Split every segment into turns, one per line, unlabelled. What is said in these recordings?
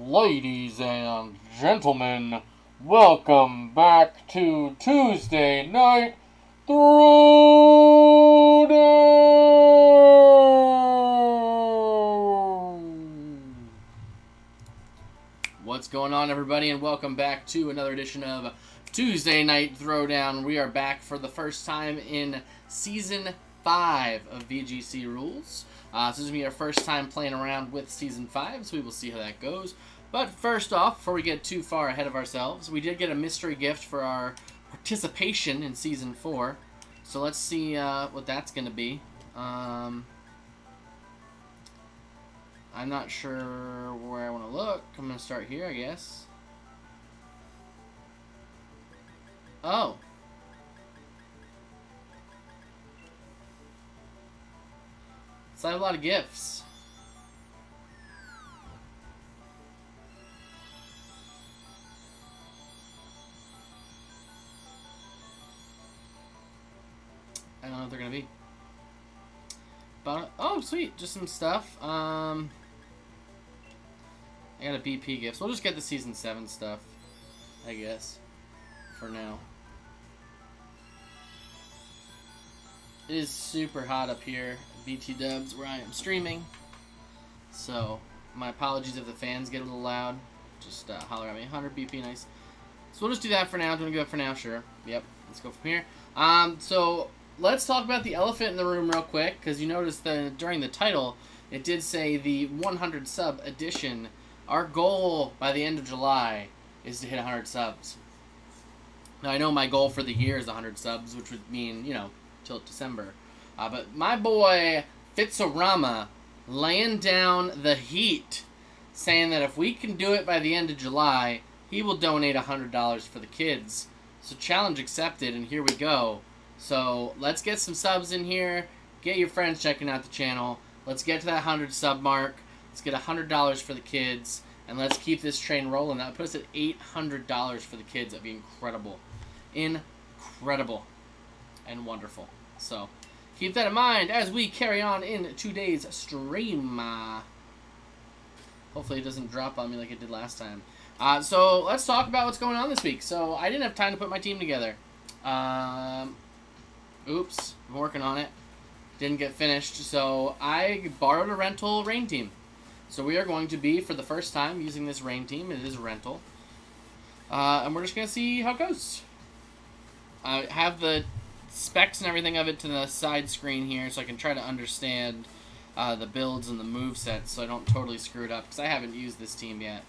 Ladies and gentlemen, welcome back to Tuesday Night Throwdown!
What's going on, everybody, and welcome back to another edition of Tuesday Night Throwdown. We are back for the first time in Season 5 of VGC Rules. So this is going to be our first time playing around with Season 5, so we will see how that goes. But first off, before we get too far ahead of ourselves, we did get a mystery gift for our participation in Season 4. So let's see what that's going to be. I'm not sure where I want to look. I'm going to start here, I guess. Oh. So I have a lot of gifts. I don't know what they're gonna be. But oh sweet, just some stuff. I got a BP gift. So we'll just get the Season 7 stuff, I guess, for now. It is super hot up here, BT Dubs, where I am streaming. So, my apologies if the fans get a little loud. Just holler at me. 100 BP, nice. So we'll just do that for now. Do you want to go for now? Sure. Yep. Let's go from here. So, let's talk about the elephant in the room real quick, because you noticed that during the title, it did say the 100 sub edition. Our goal by the end of July is to hit 100 subs. Now, I know my goal for the year is 100 subs, which would mean, you know, till December. But my boy Fitzorama laying down the heat, saying that if we can do it by the end of July, he will donate $100 for the kids. So challenge accepted, and here we go. So let's get some subs in here. Get your friends checking out the channel. Let's get to that 100 sub mark. Let's get $100 for the kids, and let's keep this train rolling. That would put us at $800 for the kids. That'd be incredible. Incredible. And wonderful. So, keep that in mind as we carry on in today's stream. Hopefully it doesn't drop on me like it did last time. So, let's talk about what's going on this week. So, I didn't have time to put my team together. Oops. I'm working on it. Didn't get finished. So, I borrowed a rental rain team. So, we are going to be, for the first time, using this rain team. It is a rental. And we're just going to see how it goes. I have the specs and everything of it to the side screen here so I can try to understand the builds and the movesets so I don't totally screw it up, because I haven't used this team yet.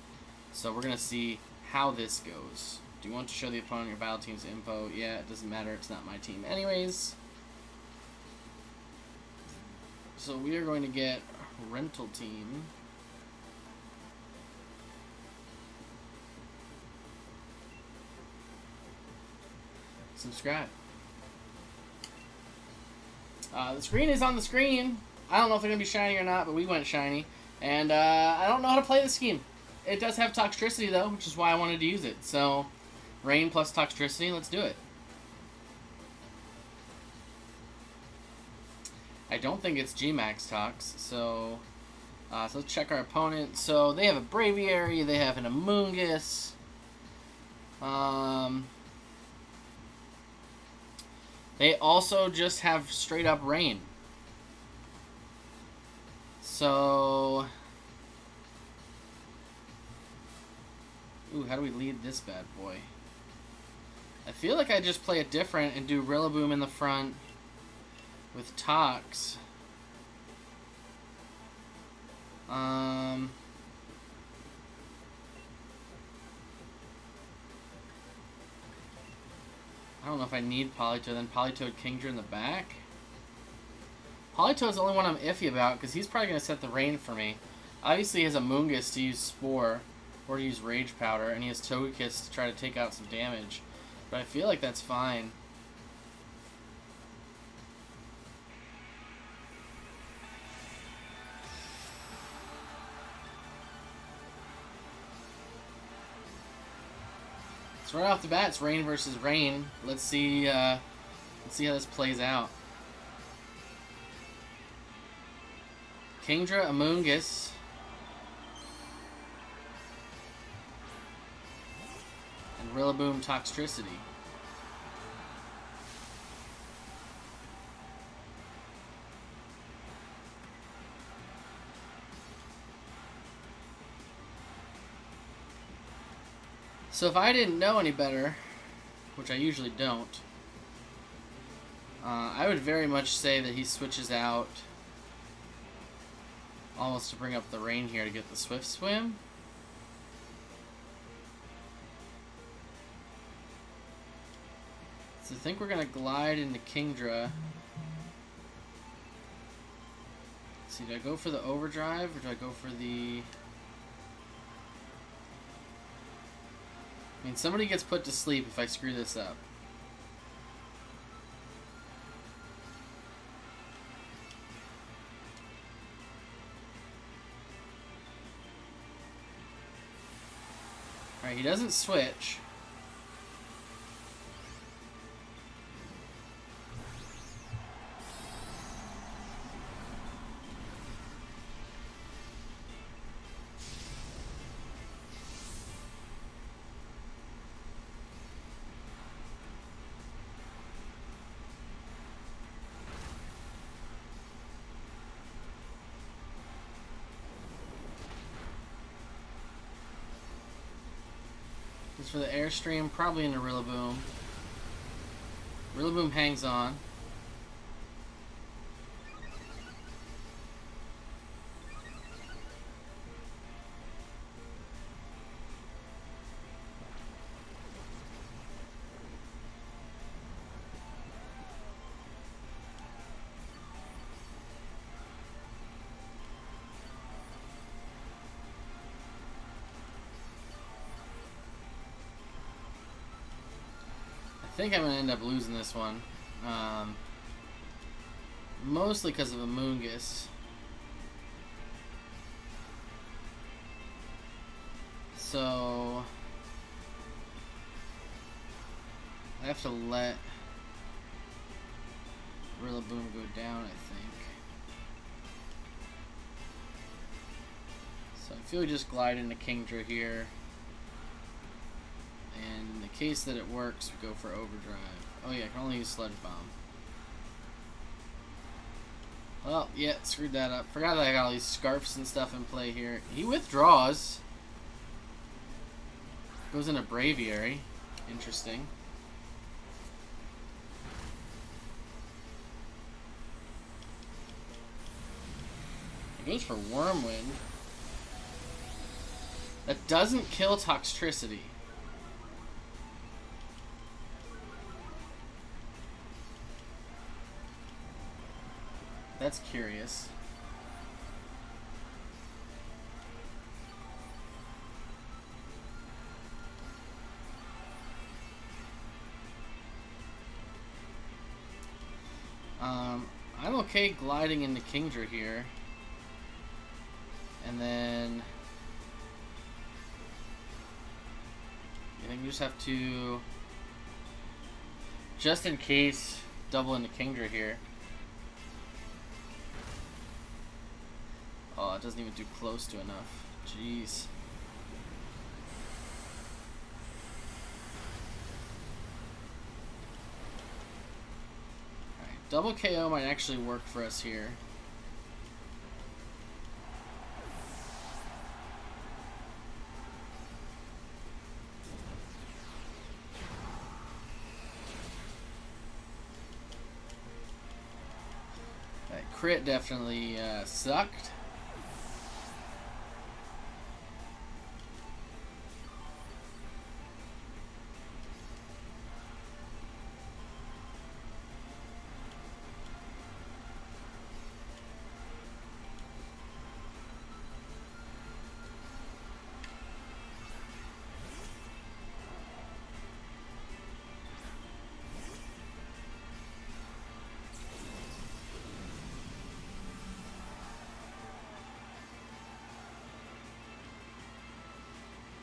So we're going to see how this goes. Do you want to show the opponent your battle team's info? Yeah, it doesn't matter. It's not my team anyways. So we are going to get a rental team. Subscribe. The screen is on the screen. I don't know if they're going to be shiny or not, but we went shiny. And I don't know how to play this scheme. It does have Toxtricity, though, which is why I wanted to use it. So, Rain plus Toxtricity, let's do it. I don't think it's G-Max Tox, so let's check our opponent. So, they have a Braviary, they have an Amoonguss. They also just have straight up rain. So, ooh, how do we lead this bad boy? I feel like I just play it different and do Rillaboom in the front with Tox. I don't know if I need Politoed, then Politoed Kingdra in the back. Politoed's the only one I'm iffy about, because he's probably going to set the rain for me. Obviously he has a Amoonguss to use Spore, or to use Rage Powder, and he has Togekiss to try to take out some damage. But I feel like that's fine. So right off the bat, it's rain versus rain. Let's see how this plays out. Kingdra, Amoonguss. Rillaboom Toxtricity. So if I didn't know any better, which I usually don't, I would very much say that he switches out almost to bring up the rain here to get the Swift Swim. So I think we're going to glide into Kingdra. Let's see, do I go for the Overdrive or do I go for the... I mean, somebody gets put to sleep if I screw this up. Alright, he doesn't switch. As for the Airstream, probably into Rillaboom. Rillaboom hangs on. I think I'm going to end up losing this one. Mostly because of a Moongus. So I have to let Rillaboom go down, I think. So I feel we just glide into Kingdra here. And in the case that it works, we go for Overdrive. Oh yeah, I can only use Sludge Bomb. Well, yeah, screwed that up. Forgot that I got all these Scarfs and stuff in play here. He withdraws. Goes into Braviary. Interesting. He goes for Wormwind. That doesn't kill Toxtricity. That's curious. I'm okay gliding into Kingdra here. And then I think we just have to, just in case, double into Kingdra here. Oh, it doesn't even do close to enough. Jeez. Alright, double KO might actually work for us here. That crit definitely sucked.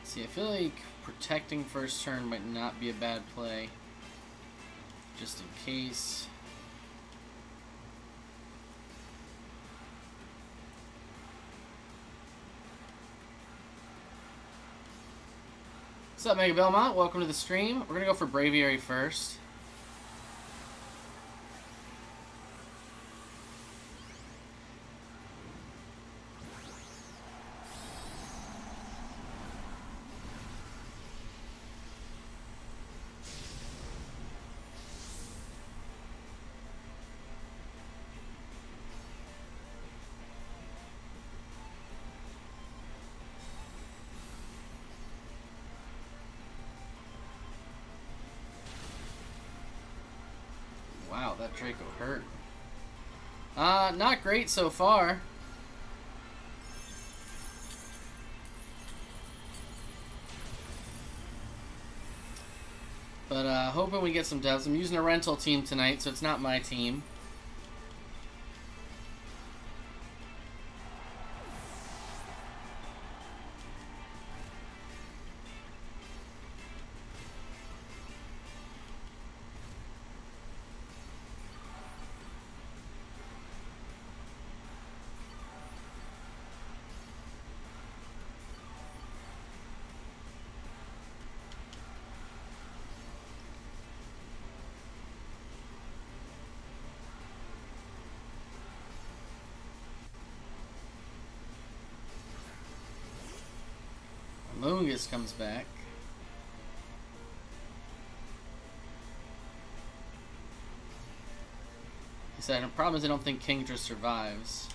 See, I feel like protecting first turn might not be a bad play. Just in case. What's up, Mega Belmont? Welcome to the stream. We're gonna go for Braviary first. Wow, that Draco hurt. Not great so far. But hoping we get some dubs. I'm using a rental team tonight, so it's not my team. Moongus comes back. He said, the problem is I don't think Kingdra survives.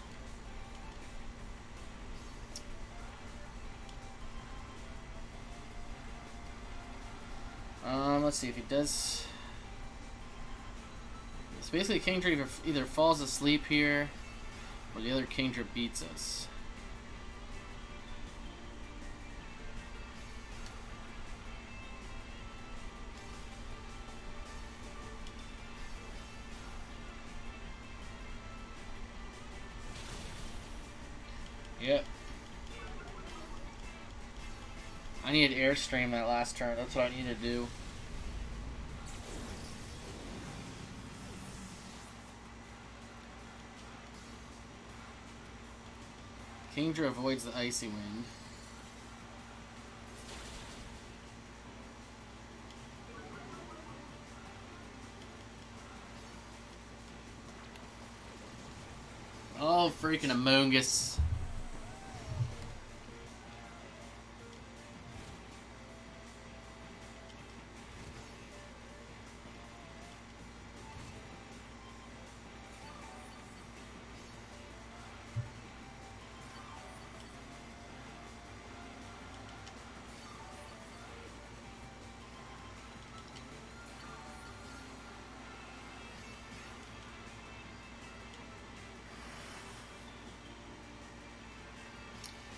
Let's see if he does. So basically Kingdra either falls asleep here or the other Kingdra beats us. Yep. I needed Airstream that last turn. That's what I need to do. Kingdra avoids the Icy Wind. Oh, freaking Amoongus.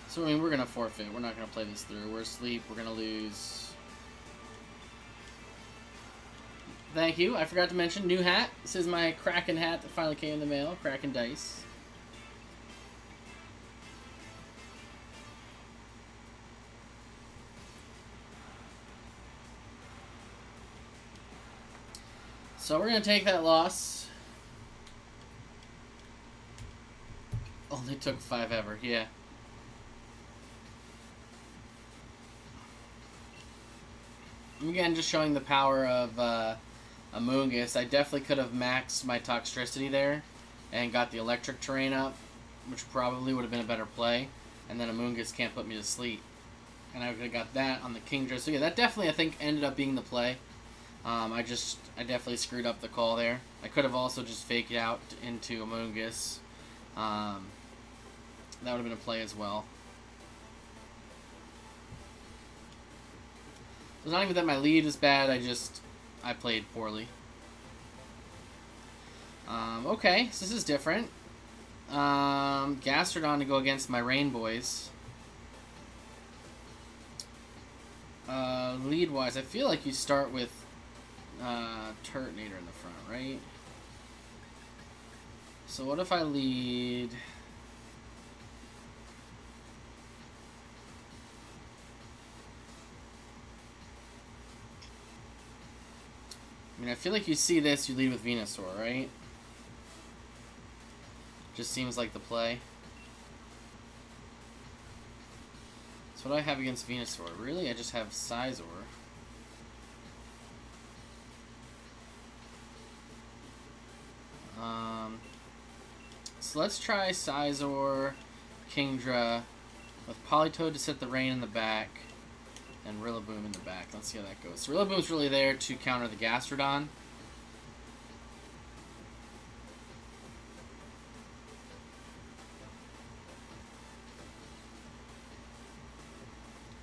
So, I mean, we're going to forfeit. We're not going to play this through. We're asleep. We're going to lose. Thank you. I forgot to mention, new hat. This is my Kraken hat that finally came in the mail. Kraken Dice. So we're going to take that loss. Only took 5 ever. Yeah. Again, just showing the power of Amoongus. I definitely could have maxed my Toxtricity there and got the electric terrain up, which probably would have been a better play. And then Amoongus can't put me to sleep. And I would have got that on the Kingdra. So yeah, that definitely, I think, ended up being the play. I definitely screwed up the call there. I could have also just faked out into Amoongus. That would have been a play as well. It's not even that my lead is bad, I played poorly. Okay, so this is different. Gastrodon to go against my Rain Boys. Lead-wise, I feel like you start with Turtonator in the front, right? So what if I lead... I mean, I feel like you see this, you lead with Venusaur, right? Just seems like the play. So So what do I have against Venusaur? Really? I just have Scizor. So let's try Scizor, Kingdra, with Politoed to set the rain in the back, and Rillaboom in the back. Let's see how that goes. So Rillaboom's really there to counter the Gastrodon.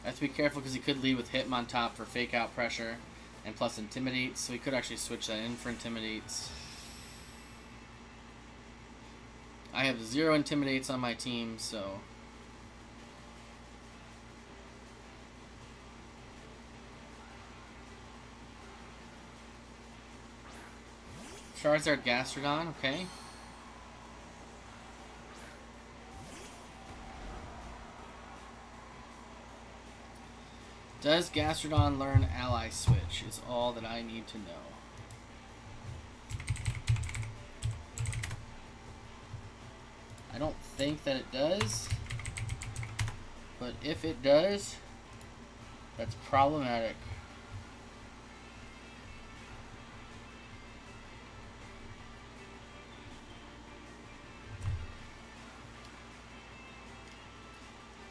I have to be careful because he could lead with Hitmontop for fake out pressure and plus Intimidates, so he could actually switch that in for Intimidates. I have 0 Intimidates on my team, so Charizard Gastrodon, okay. Does Gastrodon learn Ally Switch? Is all that I need to know. I don't think that it does, but if it does, that's problematic.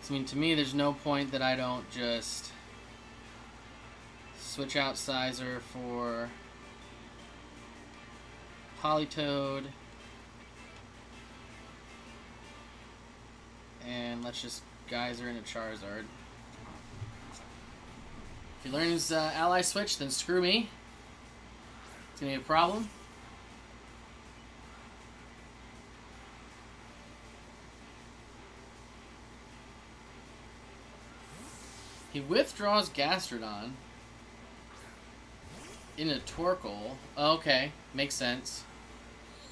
So, I mean, to me, there's no point that I don't just switch out Scizor for Politoed. And let's just Geyser into Charizard. If he learns Ally Switch, then screw me. It's going to be a problem. He withdraws Gastrodon into Torkoal. Oh, okay, makes sense.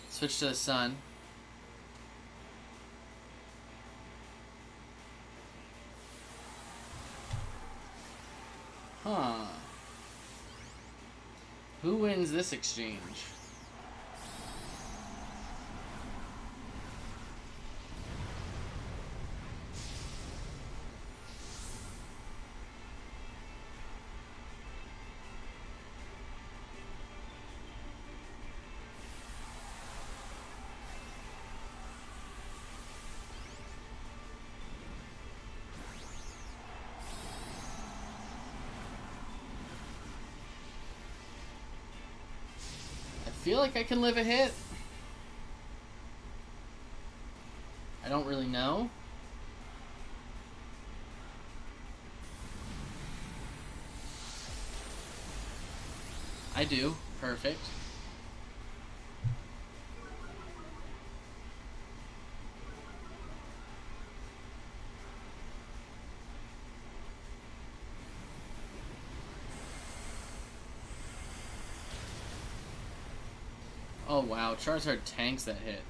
Switch to the Sun. Huh. Who wins this exchange? I feel like I can live a hit. I don't really know. I do. Perfect. Oh wow, Charizard tanks that hit.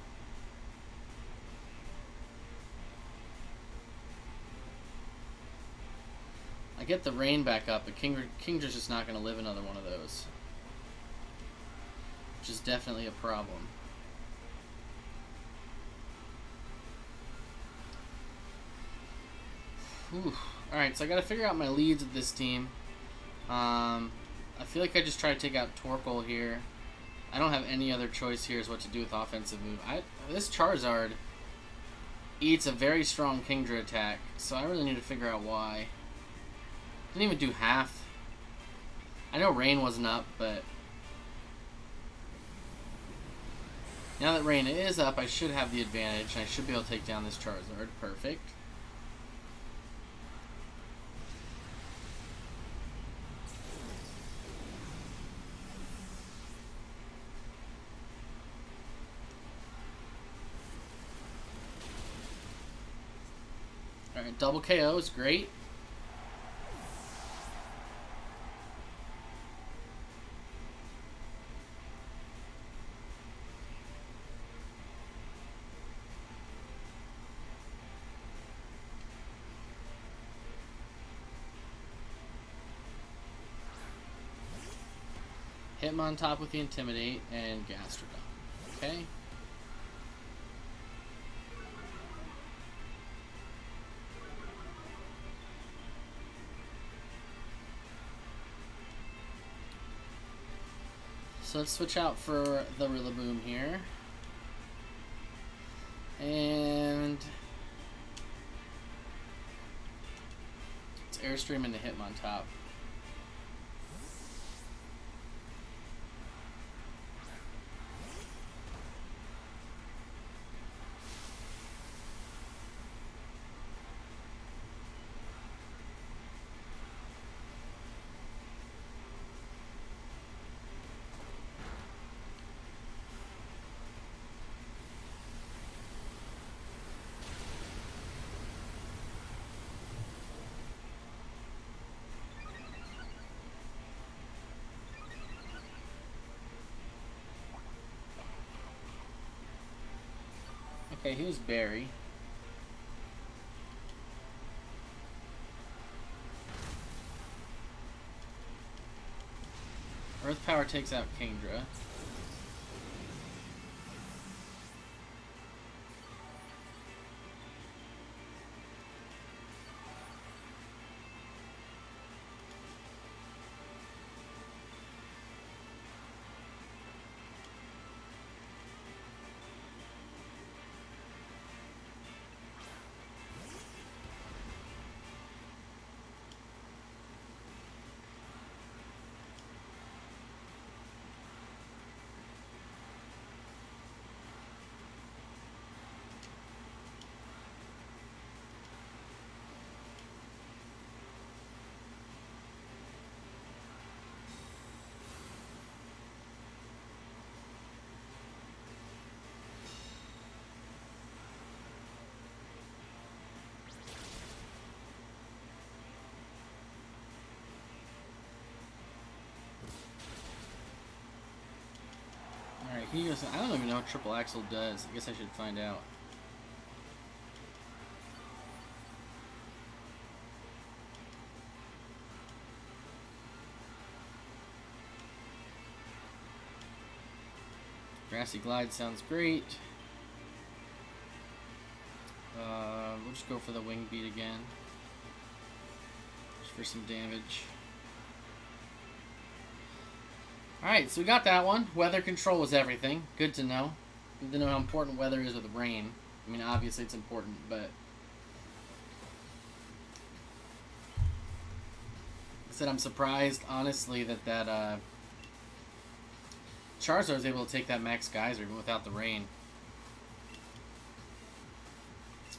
I get the rain back up, but Kingdra's just not going to live another one of those. Which is definitely a problem. Alright, so I got to figure out my leads with this team. I feel like I just try to take out Torkoal here. I don't have any other choice here as what to do with offensive move. This Charizard eats a very strong Kingdra attack, so I really need to figure out why. Didn't even do half. I know Rain wasn't up, but now that Rain is up, I should have the advantage, and I should be able to take down this Charizard. Perfect. Alright, double KO is great. Hitmontop with the Intimidate and Gastrodon. Okay. So let's switch out for the Rillaboom here. And let's Airstream into Hitmontop. Okay, here's Barry. Earth Power takes out Kingdra. Alright, he goes. I don't even know what Triple Axle does. I guess I should find out. Grassy Glide sounds great. We'll just go for the Wing Beat again. Just for some damage. Alright, so we got that one. Weather control was everything. Good to know. Good to know how important weather is with rain. I mean, obviously it's important, but... I said I'm surprised, honestly, that Charizard was able to take that Max Geyser even without the rain.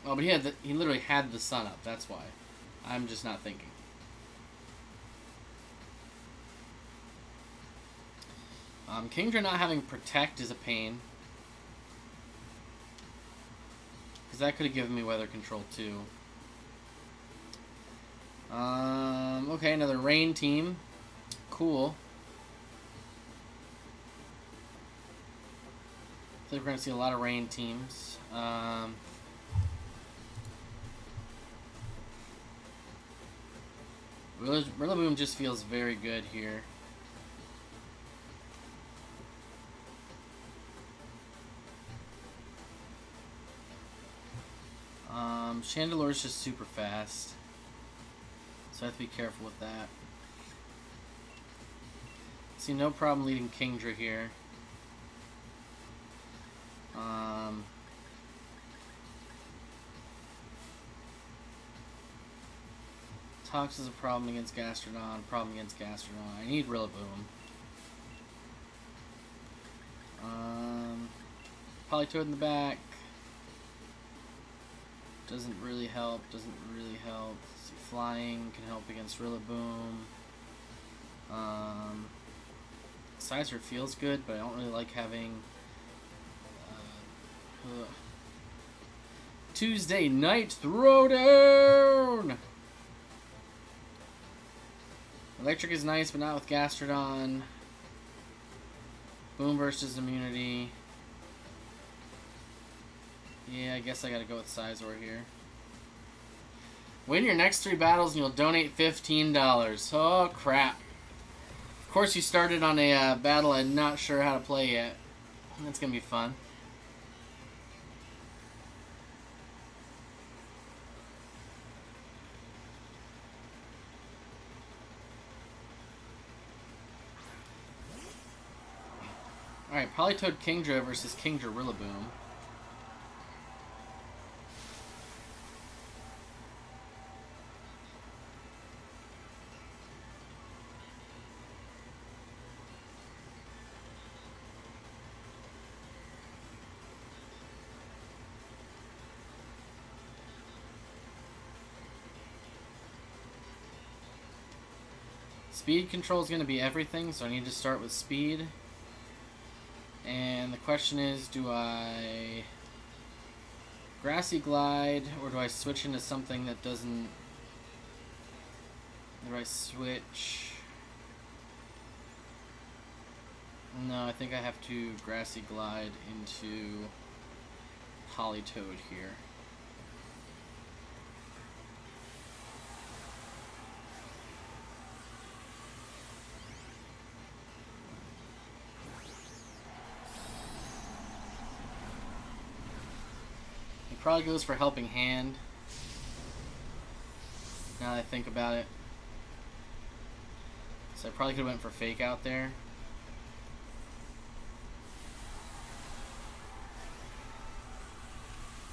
Oh, but he literally had the sun up, that's why. I'm just not thinking. Kingdra not having Protect is a pain. Because that could have given me weather control too. Okay, another rain team. Cool. I think we're going to see a lot of rain teams. Rillaboom just feels very good here. Chandelore's just super fast, so I have to be careful with that. See, no problem leading Kingdra here. Tox is a problem against Gastrodon, problem against Gastrodon. I need Rillaboom. Politoed in the back. Doesn't really help, doesn't really help. See, flying can help against Rillaboom. Sizer feels good, but I don't really like having Tuesday night throwdown. Electric is nice, but not with Gastrodon. Boom Burst is immunity. Yeah, I guess I gotta go with Sizor here. Win your next 3 battles and you'll donate $15. Oh, crap. Of course you started on a battle I'm not sure how to play yet. That's gonna be fun. Alright, Politoed Kingdra versus Kingdra Rillaboom. Speed control is going to be everything, so I need to start with speed. And the question is, do I Grassy Glide, or do I switch into something that doesn't... Do I switch... No, I think I have to Grassy Glide into Politoed here. Probably goes for Helping Hand. Now that I think about it. So I probably could have went for Fake Out there.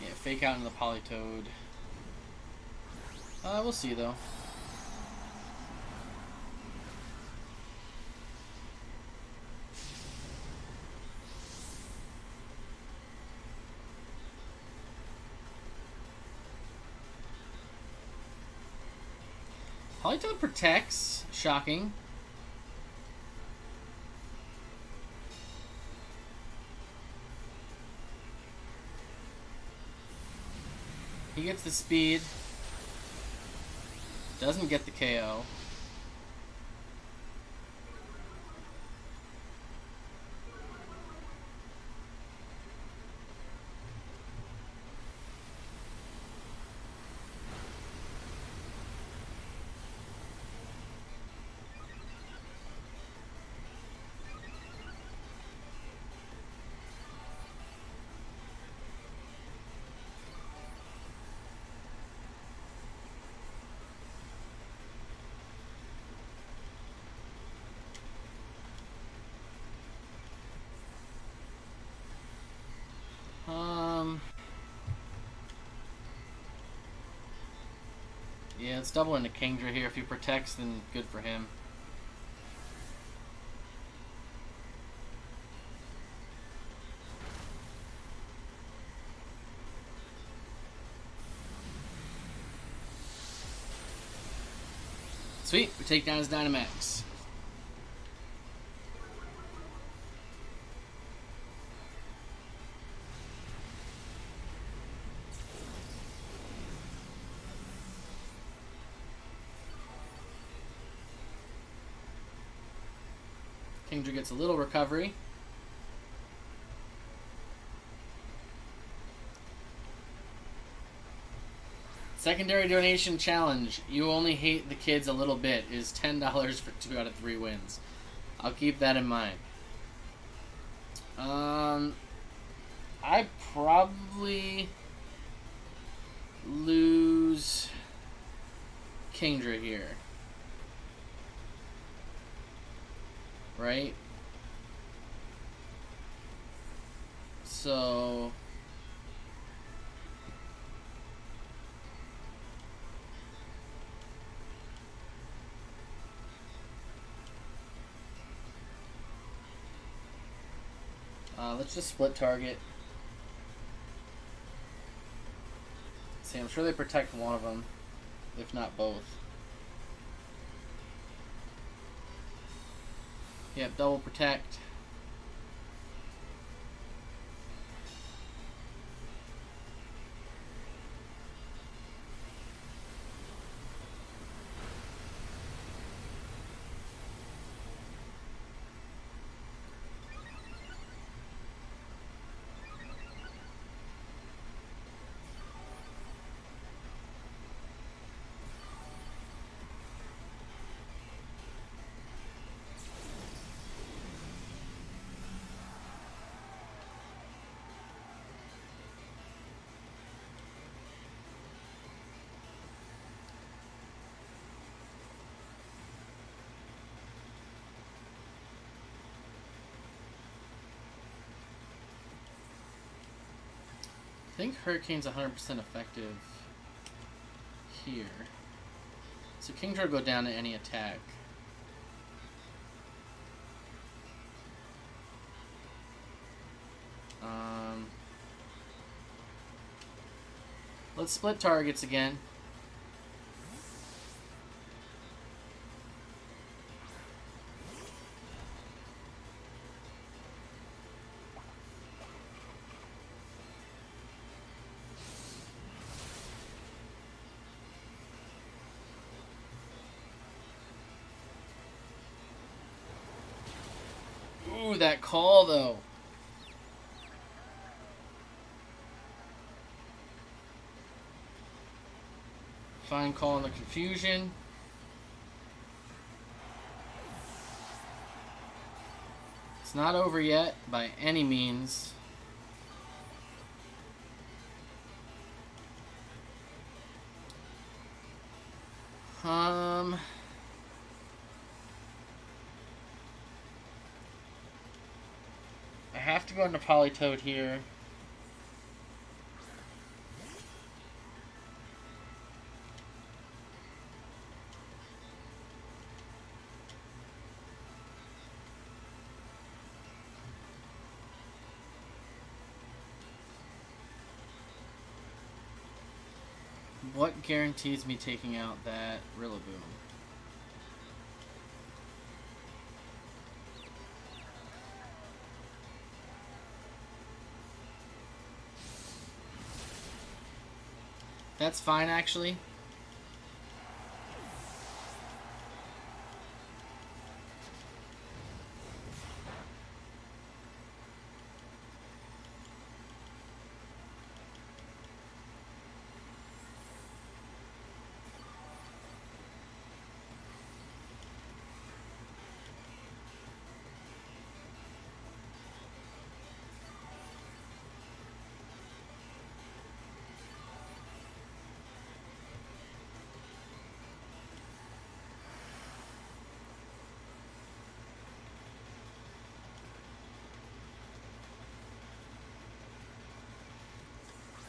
Yeah, Fake Out into the Politoed. We'll see though. Politoed protects. Shocking. He gets the speed. Doesn't get the KO. Yeah, let's double into Kingdra here. If he protects, then good for him. Sweet, we take down his Dynamax. Kingdra gets a little recovery. Secondary donation challenge. You only hate the kids a little bit is $10 for 2 out of 3 wins. I'll keep that in mind. I probably lose Kingdra here. Right? So... let's just split target. See, I'm sure they protect one of them, if not both. Yep, double protect. think Hurricane's 100% effective here. So Kingdra will go down to any attack. Let's split targets again. Ooh, that call though. Fine call on the confusion. It's not over yet by any means. I have to go into Polytoad here. What guarantees me taking out that Rillaboom? That's fine, actually.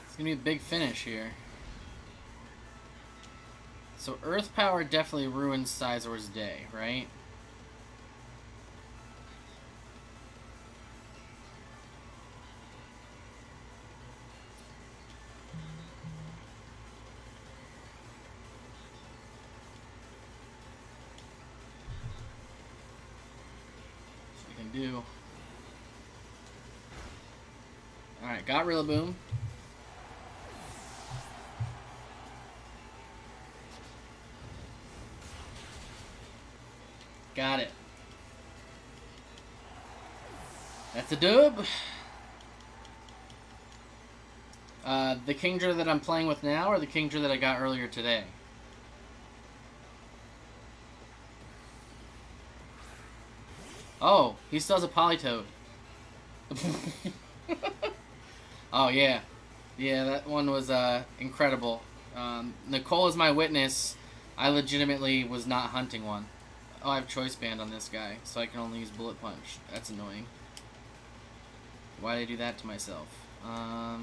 It's gonna be a big finish here. So Earth Power definitely ruins Sizor's day, right? So we can do. Alright, got Rillaboom. Got it. That's a dub. The Kingdra that I'm playing with now, or the Kingdra that I got earlier today? Oh, he still has a Polytoad. Oh, yeah. Yeah, that one was incredible. Nicole is my witness. I legitimately was not hunting one. Oh, I have Choice Band on this guy, so I can only use Bullet Punch. That's annoying. Why did I do that to myself? I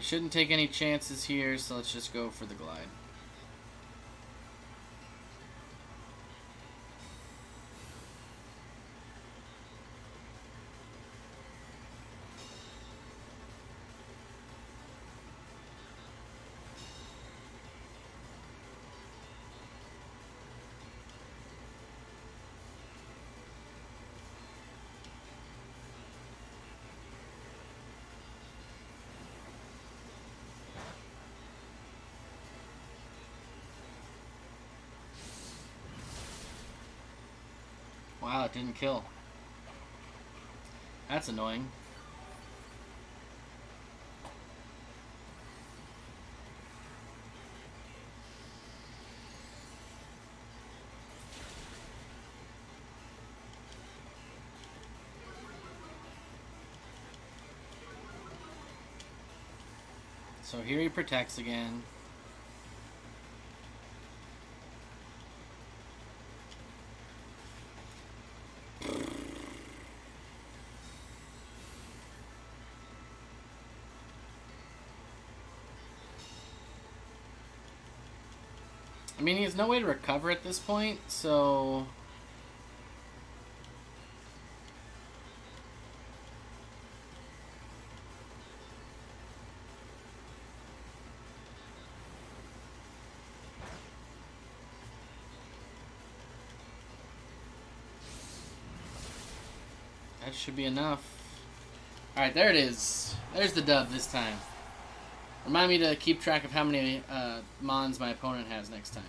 shouldn't take any chances here, so let's just go for the Glide. Wow, it didn't kill. That's annoying. So here he protects again. I mean, he has no way to recover at this point, so... that should be enough. Alright, there it is. There's the dub this time. Remind me to keep track of how many Mons my opponent has next time.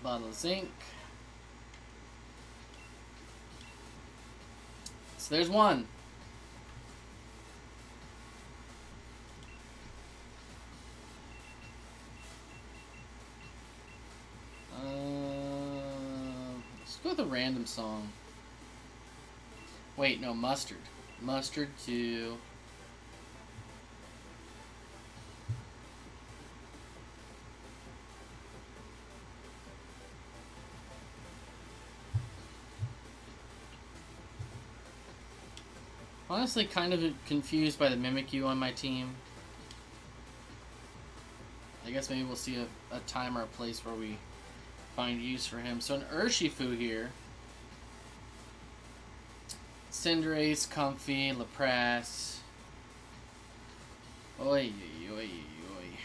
Bottle of zinc. So there's one. Let's go with a random song. Wait, no, mustard. Mustard to... honestly, kind of confused by the Mimikyu on my team. I guess maybe we'll see a time or a place where we find use for him. So an Urshifu here. Cinderace, Comfy, Lapras. Oi, oi, oi, oi.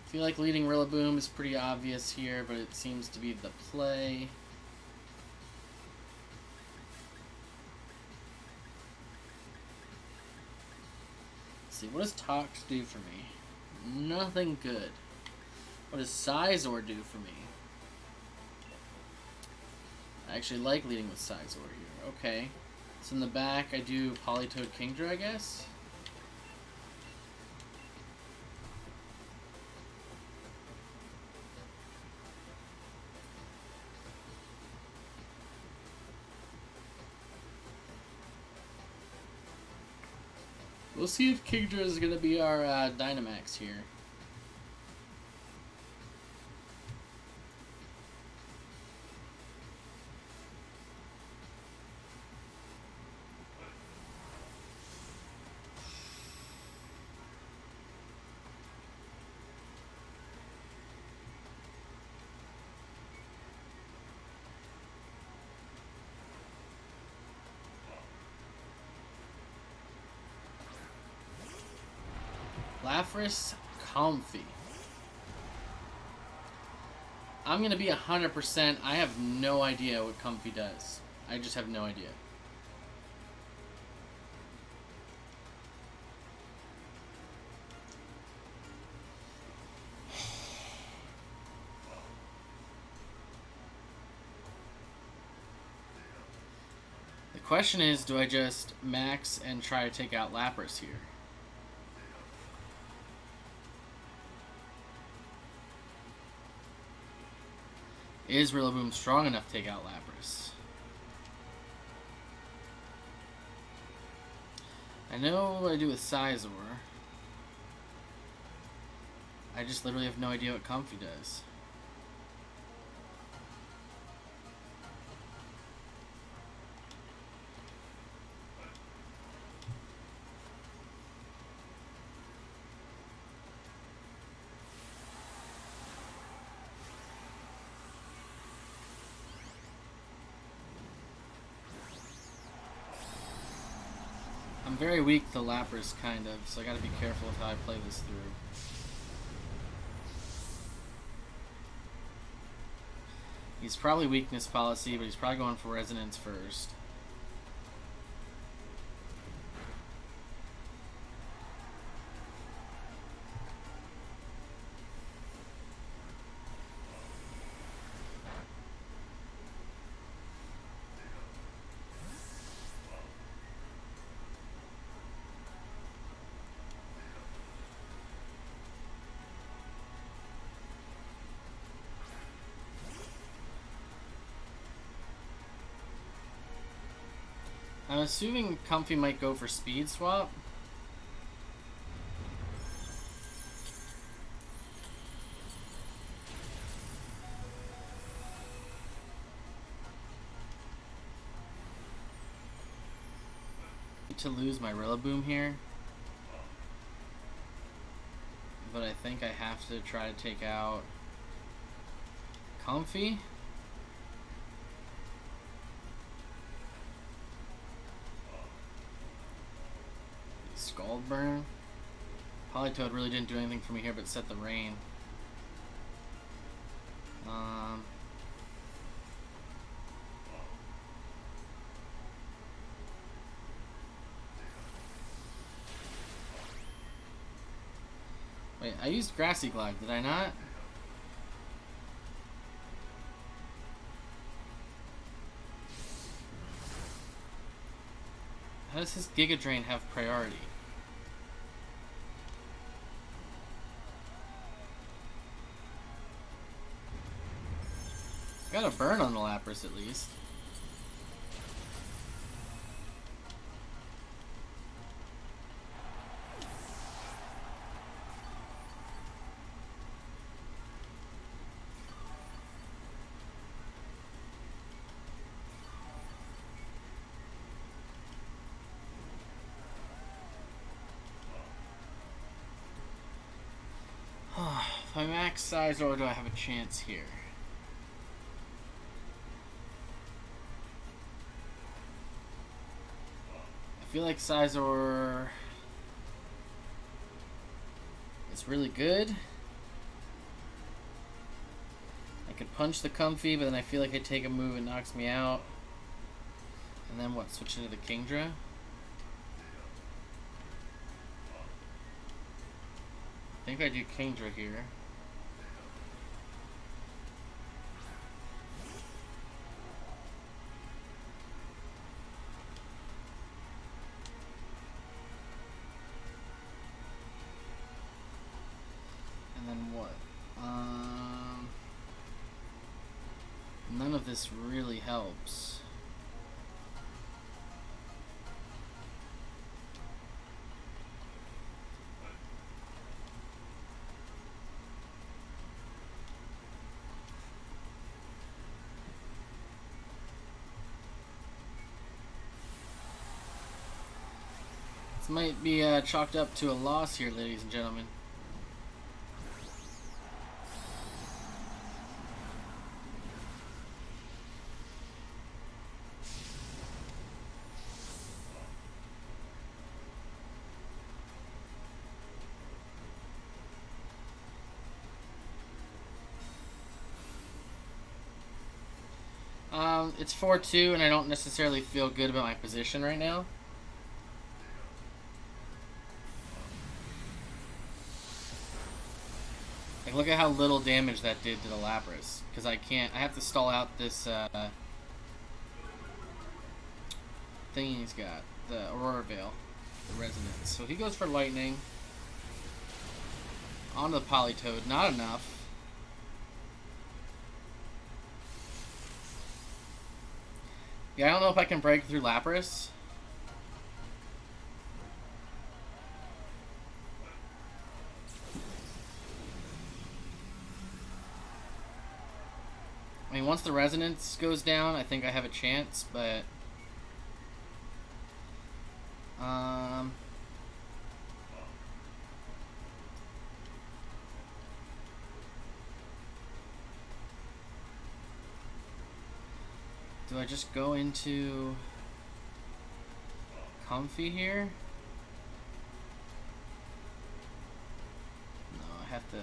I feel like leading Rillaboom is pretty obvious here, but it seems to be the play. Let's see, what does Tox do for me? Nothing good. What does Scizor do for me? I actually like leading with Scizor here. Okay. So in the back, I do Politoed Kingdra, I guess? We'll see if Kingdra is going to be our Dynamax here. Lapras, Comfy. I'm going to be 100%. I have no idea what Comfy does. I just have no idea. The question is, do I just max and try to take out Lapras here? Is Rillaboom strong enough to take out Lapras? I know what I do with Scizor. I just literally have no idea what Comfy does. I'm very weak to Lapras, kind of, so I gotta be careful with how I play this through. He's probably weakness policy, but he's probably going for Resonance first. I'm assuming Comfy might go for Speed Swap. to lose my Rillaboom here. But I think I have to try to take out Comfy. Scald Burn. Politoed really didn't do anything for me here but set the rain. Wait, I used Grassy Glide, did I not? How does his Giga Drain have priority? Got a burn on the Lapras at least. If I max size, or do I have a chance here? I feel like Sizor is really good. I could punch the Comfy, but then I feel like I take a move and knocks me out. And then what? Switch into the Kingdra? I think I do Kingdra here. And then what? None of this really helps. This might be chalked up to a loss here, ladies and gentlemen. It's 4-2, and I don't necessarily feel good about my position right now. Like, look at how little damage that did to the Lapras. Because I have to stall out this thing he's got, the Aurora Veil, the Resonance. So he goes for Lightning. Onto the Politoed, not enough. Yeah, I don't know if I can break through Lapras. I mean, once the Resonance goes down, I think I have a chance, but... do I just go into Comfy here? No, I have to...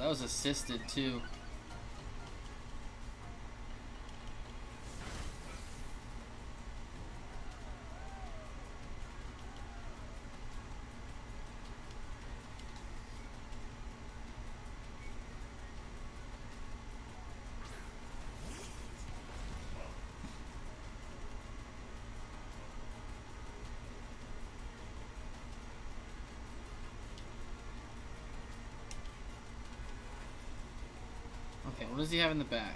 That was assisted too. What does he have in the back?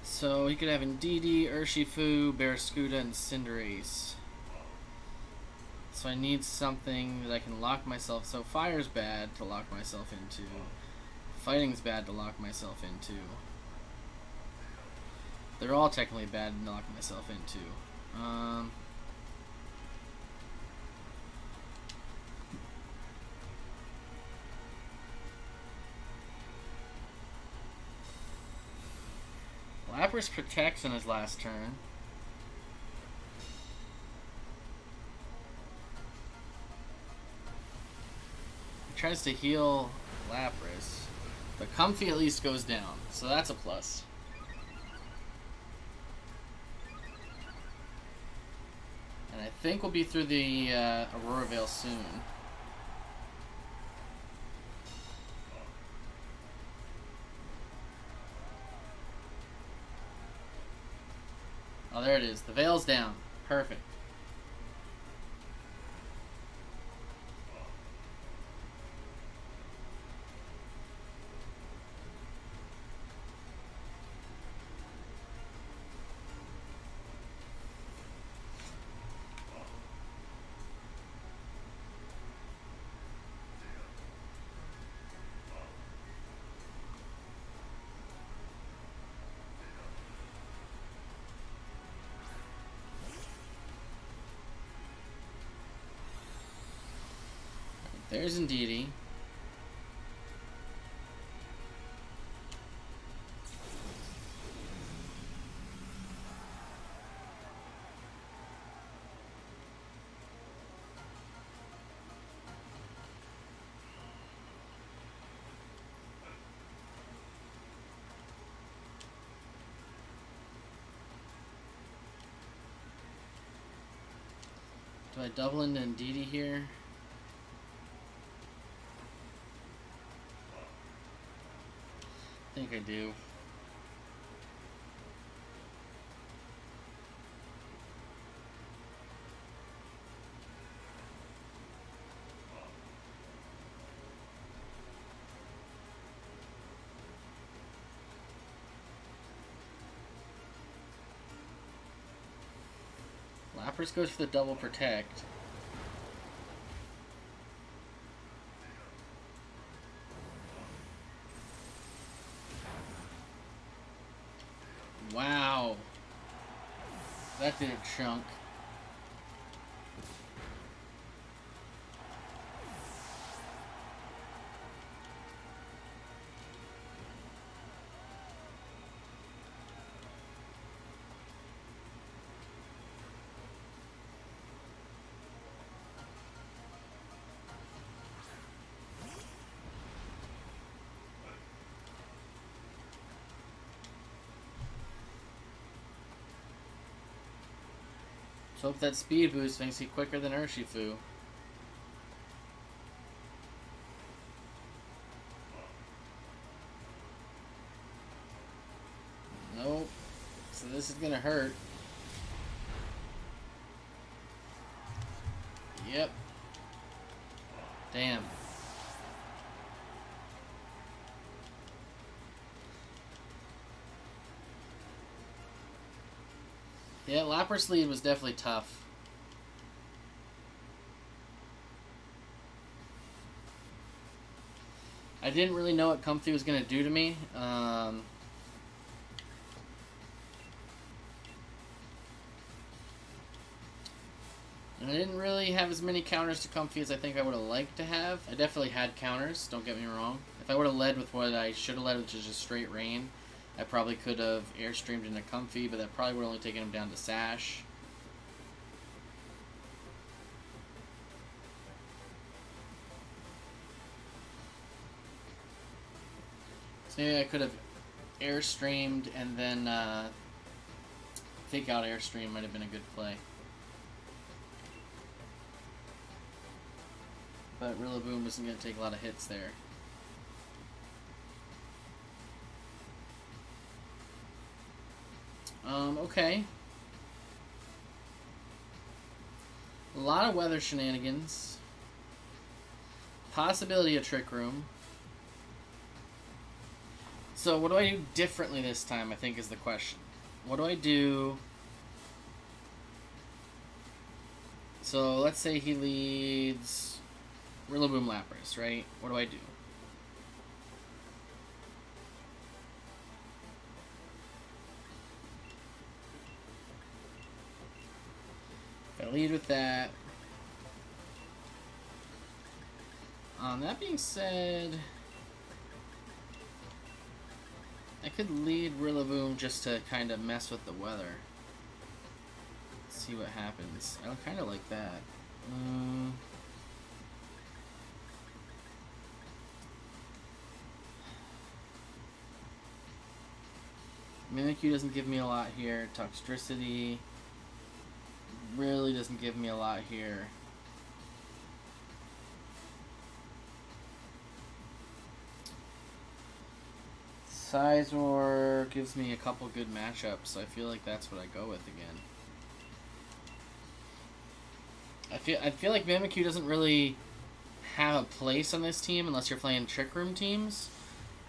So he could have Indeedee, Urshifu, Barraskewda, and Cinderace. So I need something that I can lock myself. So Fire's bad to lock myself into. Fighting's bad to lock myself into. They're all technically bad to lock myself into. Lapras protects on his last turn. He tries to heal Lapras. But Comfy at least goes down, so that's a plus. And I think we'll be through the Aurora Veil soon. Oh, there it is. The veil's down. Perfect. There's Indeedee. Do I double into Indeedee here? I think I do. Lapras goes for the double protect. Wow. That did a chunk. So hope that speed boost makes you quicker than Urshifu. Nope. So this is gonna hurt. Yep. Damn. Yeah, Lapras lead was definitely tough. I didn't really know what Comfy was going to do to me. I didn't really have as many counters to Comfy as I think I would have liked to have. I definitely had counters, don't get me wrong. If I would have led with what I should have led, which is just straight rain, I probably could have airstreamed into Comfy, but that probably would have only taken him down to Sash. So maybe I could have airstreamed and then fake out airstream might have been a good play. But Rillaboom wasn't going to take a lot of hits there. Okay. A lot of weather shenanigans. possibility of Trick Room. So what do I do differently this time, I think is the question. What do I do? So let's say he leads Rillaboom Lapras, right? What do I do? If I lead with that. That being said, I could lead Rillaboom just to kind of mess with the weather. See what happens. I kind of like that. Mimikyu doesn't give me a lot here. Toxtricity really doesn't give me a lot here. Sizor gives me a couple good matchups, so I feel like that's what I go with again. I feel like Mimikyu doesn't really have a place on this team unless you're playing Trick Room teams.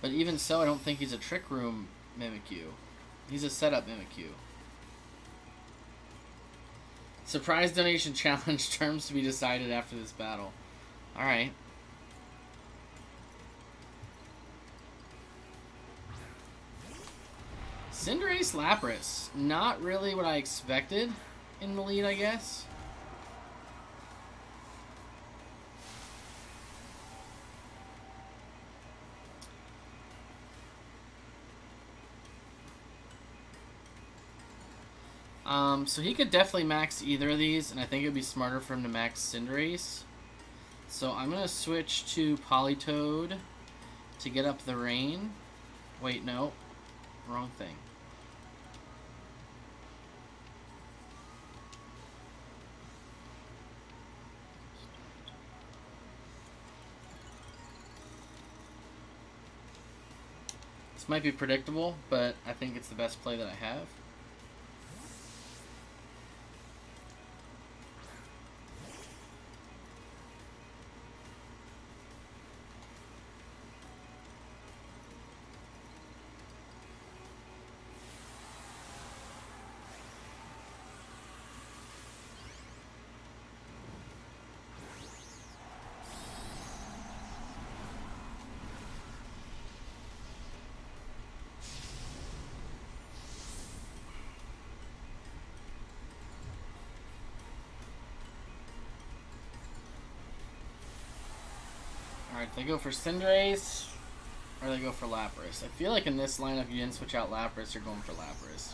But even so, I don't think he's a Trick Room Mimikyu. He's a setup Mimikyu. Surprise donation challenge, terms to be decided after this battle. Alright. Cinderace Lapras. Not really what I expected in the lead, I guess. So he could definitely max either of these, and I think it would be smarter for him to max Cinderace. So I'm going to switch to Politoed to get up the rain. Wait, no. Wrong thing. This might be predictable, but I think it's the best play that I have. Alright, they go for Cinderace, or they go for Lapras. I feel like in this lineup, you didn't switch out Lapras, you're going for Lapras.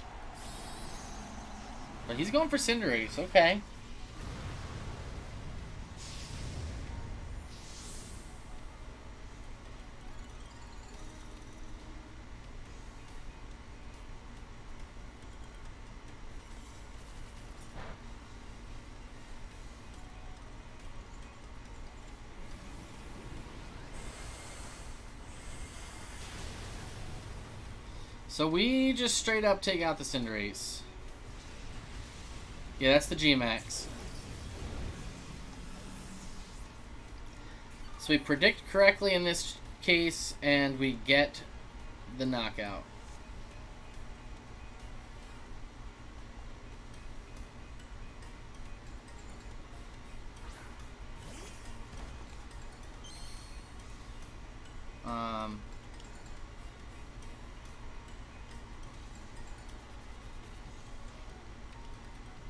But he's going for Cinderace, okay. So we just straight up take out the Cinderace. Yeah, that's the G-Max. So we predict correctly in this case, and we get the knockout.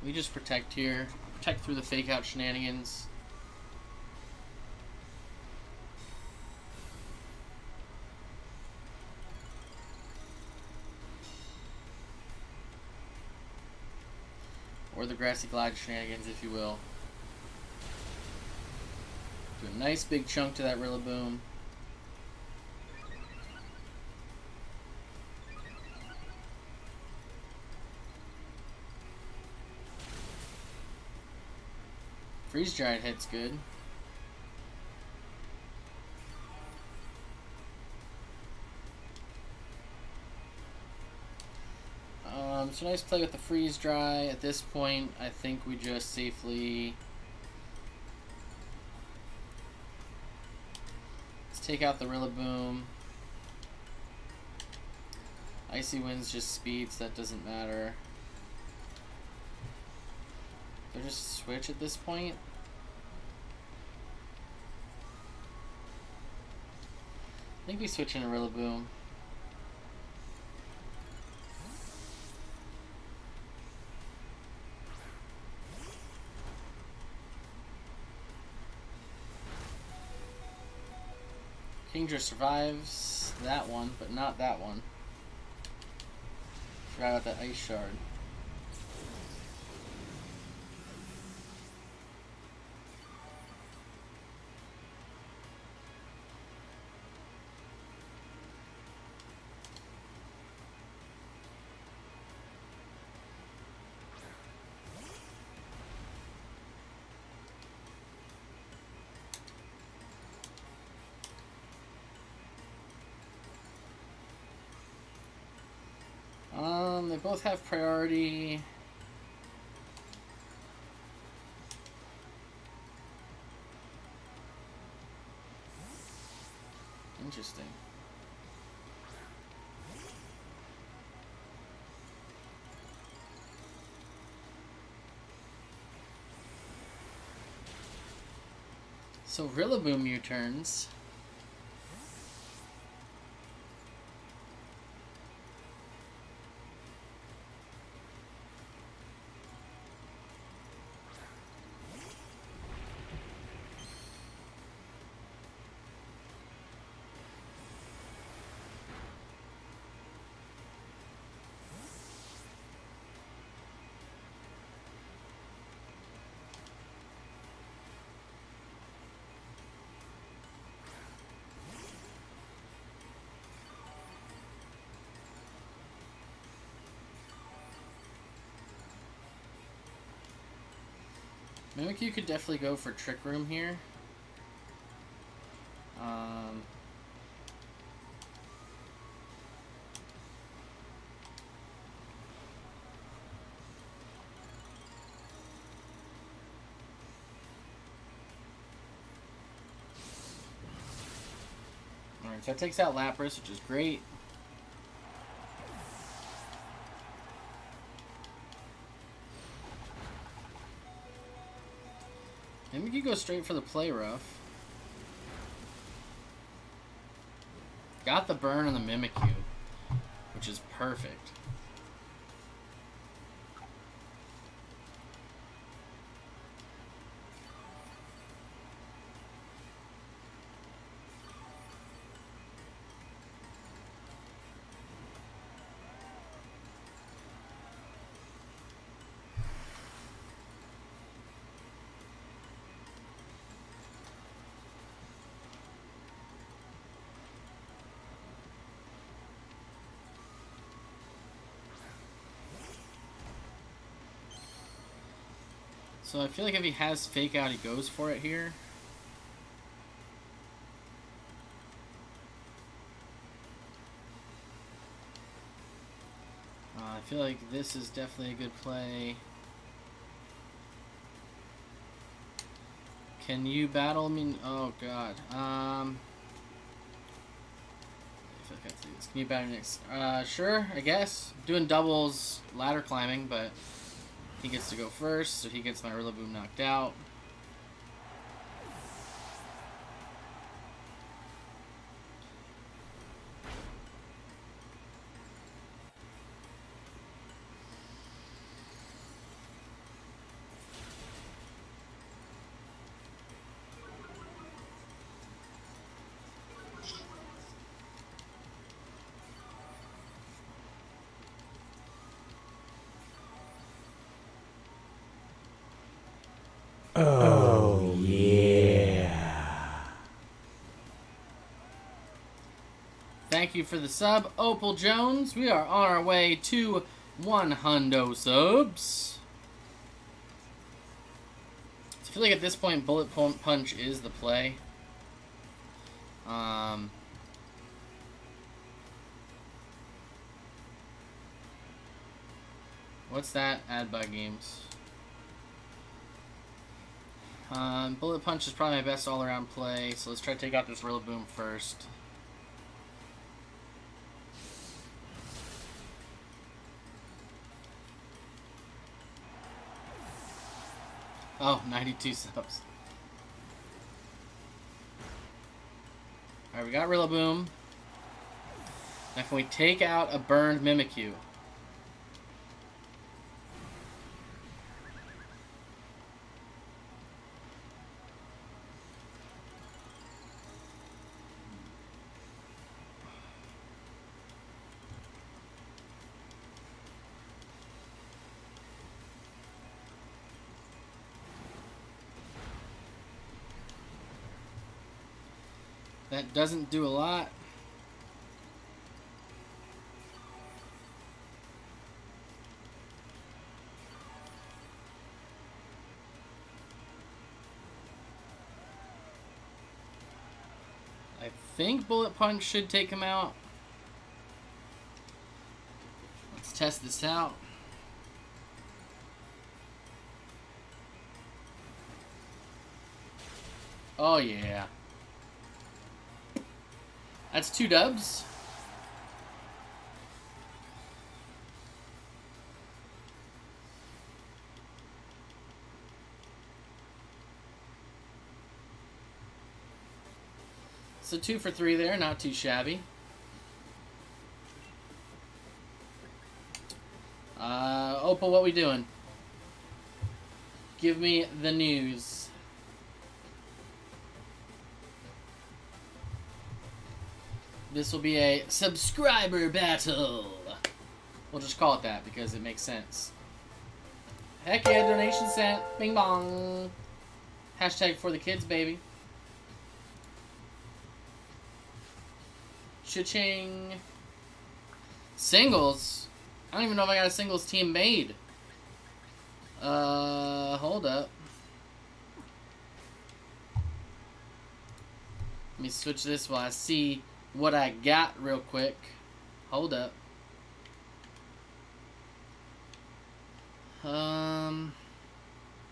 We just protect here. Protect through the fake out shenanigans. Or the grassy glide shenanigans, if you will. Do a nice big chunk to that Rillaboom. Freeze Giant hit's good. So nice play with the Freeze Dry. At this point, I think we just safely Take out the Rillaboom. Icy Wind's just speeds, that doesn't matter. They're just switch at this point. I think we switch into Rillaboom. Kingdra survives that one, but not that one. Forgot about that Ice Shard. They both have priority. Interesting. So Rillaboom U-turns. Mimikyu could definitely go for Trick Room here. Alright, so that takes out Lapras, which is great. Maybe you go straight for the Play Rough. Got the burn on the Mimikyu, which is perfect. So I feel like if he has Fake Out, he goes for it here. I feel like this is definitely a good play. Can you battle me? Oh god. If I can see this. Can you battle next? Sure, I guess. Doing doubles ladder climbing, but he gets to go first, so he gets my Rillaboom knocked out.
Oh, yeah.
Thank you for the sub, Opal Jones. We are on our way to 100 subs. So I feel like at this point, Bullet Punch is the play. What's that? Add by games. Bullet Punch is probably my best all-around play, so let's try to take out this Rillaboom first. Oh, 92 subs. Alright, we got Rillaboom. Now can we take out a burned Mimikyu? That doesn't do a lot. I think Bullet Punch should take him out. Let's test this out. Oh yeah. That's 2 dubs. So 2 for 3 there, not too shabby. Opal, what we doing? Give me the news. This will be a subscriber battle. We'll just call it that because it makes sense. Heck yeah, donation sent. Bing bong. Hashtag for the kids, baby. Cha-ching. Singles? I don't even know if I got a singles team made. Hold up. Let me switch this while I see what I got real quick. Hold up.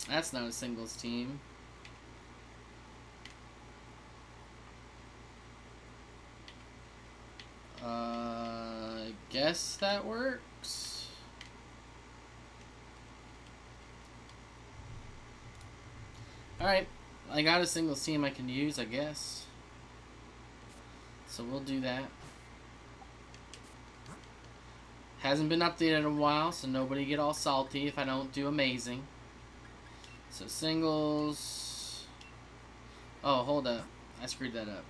That's not a singles team. I guess that works. Alright, I got a singles team I can use, I guess. So we'll do that. Hasn't been updated in a while, so nobody get all salty if I don't do amazing. So singles. Oh, hold up. I screwed that up.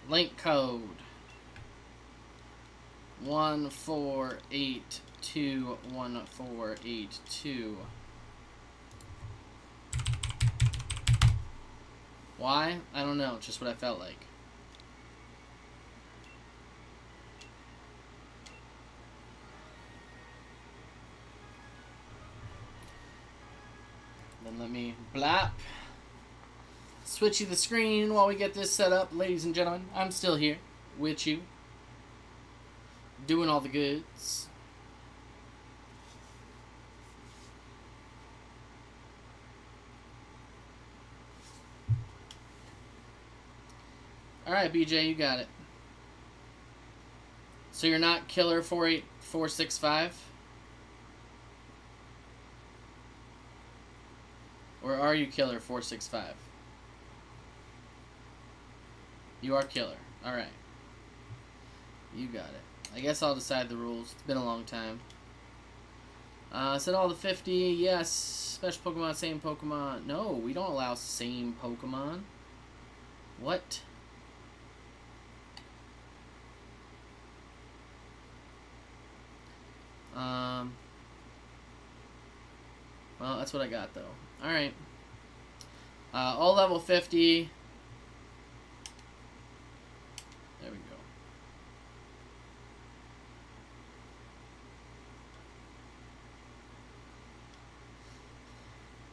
Link code 14821482. Why? I don't know. It's just what I felt like. Then let me blap. Switchy the screen while we get this set up. Ladies and gentlemen, I'm still here with you. Doing all the goods. Alright, BJ, you got it. So you're not Killer 48465? Or are you Killer 465? You are Killer. Alright. You got it. I guess I'll decide the rules. It's been a long time. Said all the 50. Yes. Special Pokemon, same Pokemon. No, we don't allow same Pokemon. What? Well, that's what I got, though. Alright. All level 50. There we go.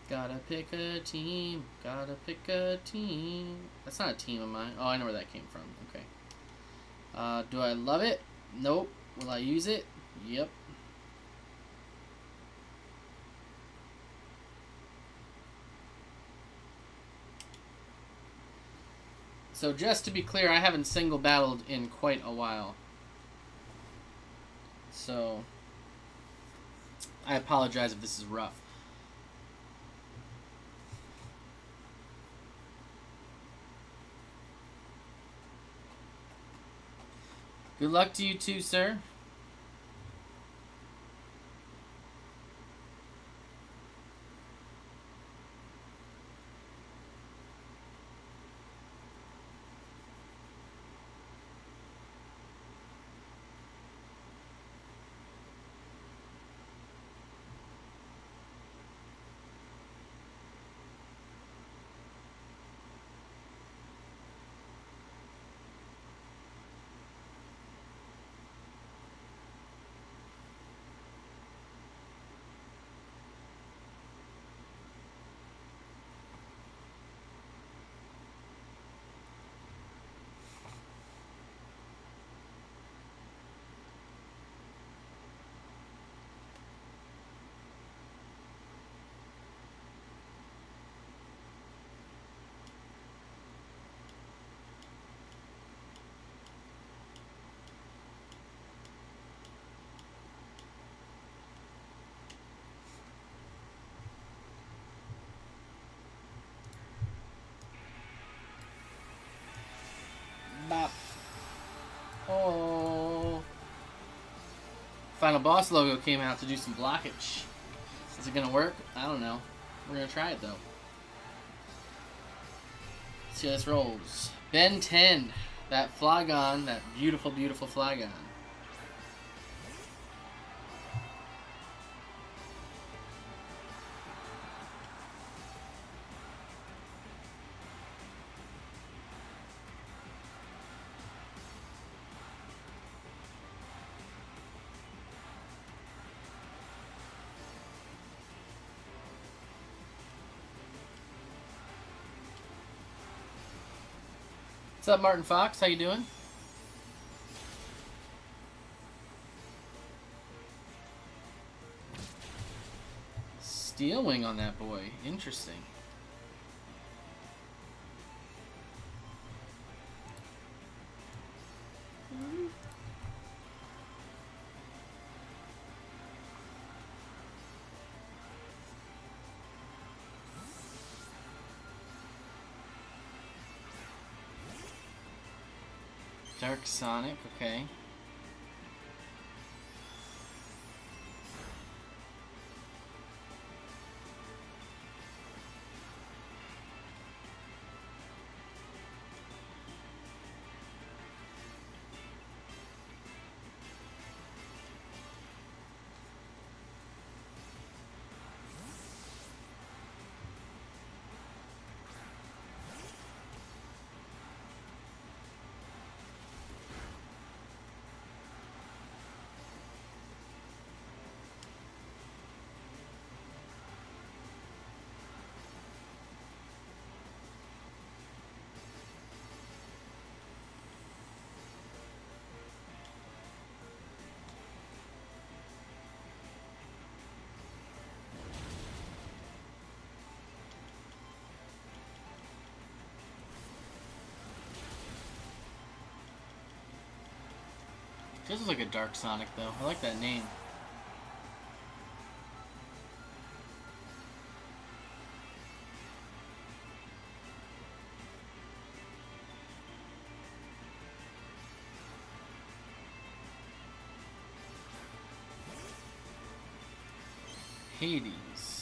Gotta pick a team. Gotta pick a team. That's not a team of mine. Oh, I know where that came from. Okay. Do I love it? Nope. Will I use it? Yep. So just to be clear, I haven't single battled in quite a while. So I apologize if this is rough. Good luck to you too, sir. Bop. Oh. Final boss logo came out to do some blockage. Is it gonna work? I don't know. We're gonna try it though. Let's see how this rolls. Ben 10. That Flygon, that beautiful, beautiful Flygon. What's up, Martin Fox? How you doing? Steel Wing on that boy. Interesting. Dark Sonic, okay. This is like a Dark Sonic though. I like that name. Hades.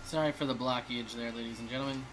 Sorry for the blockage there, ladies and gentlemen.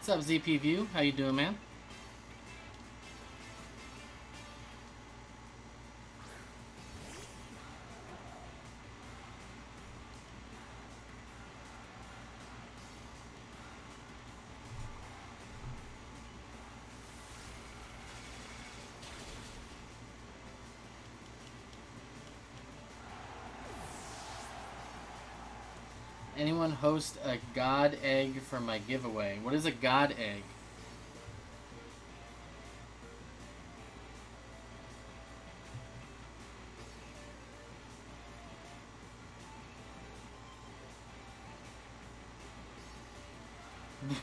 What's up, ZP View? How you doing, man? Anyone host a god egg for my giveaway? What is a god egg?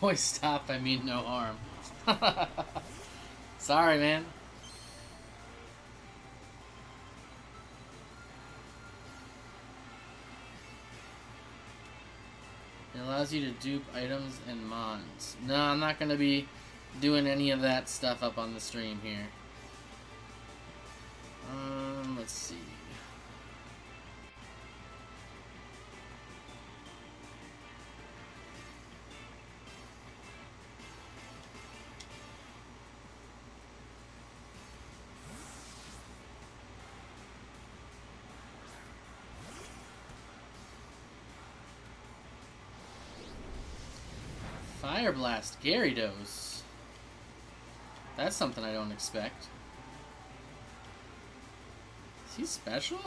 Boy, stop. I mean no harm. Sorry, man. It allows you to dupe items and mons. No, I'm not going to be doing any of that stuff up on the stream here. Let's see. Fire Blast Gyarados. That's something I don't expect. Is he special?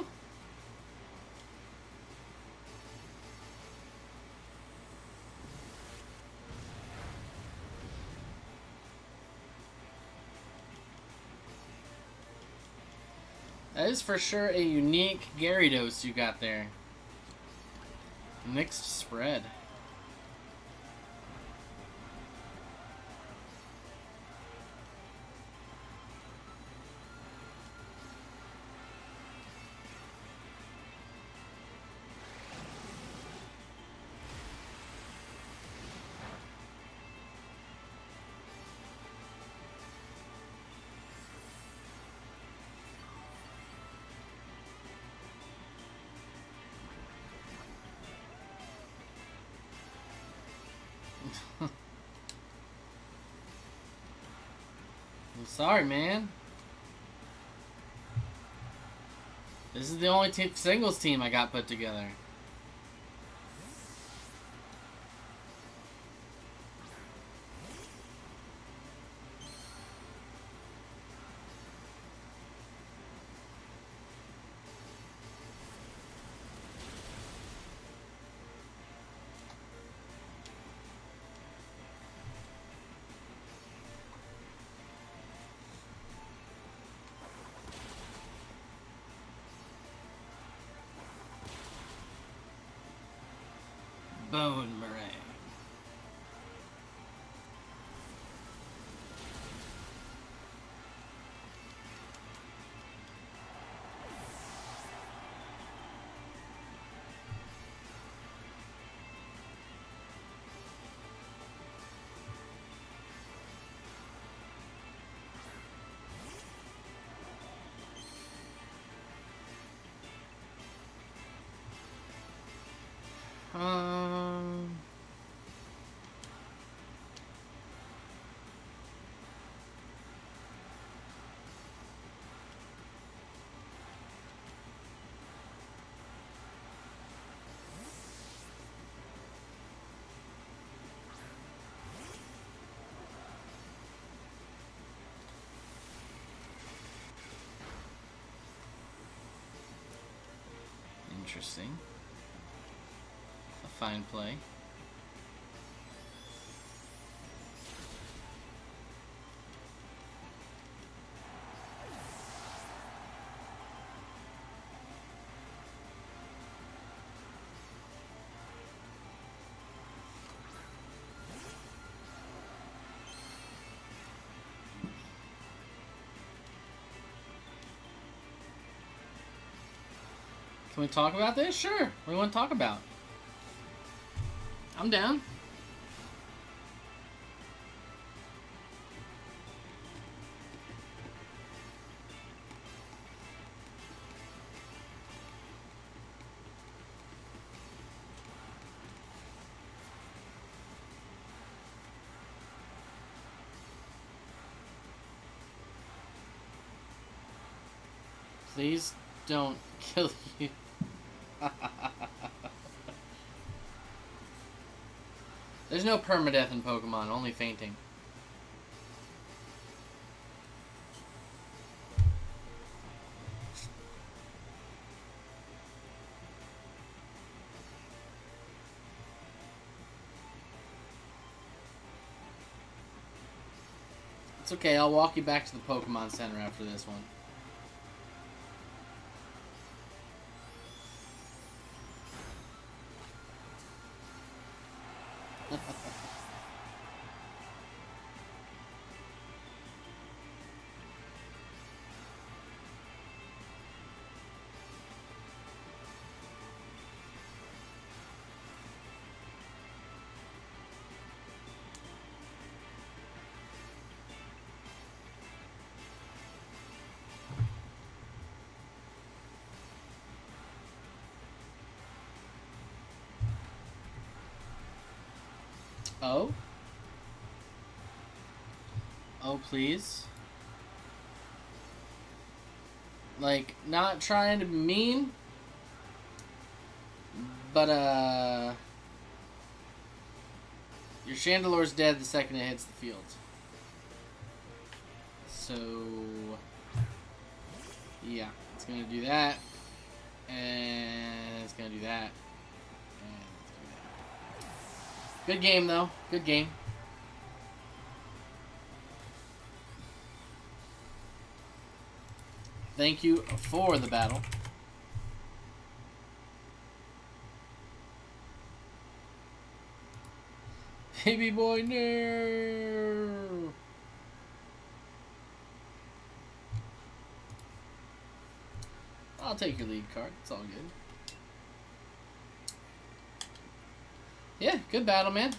That is for sure a unique Gyarados you got there. Mixed spread. I'm sorry, man. This is the only singles team I got put together. Bone Murray. Interesting. A fine play. Can we talk about this? Sure. What do you want to talk about? I'm down. Please don't kill you. There's no permadeath in Pokemon, only fainting. It's okay, I'll walk you back to the Pokemon Center after this one. Oh? Oh, please. Like, not trying to be mean, but, your Chandelore's dead the second it hits the field. So, yeah, it's gonna do that, and it's gonna do that, and it's gonna do that. Good game, though. Good game. Thank you for the battle. Baby boy, no. I'll take your lead card. It's all good. Yeah, good battle, man.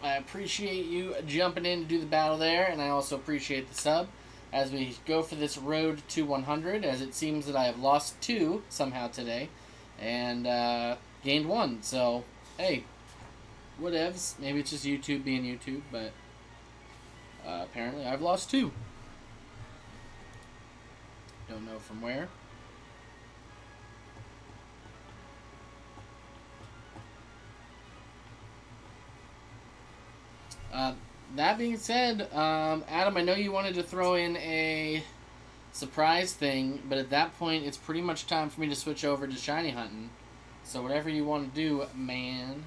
I appreciate you jumping in to do the battle there, and I also appreciate the sub as we go for this road to 100, as it seems that I have lost 2 somehow today and gained 1. So, hey, whatevs. Maybe it's just YouTube being YouTube, but apparently I've lost 2. Don't know from where. That being said, Adam, I know you wanted to throw in a surprise thing, but at that point, it's pretty much time for me to switch over to shiny hunting. So whatever you want to do, man.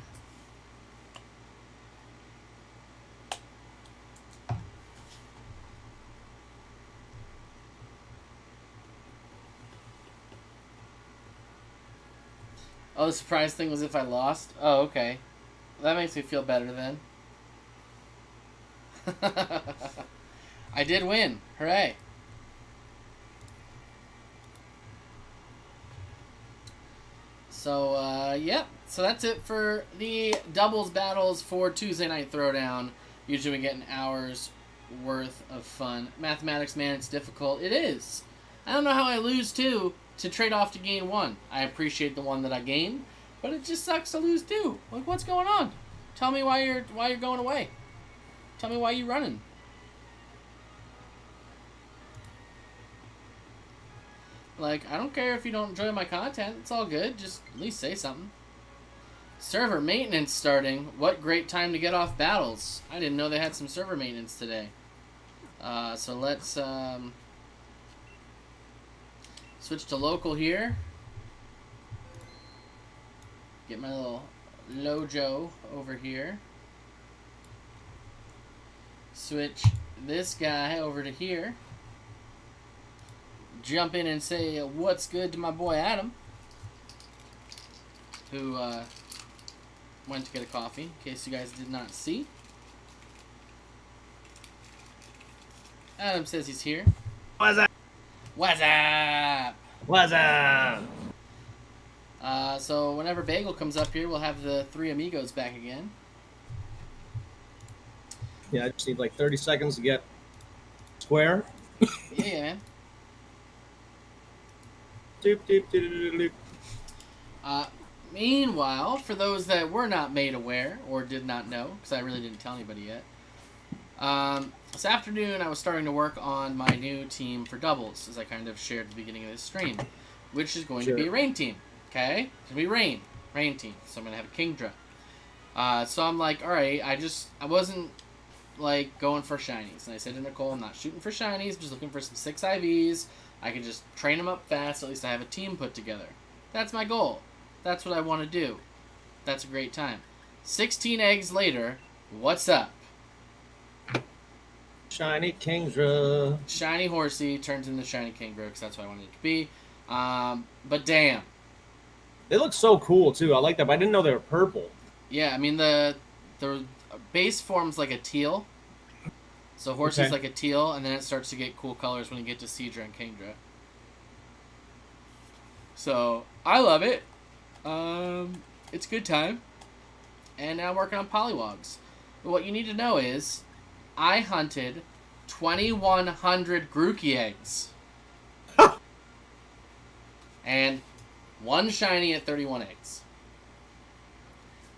Oh, the surprise thing was if I lost? Oh, okay. That makes me feel better then. I did win. Hooray. So, yep. So that's it for the doubles battles for Tuesday Night Throwdown. Usually we get an hour's worth of fun. Mathematics, man, it's difficult. It is. I don't know how I lose 2 to trade off to gain 1. I appreciate the one that I gained, but it just sucks to lose 2. Like, what's going on? Tell me why you're going away. Tell me why you running. Like, I don't care if you don't enjoy my content. It's all good. Just at least say something. Server maintenance starting. What great time to get off battles. I didn't know they had some server maintenance today. So let's switch to local here. Get my little Lojo over here. Switch this guy over to here. Jump in and say what's good to my boy Adam, who went to get a coffee, in case you guys did not see. Adam says he's here.
What's up?
What's up?
What's up?
So whenever Bagel comes up here, we'll have the 3 amigos back again.
Yeah, I just need like 30 seconds to get square.
Yeah, man.
Doop, doop, doop, doop, doop.
Meanwhile, for those that were not made aware or did not know, because I really didn't tell anybody yet, this afternoon I was starting to work on my new team for doubles, as I kind of shared at the beginning of this stream, which is going to be a rain team. Okay? It's going to be rain team. So I'm going to have a Kingdra. So I'm like, alright, I wasn't like going for shinies. And I said to Nicole, I'm not shooting for shinies, I'm just looking for some 6 IVs. I can just train them up fast, at least I have a team put together. That's my goal. That's what I want to do. That's a great time. 16 eggs later, what's up?
Shiny Kingdra.
Shiny Horsey turns into Shiny Kingdra, because that's what I wanted it to be. But damn.
They look so cool, too. I like that, but I didn't know they were purple.
Yeah, I mean, the base form's like a teal. So Horsey's like a teal, and then it starts to get cool colors when you get to Seadra and Kingdra. So, I love it. It's a good time. And now I'm working on Polywogs. But what you need to know is, I hunted 2,100 Grookey eggs. And 1 shiny at 31 eggs.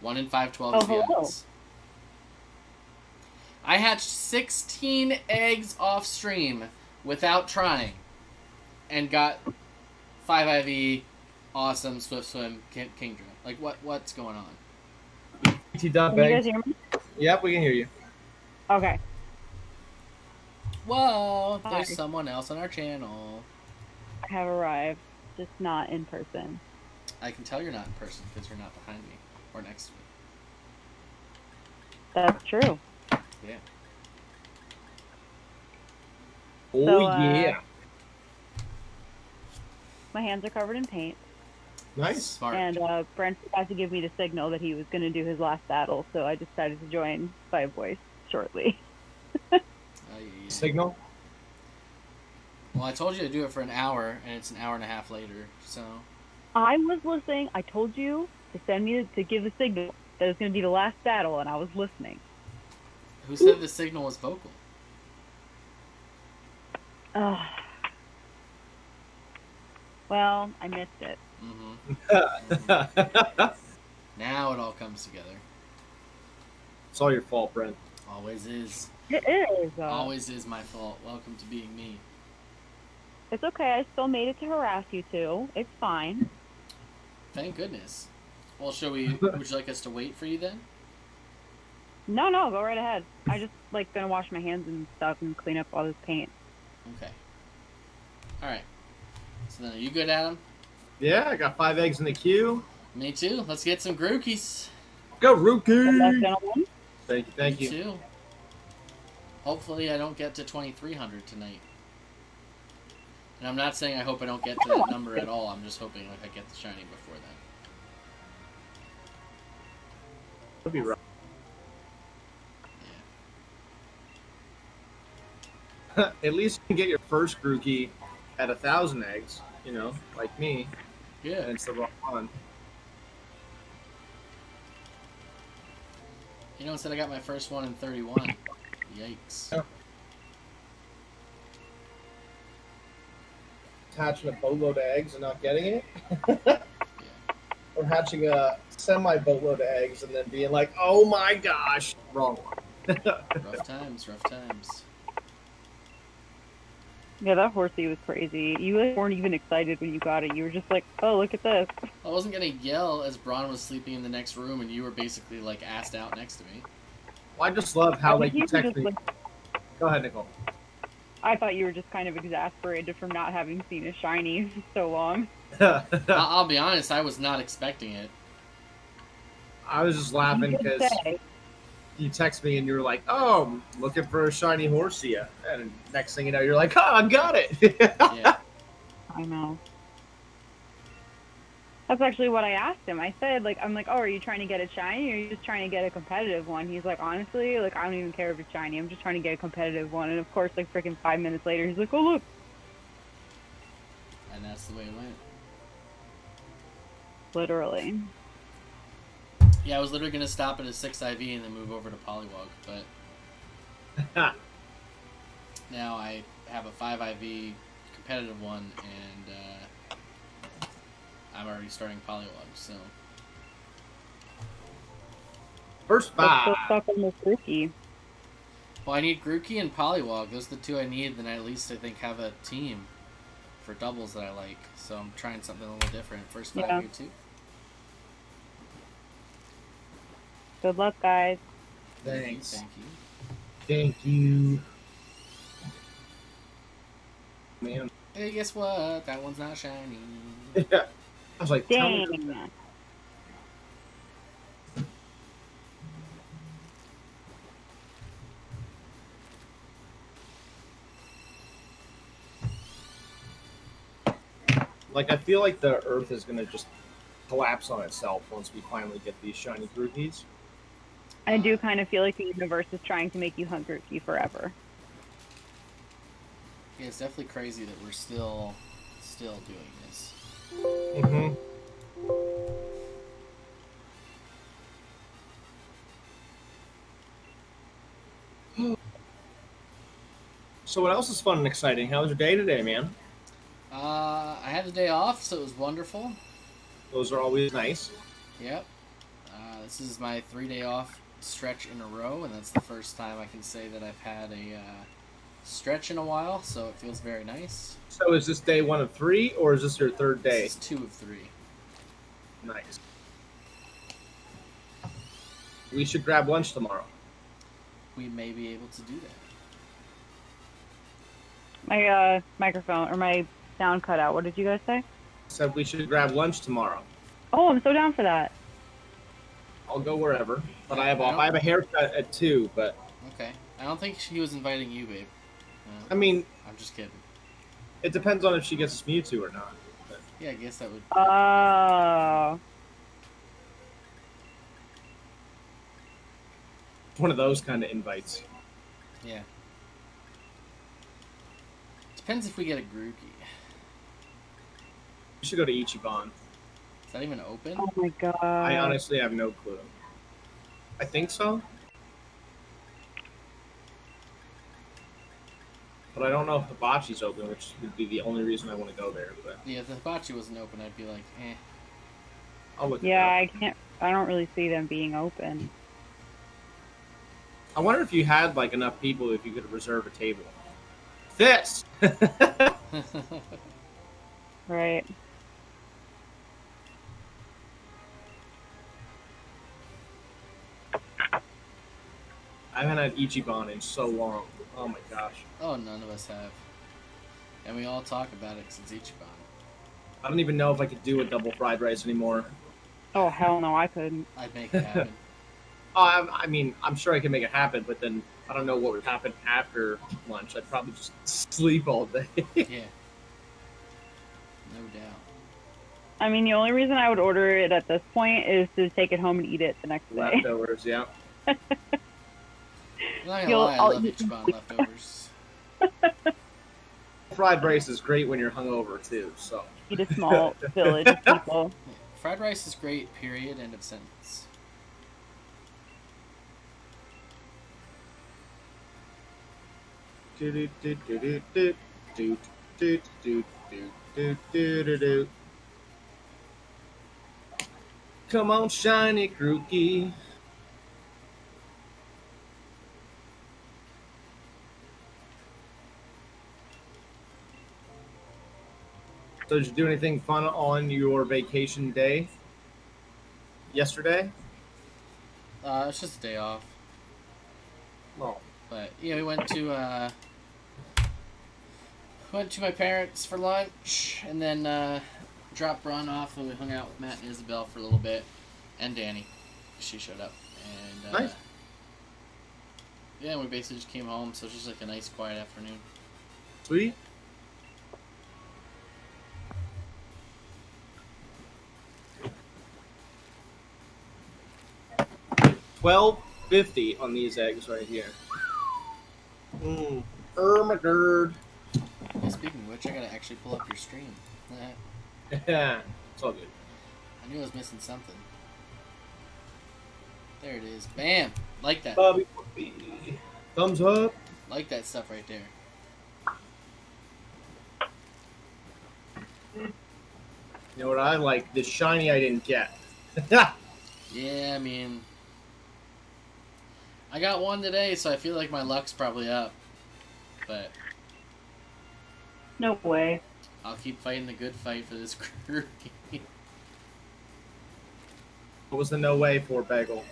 1 in 512 is the
hello.
odds. I hatched 16 eggs off stream without trying, and got 5 IV, awesome, Swift Swim, Kingdra. Like, what's going on?
BT dub
Can you guys
egg.
hear me?
Yep, we can hear you.
Okay.
Whoa, there's
Hi.
someone else on our channel.
I have arrived, just not in person.
I can tell you're not in person because you're not behind me or next to me.
That's true.
Yeah.
Oh,
So,
yeah.
My hands are covered in paint,
Nice.
Smart.
and Brent had to give me the signal that he was going to do his last battle, so I decided to join by voice shortly.
Yeah.
Signal?
Well, I told you to do it for an hour, and it's an hour and a half later, so...
I was listening. I told you to send me to give the signal that it was going to be the last battle, and I was listening.
Who said the signal was vocal?
Well, I missed it.
Mm-hmm. Now it all comes together.
It's all your fault, Brent.
Always is.
It is.
Always is my fault. Welcome to being me.
It's okay. I still made it to harass you two. It's fine.
Thank goodness. Well, would you like us to wait for you then?
No, go right ahead. I just gonna wash my hands and stuff and clean up all this paint.
Okay. Alright. So then, are you good, Adam?
Yeah, I got 5 eggs in the queue.
Me too. Let's get some Grookies.
Go,
Last
Rookie!
gentleman.
Thank
Me
you.
too. Hopefully I don't get to 2,300 tonight. And I'm not saying I hope I don't get to that number at all. I'm just hoping I get the shiny before then.
Could be right.
Yeah.
At least you can get your first Grookey at 1,000 eggs, you know, like me,
Yeah.
and it's the wrong one.
You know, instead I got my first one in 31. Yikes.
Yeah. Hatching a boatload of eggs and not getting it,
Yeah.
or hatching a semi-boatload of eggs and then being like, oh my gosh, wrong one.
Rough times, rough times.
Yeah, that horsey was crazy. You weren't even excited when you got it. You were just like, oh, look at this.
I wasn't gonna yell as Braun was sleeping in the next room and you were basically like assed out next to me.
Well, I just love how
I think
you
were
text
just,
me. Go ahead, Nicole.
I thought you were just kind of exasperated from not having seen a shiny for so long.
I'll be honest, I was not expecting it.
I was just laughing
You did
because
say.
you text me and you were like, "Oh, I'm looking for a shiny Horsia," and next thing you know, you're like, "Oh, I got it."
Yeah.
I know. That's actually what I asked him. I said, I'm like, oh, are you trying to get a shiny or are you just trying to get a competitive one? He's like, honestly, I don't even care if it's shiny. I'm just trying to get a competitive one. And of course, freaking 5 minutes later, he's like, oh, look.
And that's the way it went.
Literally.
Yeah, I was literally gonna stop at a 6 IV and then move over to Poliwag, but now I have a 5 IV competitive one and I'm already starting Poliwag, so
First
Let's
five.
go stuck on this rookie.
well, I need Grookey and Poliwag. Those are the two I need. Then I at least I think have a team for doubles that I like. So I'm trying something a little different. First 5
Yeah.
here too.
Good luck, guys.
Thanks.
Thank you.
Thank you. Man.
Hey, guess what? That one's not shiny.
I was like, tell me-
Dang.
I feel like the Earth is gonna just collapse on itself once we finally get these shiny Grookies.
I do kind of feel like the universe is trying to make you hungry forever.
Yeah, it's definitely crazy that we're still doing this.
Mm-hmm. So what else is fun and exciting? How was your day today, man?
I had the day off, so it was wonderful.
Those are always nice.
Yep. This is my 3-day off stretch in a row, and that's the first time I can say that I've had a stretch in a while, so it feels very nice.
So is this day 1 of 3, or is this your third day?
This is 2 of 3.
Nice. We should grab lunch tomorrow.
We may be able to do that.
My microphone or my sound cut out. What did you guys say?
Said we should grab lunch tomorrow.
Oh, I'm so down for that.
I'll go wherever. But I have a haircut at 2, but
Okay. I don't think she was inviting you, babe.
I mean,
I'm just kidding.
it depends on if she gets us Mewtwo or not. But
Yeah, I guess that would...
Oh.
one of those kind of invites.
Yeah. Depends if we get a Grookey.
We should go to Ichiban.
Is that even open?
Oh my god.
I honestly have no clue. I think so. But I don't know if Hibachi's open, which would be the only reason I want to go there. But
Yeah, if the hibachi wasn't open, I'd be like, eh.
I'll look.
Yeah,
It
I can't. I don't really see them being open.
up. I wonder if you had like enough people if you could reserve a table. This.
Right.
I haven't had Ichiban in so long. Oh my gosh.
Oh, none of us have. And we all talk about it since Ichiban.
I don't even know if I could do a double fried rice anymore.
Oh hell no, I couldn't.
I'd make it happen.
Oh, I mean, I'm sure I can make it happen, but then I don't know what would happen after lunch. I'd probably just sleep all day.
Yeah. No doubt.
I mean, the only reason I would order it at this point is to take it home and eat it the next day.
Leftovers, yeah.
I'm not gonna lie, I love Ichiban leftovers.
Fried rice is great when you're hungover too. So
Eat a small village of people.
Yeah. Fried rice is great, period, end of sentence.
Come on, shiny Grookey. So did you do anything fun on your vacation day yesterday?
It's just a day off.
Well,
But yeah, we went to my parents for lunch, and then dropped Ron off, and we hung out with Matt and Isabel for a little bit, and Danny, she showed up, and
nice.
Yeah, we basically just came home, so it's just like a nice quiet afternoon.
Sweet. $12.50 on these eggs right here. My god.
Hey, speaking of which, I gotta actually pull up your stream.
Yeah, it's all good.
I knew I was missing something. There it is. Bam! Like that.
Bobby, thumbs up.
Like that stuff right there.
You know what I like? The shiny I didn't get.
Yeah, I mean, I got one today, so I feel like my luck's probably up. But
No way.
I'll keep fighting the good fight for this Grookey.
What was the no way for Bagel?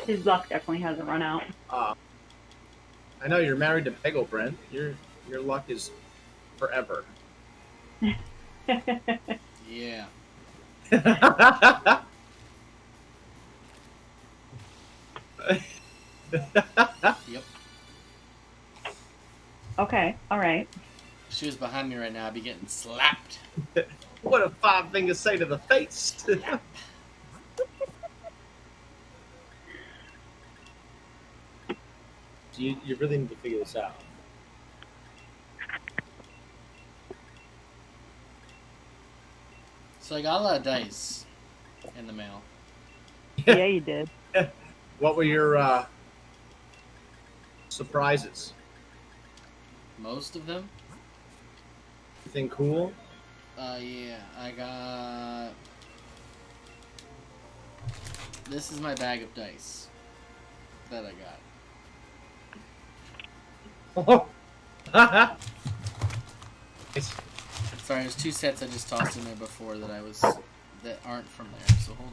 His luck definitely hasn't run out.
I know you're married to Bagel, Brent. Your luck is forever.
Yeah. Yep.
Okay, alright.
If she was behind me right now, I'd be getting slapped.
What a 5 fingers say to the face. You really need to figure this out.
So I got a lot of dice in the mail.
Yeah, you did.
What were your surprises?
Most of them.
Anything cool?
Yeah, I got... This is my bag of dice that I got.
Nice.
Sorry, there's 2 sets I just tossed in there before that that aren't from there, so hold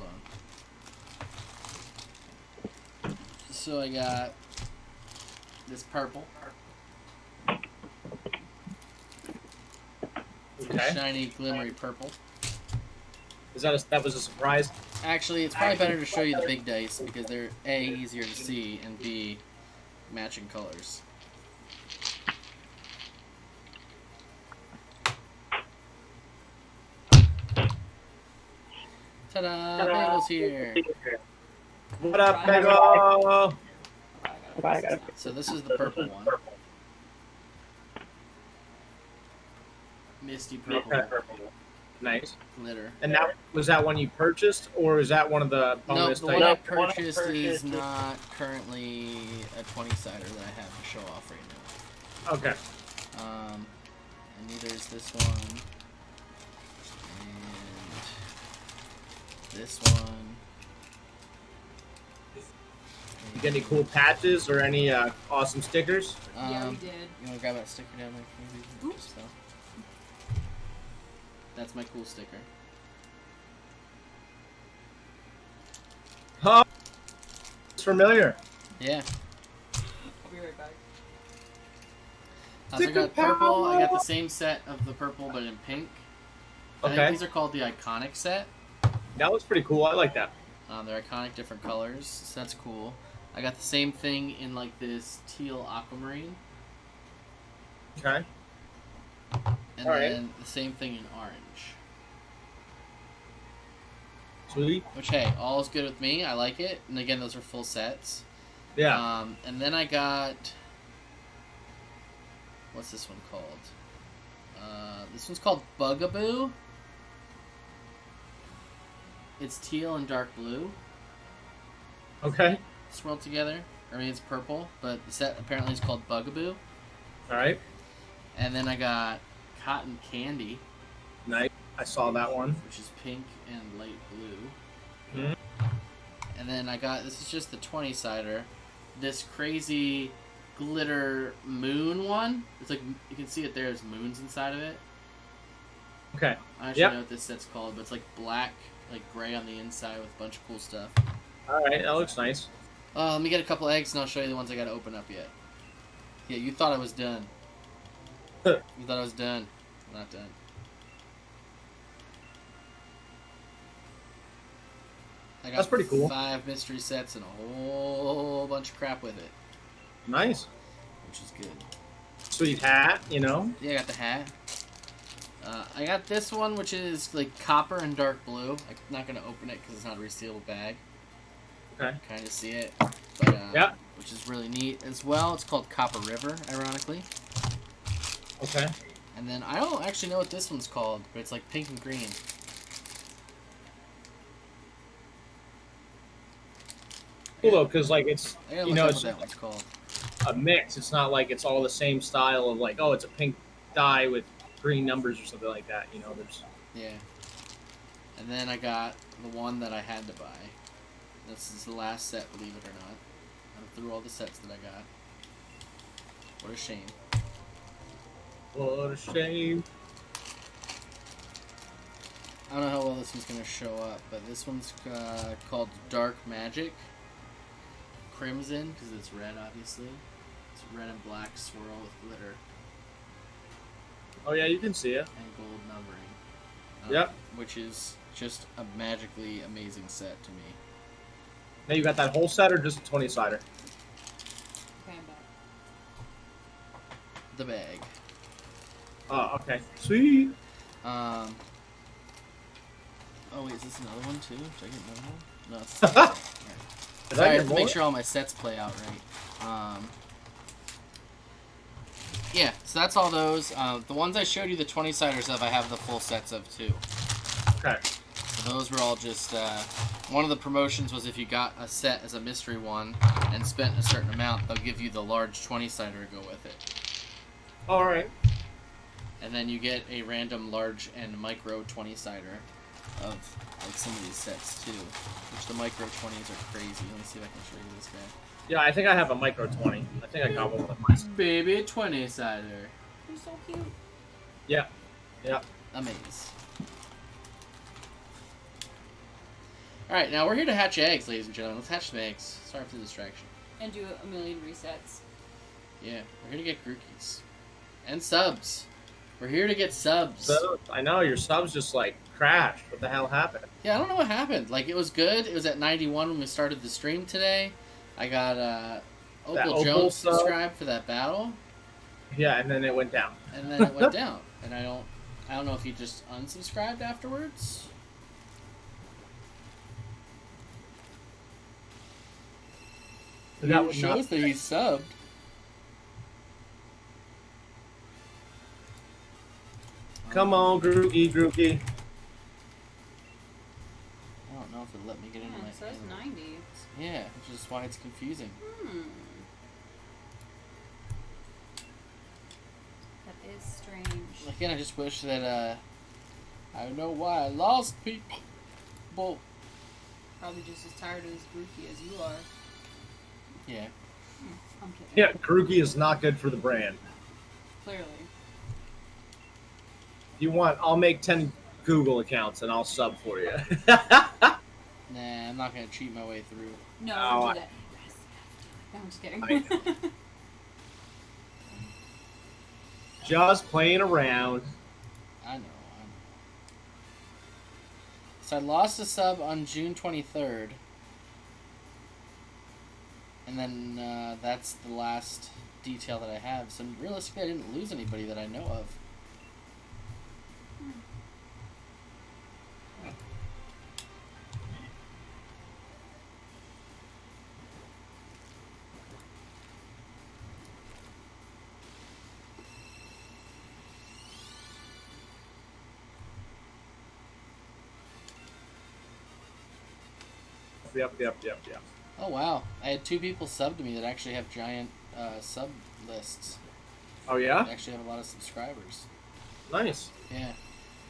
on. So I got this purple.
Okay.
Shiny, glimmery purple.
That was a surprise?
Actually, it's probably better to show you the big dice because they're A, easier to see, and B, matching colors. Ta-da! Bagel's here!
What up, Bagel?
So this is the purple one. Misty purple
Nice.
glitter.
And was that one you purchased, or was that one of the
No,
bonus
the one I
things?
purchased is not currently a 20-sider that I have to show off right now.
Okay.
And neither is this one. And this one.
You get any cool patches or any awesome stickers?
Yeah, we did.
You want to grab that sticker down there? Maybe? Just so. That's my cool sticker.
Oh, it's familiar.
Yeah.
I'll be right back.
So I
Sticker
got purple. I got the
power!
same set of the purple, but in pink. I
Okay.
think these are called the iconic set.
That looks pretty cool. I like that.
They're iconic, different colors, so that's cool. I got the same thing in like this teal aquamarine,
Okay.
and
Alright.
then the same thing in orange.
Sweet.
Which, hey, all is good with me. I like it. And again, those are full sets.
Yeah.
And then I got... What's this one called? This one's called Bugaboo. It's teal and dark blue
Okay.
swirled together. I mean, it's purple, but the set apparently is called Bugaboo.
All right.
And then I got Cotton Candy,
Nice. I saw that one.
which is pink and light blue.
Mhm.
And then I got, this is just the 20-sider, this crazy glitter moon one. It's like, you can see it there, there's moons inside of it.
Okay.
I actually
Yep.
know what this set's called, but it's like black, like gray on the inside with a bunch of cool stuff.
All right. That looks nice.
Let me get a couple eggs and I'll show you the ones I gotta open up yet. Yeah, you thought I was done. You thought I was done. I'm not done. I got
That's pretty cool.
5 mystery sets and a whole bunch of crap with it,
Nice.
which is good.
Sweet hat. You know.
Yeah, I got the hat. I got this one, which is like copper and dark blue. I'm not gonna open it because it's not a resealable bag.
Okay.
Kind of see it, but
Yeah.
which is really neat as well. It's called Copper River, ironically.
Okay.
And then I don't actually know what this one's called, but it's like pink and green.
Cool though, because like it's
I gotta
you
look
know
up
it's
what that one's called.
a mix. It's not like it's all the same style of like, oh, it's a pink dye with green numbers or something like that. You know, there's
Yeah. And then I got the one that I had to buy. This is the last set, believe it or not. I'm through all the sets that I got. What a shame.
what a shame.
I don't know how well this one's going to show up, but this one's called Dark Magic. Crimson, because it's red, obviously. It's red and black swirl with glitter
Oh yeah, you can see it.
and gold numbering.
Yep.
Which is just a magically amazing set to me.
Now you got that whole set or just a 20-sider?
Okay, I'm back.
The bag.
Oh, okay. Sweet.
Oh wait, is this another one too? Did I get another one? No, it's not. Alright.
Did
Sorry, I
I
have
get
to make
more?
sure all my sets play out right. Yeah, so that's all those. The ones I showed you the 20-siders of, I have the full sets of too.
Okay.
So those were all just, one of the promotions was if you got a set as a mystery one and spent a certain amount, they'll give you the large 20-sider to go with it.
All right.
And then you get a random large and micro 20-sider of like some of these sets too. Which the micro 20s are crazy. Let me see if I can show you this guy.
Yeah, I think I have a micro 20. I think I got one of mine.
Baby 20-sider.
You're so cute.
Yeah. Yeah.
Amaze. Alright, now we're here to hatch eggs, ladies and gentlemen. Let's hatch some eggs. Sorry for the distraction.
And do a million resets.
Yeah, we're here to get Grookies. And subs. We're here to get subs.
So, I know, your subs just like crashed. What the hell happened?
Yeah, I don't know what happened. Like, it was good. It was at 91 when we started the stream today. I got Opal
Opal
Jones
sub?
subscribed for that battle.
Yeah, and then it went down.
And then it went down. And I don't know if he just unsubscribed afterwards.
That
It
was
shows
not-
that he subbed.
Come on, Grookey, Grookey.
I don't know if it let me get into
Yeah,
my
it says
animal.
90.
Yeah, which is why it's confusing.
That is strange.
Again, I just wish that I know why I lost people.
Probably just as tired of this groupie as you are.
Yeah.
I'm kidding.
Yeah, Grookey is not good for the brand.
Clearly.
If you want, I'll make 10 Google accounts and I'll sub for you.
Nah, I'm not gonna cheat my way through.
No,
Oh,
don't do that. Yes. No, I'm just kidding.
I Just playing around.
I know. So I lost a sub on June 23rd. And then that's the last detail that I have. So realistically, I didn't lose anybody that I know of.
Yep.
Oh wow, I had 2 people sub to me that actually have giant sub lists.
Oh yeah?
That actually have a lot of subscribers.
Nice.
Yeah.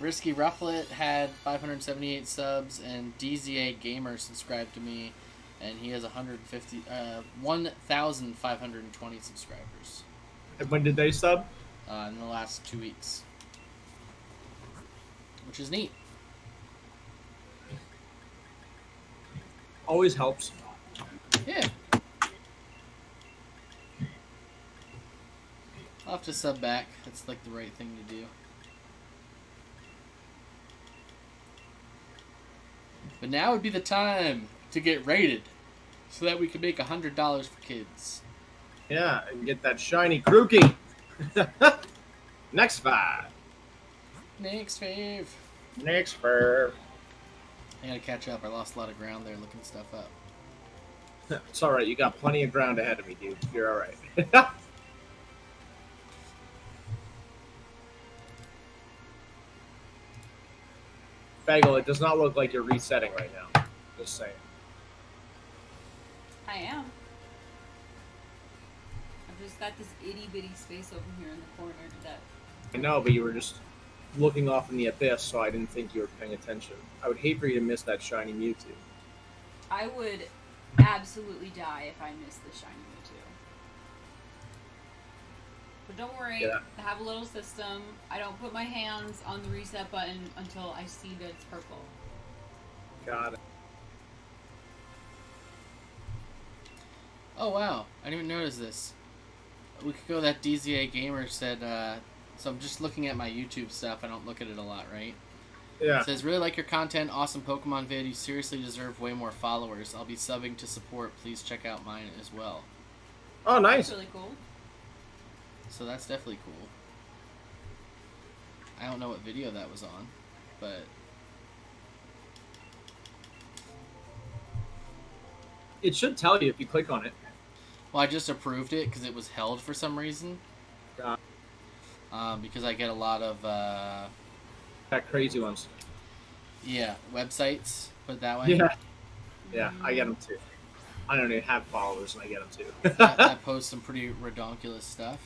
Risky Rufflet had 578 subs, and DZA Gamer subscribed to me, and he has 1,520 subscribers
And when did they sub?
in the last 2 weeks, which is neat.
Always helps.
Yeah. I'll have to sub back. That's like the right thing to do. But now would be the time to get rated so that we can make $100 for kids.
Yeah, and get that shiny Grookey. Next 5.
Next fave.
Next fur.
I gotta catch up. I lost a lot of ground there looking stuff up.
It's alright, you got plenty of ground ahead of me, dude. You're alright. Bagel, it does not look like you're resetting right now. Just saying.
I am. I've just got this itty bitty space over here in the corner that
I know, but you were just looking off in the abyss, so I didn't think you were paying attention. I would hate for you to miss that shiny Mewtwo.
I would absolutely die if I missed the shiny Mewtwo. But don't worry,
Yeah.
I have a little system. I don't put my hands on the reset button until I see that it's purple.
Got it.
Oh wow, I didn't even notice this. A week ago that DZA Gamer said, so I'm just looking at my YouTube stuff, I don't look at it a lot, right?
Yeah.
It says, really like your content, awesome Pokemon vid, you seriously deserve way more followers. I'll be subbing to support, please check out mine as well.
Oh, nice.
That's really cool.
So that's definitely cool. I don't know what video that was on, but
It should tell you if you click on it.
well, I just approved it because it was held for some reason.
Got
Because I get a lot of
that crazy ones.
yeah websites. Put it that way.
Yeah. Yeah, I get them too. I don't even have followers, and I get them too.
I post some pretty redonkulous stuff.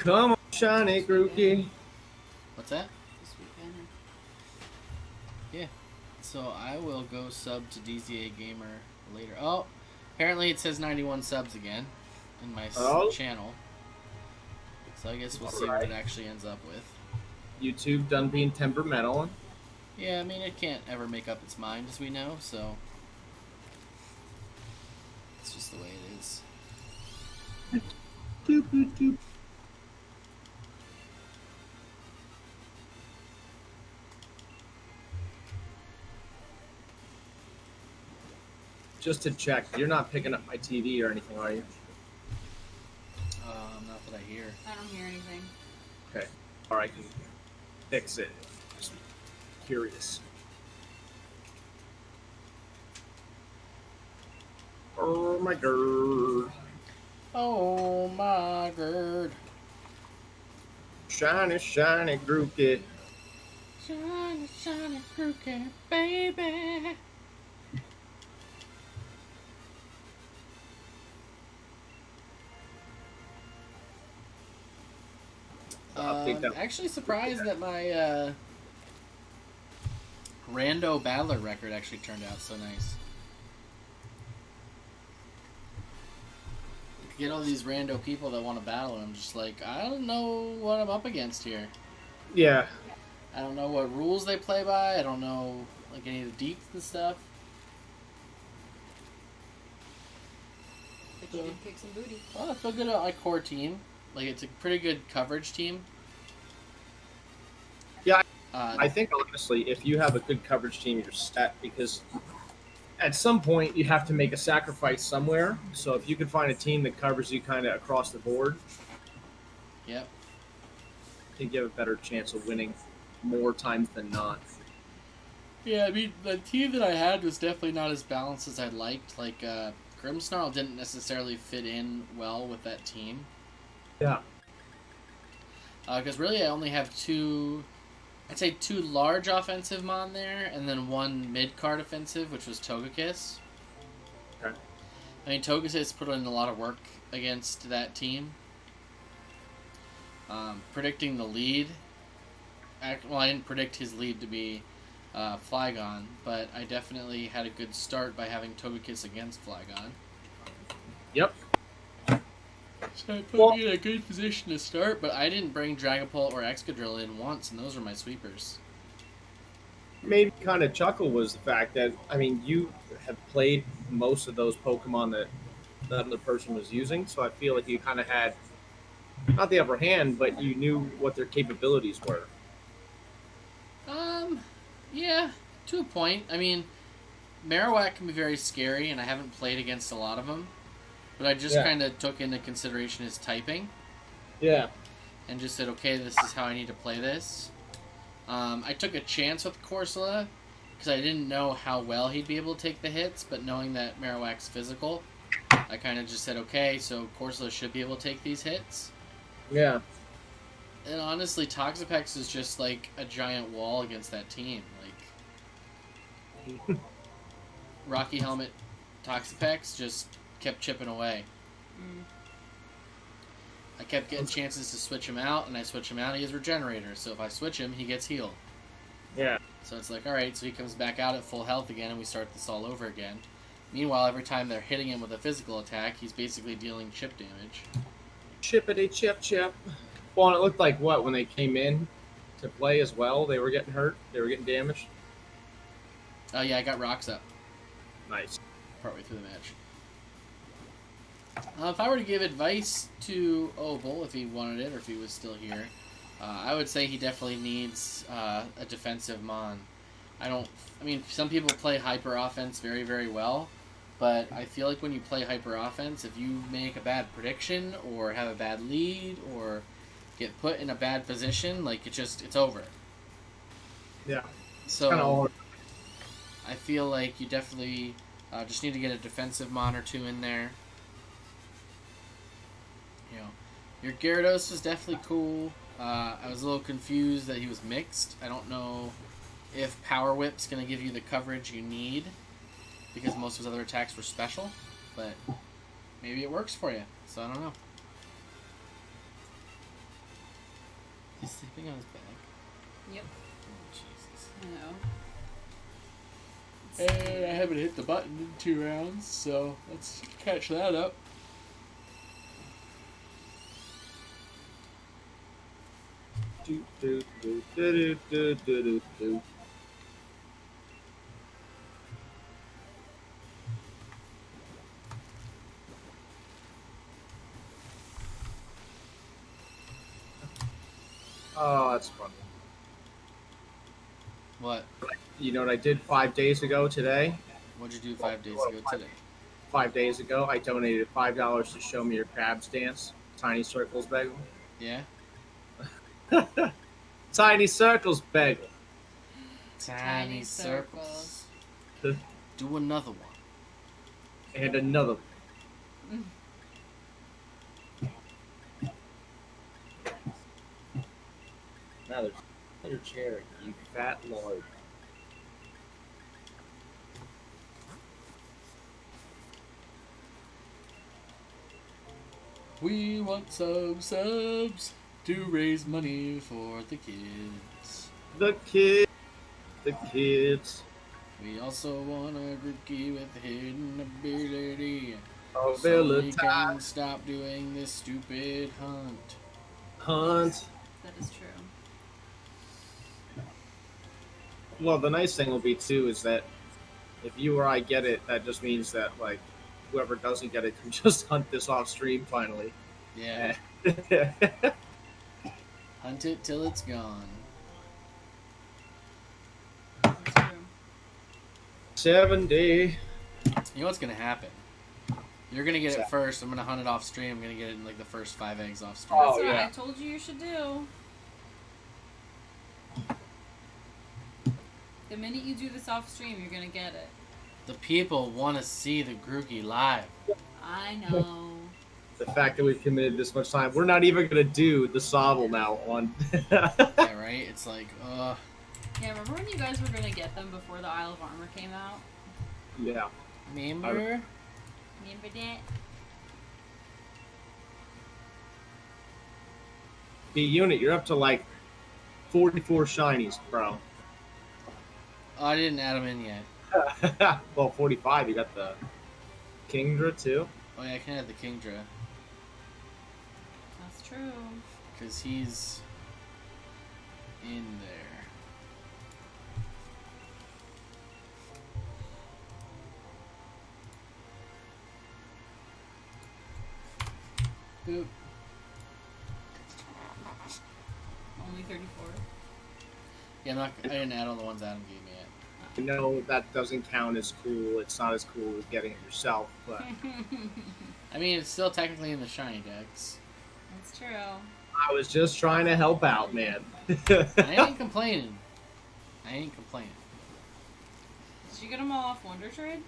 Come on, Shiny Grookey.
What's that?
This weekend.
Yeah. So I will go sub to DZA Gamer later. Oh, apparently it says 91 subs again in my channel. So I guess we'll see what it actually ends up with.
YouTube done being temperamental.
Yeah, I mean, it can't ever make up its mind, as we know, so it's just the way it is.
Doop, doop, doop. Just to check, you're not picking up my TV or anything, are you?
Not that I hear.
I don't hear anything.
Okay. Or I can fix it. Just curious. Oh my god.
Oh my god.
Shiny, shiny Grookey.
Shiny, shiny Grookey, baby. I'm actually surprised that my rando battler record actually turned out so nice. You get all these rando people that want to battle, and I'm just like, I don't know what I'm up against here.
Yeah.
I don't know what rules they play by. I don't know like any of the deets and stuff.
But you did kick some booty.
Well, I feel good about my core team. Like, it's a pretty good coverage team.
Yeah, I think, honestly, if you have a good coverage team, you're set, because at some point you have to make a sacrifice somewhere. So if you can find a team that covers you kind of across the board,
Yep.
I think you have a better chance of winning more times than not.
Yeah, I mean, the team that I had was definitely not as balanced as I'd liked. Like, Grimmsnarl didn't necessarily fit in well with that team.
Yeah.
Because really I only have two large offensive mon there, and then one mid-card offensive, which was Togekiss.
Okay.
I mean, Togekiss put in a lot of work against that team. Predicting the lead. Well, I didn't predict his lead to be Flygon, but I definitely had a good start by having Togekiss against Flygon.
Yep.
So I put me in a good position to start, but I didn't bring Dragapult or Excadrill in once, and those were my sweepers.
Made me kind of chuckle was the fact that, I mean, you have played most of those Pokemon that the other person was using, so I feel like you kind of had, not the upper hand, but you knew what their capabilities were.
Yeah, to a point. I mean, Marowak can be very scary, and I haven't played against a lot of them. But I just kind of took into consideration his typing.
Yeah.
And just said, okay, this is how I need to play this. I took a chance with Corsola, because I didn't know how well he'd be able to take the hits, but knowing that Marowak's physical, I kind of just said, okay, so Corsola should be able to take these hits.
Yeah.
And honestly, Toxapex is just like a giant wall against that team. Like, Rocky Helmet Toxapex just kept chipping away. I kept getting chances to switch him out, and I switch him out, he has Regenerator. So if I switch him, he gets healed.
Yeah.
So it's like, alright, so he comes back out at full health again, and we start this all over again. Meanwhile, every time they're hitting him with a physical attack, he's basically dealing chip damage.
Chippity chip chip. Well, and it looked like what, when they came in to play as well, they were getting hurt? They were getting damaged?
Oh yeah, I got rocks up
Nice.
partway through the match. If I were to give advice to Obel, if he wanted it, or if he was still here, I would say he definitely needs a defensive mon. I mean, some people play hyper offense very, very well, but I feel like when you play hyper offense, if you make a bad prediction, or have a bad lead, or get put in a bad position, like, it's over.
Yeah.
So,
Kind of all.
I feel like you definitely just need to get a defensive mon or two in there. You know, your Gyarados was definitely cool. I was a little confused that he was mixed. I don't know if Power Whip's going to give you the coverage you need, because most of his other attacks were special, but maybe it works for you, so I don't know. He's sleeping on his back.
Yep.
Oh,
I know.
Jesus. And I haven't hit the button in 2 rounds, so let's catch that up.
Do, do, do, do, do, do, do, do. Oh, that's funny.
What?
You know what I did 5 days ago today?
What'd you do 5 days ago today?
5 days ago, I donated $5 to Show Me Your Crabs Dance. Tiny Circles Bagel.
Yeah?
Tiny Circles Bagel.
Tiny circles. Do another one.
And another. Now there's another chair, you fat lord.
We want some subs to raise money for the kids.
The kids. The kids.
We also want a Grookey with hidden ability.
Oh,
So we
Ability.
can stop doing this stupid hunt.
Hunt.
That is true.
Well, the nice thing will be, too, is that if you or I get it, that just means that, like, whoever doesn't get it can just hunt this off stream finally.
Yeah. Hunt it till it's gone.
That's true.
70.
You know what's gonna happen? You're gonna get it
What's
first. I'm gonna hunt it off stream. I'm gonna get it in like the first 5 eggs off stream.
Oh,
That's what
yeah.
I told you should do. The minute you do this off stream, you're gonna get it.
The people want to see the Grookey live.
I know.
The fact that we've committed this much time, we're not even going to do the Sobble now on.
Yeah, right? It's like,
Yeah, remember when you guys were gonna get them before the Isle of Armor came out?
Yeah.
remember?
Remember that?
The unit, you're up to like 44 shinies, bro.
Oh, I didn't add them in yet.
Well, 45. You got the Kingdra too.
Oh yeah, I can add the Kingdra.
That's true.
Because he's in there. Boop.
Only 34.
Yeah, I didn't add all the ones Adam gave me yet.
I know that doesn't count as cool. It's not as cool as getting it yourself, but
I mean, it's still technically in the shiny decks.
That's true.
I was just trying to help out, man.
I ain't complaining. I ain't complaining.
Did you get them all off Wonder Trade?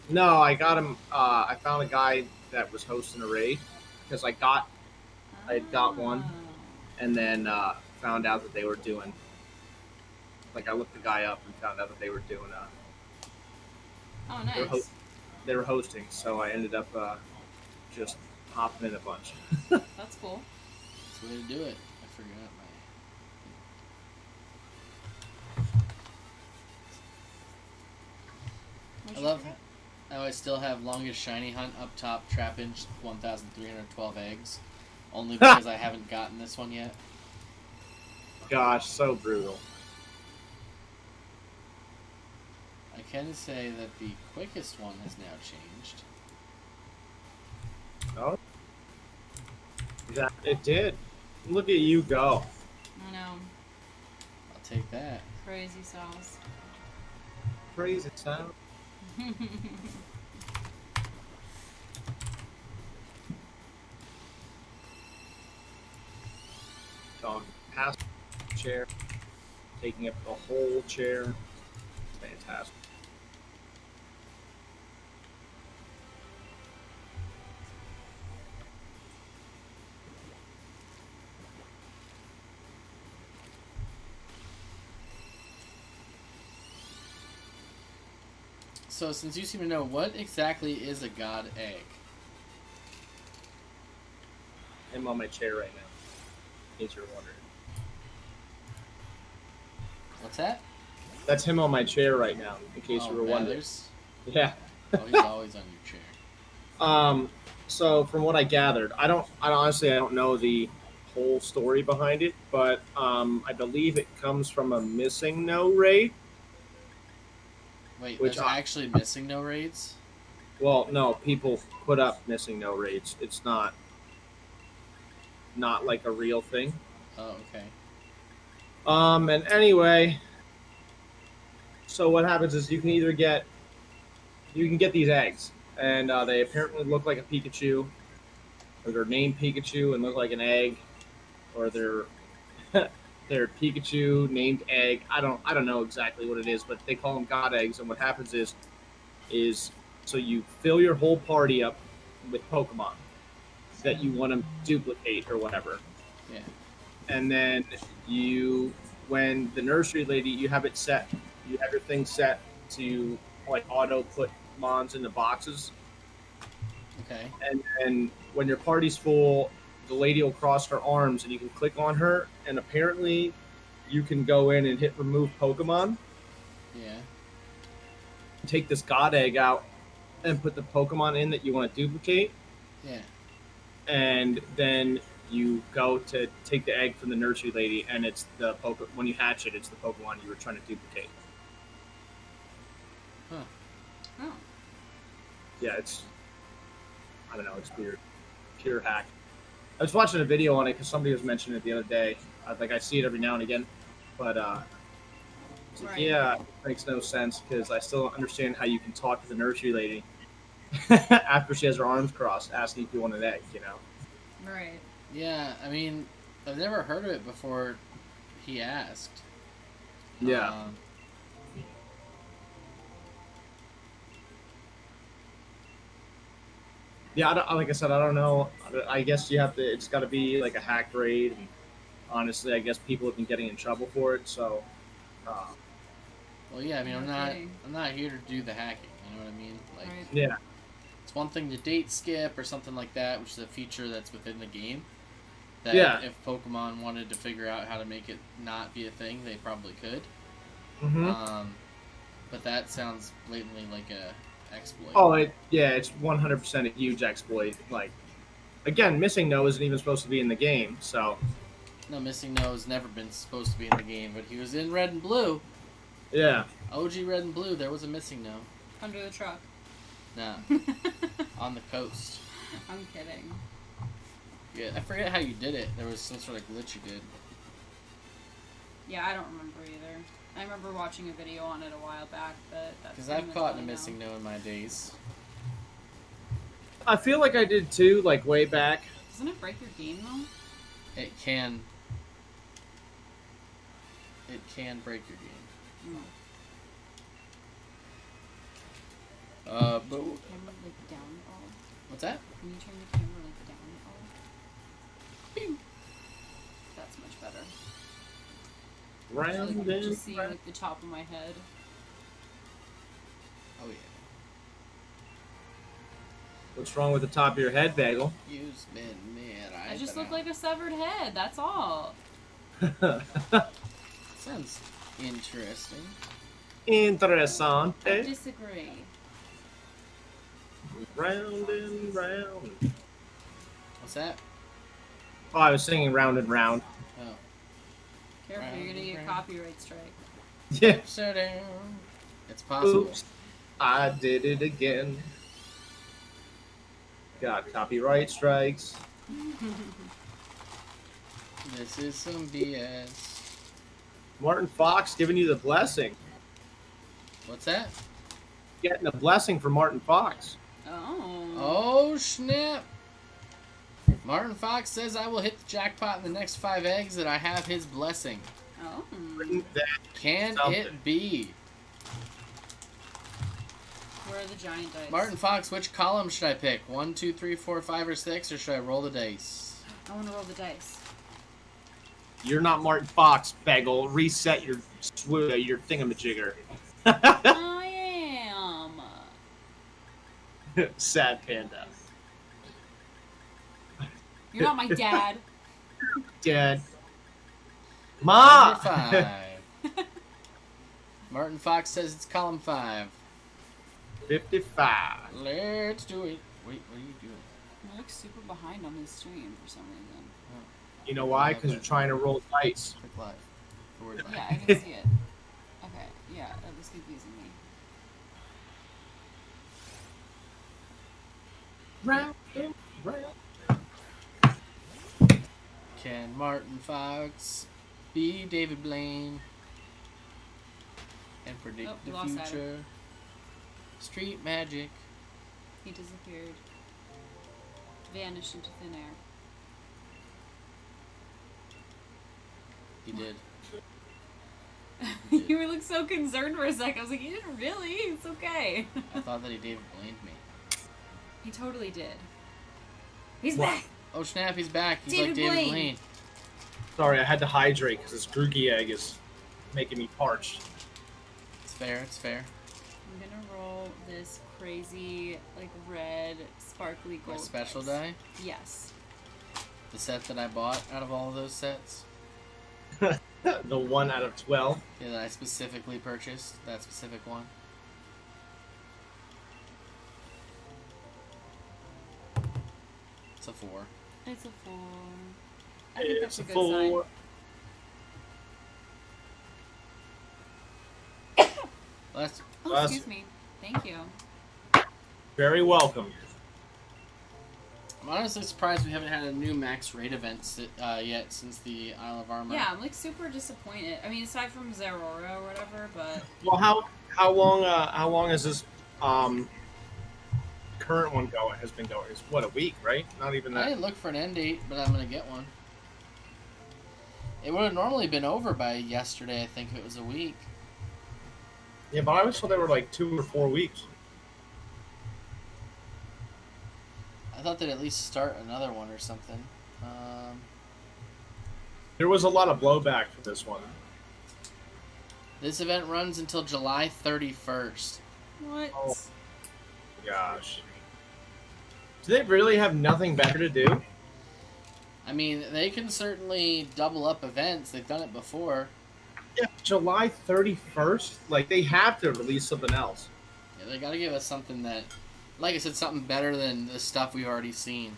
No, I got him. I found a guy that was hosting a raid because I had got one. And then found out that they were doing. Like I looked the guy up and found out that they were doing.
Oh,
They were,
nice.
they were hosting, so I ended up just hopping in a bunch.
That's cool.
That's the way to do it. I forgot
What'd
I
you
love
forget?
how I still have longest shiny hunt up top, trap inch 1,312 eggs. Only because I haven't gotten this one yet.
Gosh, so brutal.
I can say that the quickest one has now changed.
Oh, it did. Look at you go.
I know.
I'll take that.
Crazy sauce.
Crazy sound. Dog past chair, taking up the whole chair. Fantastic.
So, since you seem to know, what exactly is a god egg?
I'm on my chair right now. In case you're wondering.
What's that?
That's him on my chair right now, in case you were wondering.
Mathers?
Yeah.
Oh, he's always on your chair.
So from what I gathered, I honestly know the whole story behind it, but I believe it comes from a missing no raid.
Wait,
Which
there's actually missing no raids?
Well, no, people put up missing no raids. It's not like a real thing.
Oh, okay.
And anyway, so what happens is you can get these eggs, and they apparently look like a Pikachu, or they're named Pikachu and look like an egg, or they're Pikachu named egg. I don't know exactly what it is, but they call them God eggs. And what happens is so you fill your whole party up with Pokemon that you want to duplicate or whatever.
Yeah.
And then when the nursery lady, you have your thing set to like auto put mons in the boxes.
Okay.
And then when your party's full, the lady will cross her arms and you can click on her, and apparently you can go in and hit remove Pokemon.
Yeah.
Take this God egg out and put the Pokemon in that you want to duplicate.
Yeah.
And then you go to take the egg from the nursery lady, and it's when you hatch it, it's the Pokemon you were trying to duplicate.
Huh.
Oh.
Yeah, I don't know, it's weird. Pure hack. I was watching a video on it because somebody was mentioning it the other day. I see it every now and again, but it's like,
Right.
yeah, it makes no sense because I still don't understand how you can talk to the nursery lady after she has her arms crossed, asking if you want an egg, you know?
Right.
Yeah, I mean, I've never heard of it before he asked.
Yeah. Yeah, like I said, I don't know. I guess it's got to be like a hacked raid. And honestly, I guess people have been getting in trouble for it. So,
Well, yeah, I mean,
Okay.
I'm not here to do the hacking. You know what I mean? Like,
Right.
yeah,
it's one thing to date skip or something like that, which is a feature that's within the game. That
Yeah.
if Pokemon wanted to figure out how to make it not be a thing, they probably could.
mm-hmm.
But that sounds blatantly like a exploit.
Oh, it's 100% a huge exploit. Like, again, missing no isn't even supposed to be in the game. So,
No, Missing No has never been supposed to be in the game, but he was in Red and Blue.
yeah,
OG Red and Blue, there was a Missing No.
Under the truck.
No, on the coast.
I'm kidding.
Yeah, I forget how you did it. There was some sort of glitch you did.
Yeah, I don't remember either. I remember watching a video on it a while back, but that's
Because I've caught a Missing No in my days.
I feel like I did too. Like way back.
Doesn't it break your game though?
It can break your game. But
Can you turn the camera like down at all?
what's that?
Can you turn the camera like down at all? Bing. That's much better. I
Round
can
and
just see
round.
like the top of my head.
Oh yeah.
What's wrong with the top of your head, Bagel?
You've been mad.
I just look like a severed head. That's all.
Sounds interesting.
I
Interessante.
disagree.
Round and round.
What's that?
Oh, I was singing round and round.
Oh.
Careful, you're gonna get a
Round.
copyright strike.
Yeah.
So down. It's possible.
Oops. I did it again. Got copyright strikes.
This is some BS.
Martin Fox giving you the blessing.
What's that?
Getting a blessing from Martin Fox.
Oh.
Oh snap! Martin Fox says I will hit the jackpot in the next 5 eggs that I have his blessing.
Oh.
That
Can
Something.
it be?
Where are the giant dice?
Martin Fox, which column should I pick? 1, 2, 3, 4, 5, or 6, or should I roll the dice?
I want to roll the dice.
You're not Martin Fox, Bagel. Reset your thingamajigger.
I am.
Sad panda.
You're not my dad.
Dad. Ma!
Number 5. Martin Fox says it's column 5.
55.
Let's do it. Wait, what are you doing?
He looks super behind on his stream for some reason.
You know why? Because you're trying to roll dice.
Click live. Forward live.
Yeah, I can see it. Okay, yeah, that was confusing me.
Round and round.
Can Martin Fox be David Blaine and predict
Oh,
the
lost Adam.
future? Street magic.
He disappeared. Vanished into thin air.
He did.
You looked so concerned for a second. I was like, you didn't really? It's okay.
I thought that he David Blained me.
He totally did. He's
What?
back!
Oh snap, he's back. He's
David
like David
Blaine.
Blaine.
Sorry, I had to hydrate because this Grookey egg is making me parched.
It's fair, it's fair.
I'm gonna roll this crazy, like, red, sparkly
My
gold
special
dice.
die?
Yes.
The set that I bought out of all of those sets.
The 1 out of 12.
Yeah, that I specifically purchased. That specific one. It's a 4.
It's a 4. I think
It's
that's
a
a good
4.
That's
sign. Oh,
Bless
excuse me. Thank you.
Very welcome.
I'm honestly surprised we haven't had a new max rate event yet since the Isle of Armor.
Yeah, I'm like super disappointed. I mean, aside from Zerora or whatever, but
Well, how long has this current one has been going? It's what, a week, right? Not even
I
that.
didn't look for an end date, but I'm gonna get one. It would have normally been over by yesterday, I think, if it was a week.
Yeah, but I always thought they were like 2 or 4 weeks.
I thought they'd at least start another one or something.
There was a lot of blowback for this one.
This event runs until July 31st.
what?
Oh. Gosh. Do they really have nothing better to do?
I mean, they can certainly double up events. They've done it before.
Yeah, July 31st? Like, they have to release something else.
Yeah, they gotta give us something that, like I said, something better than the stuff we've already seen.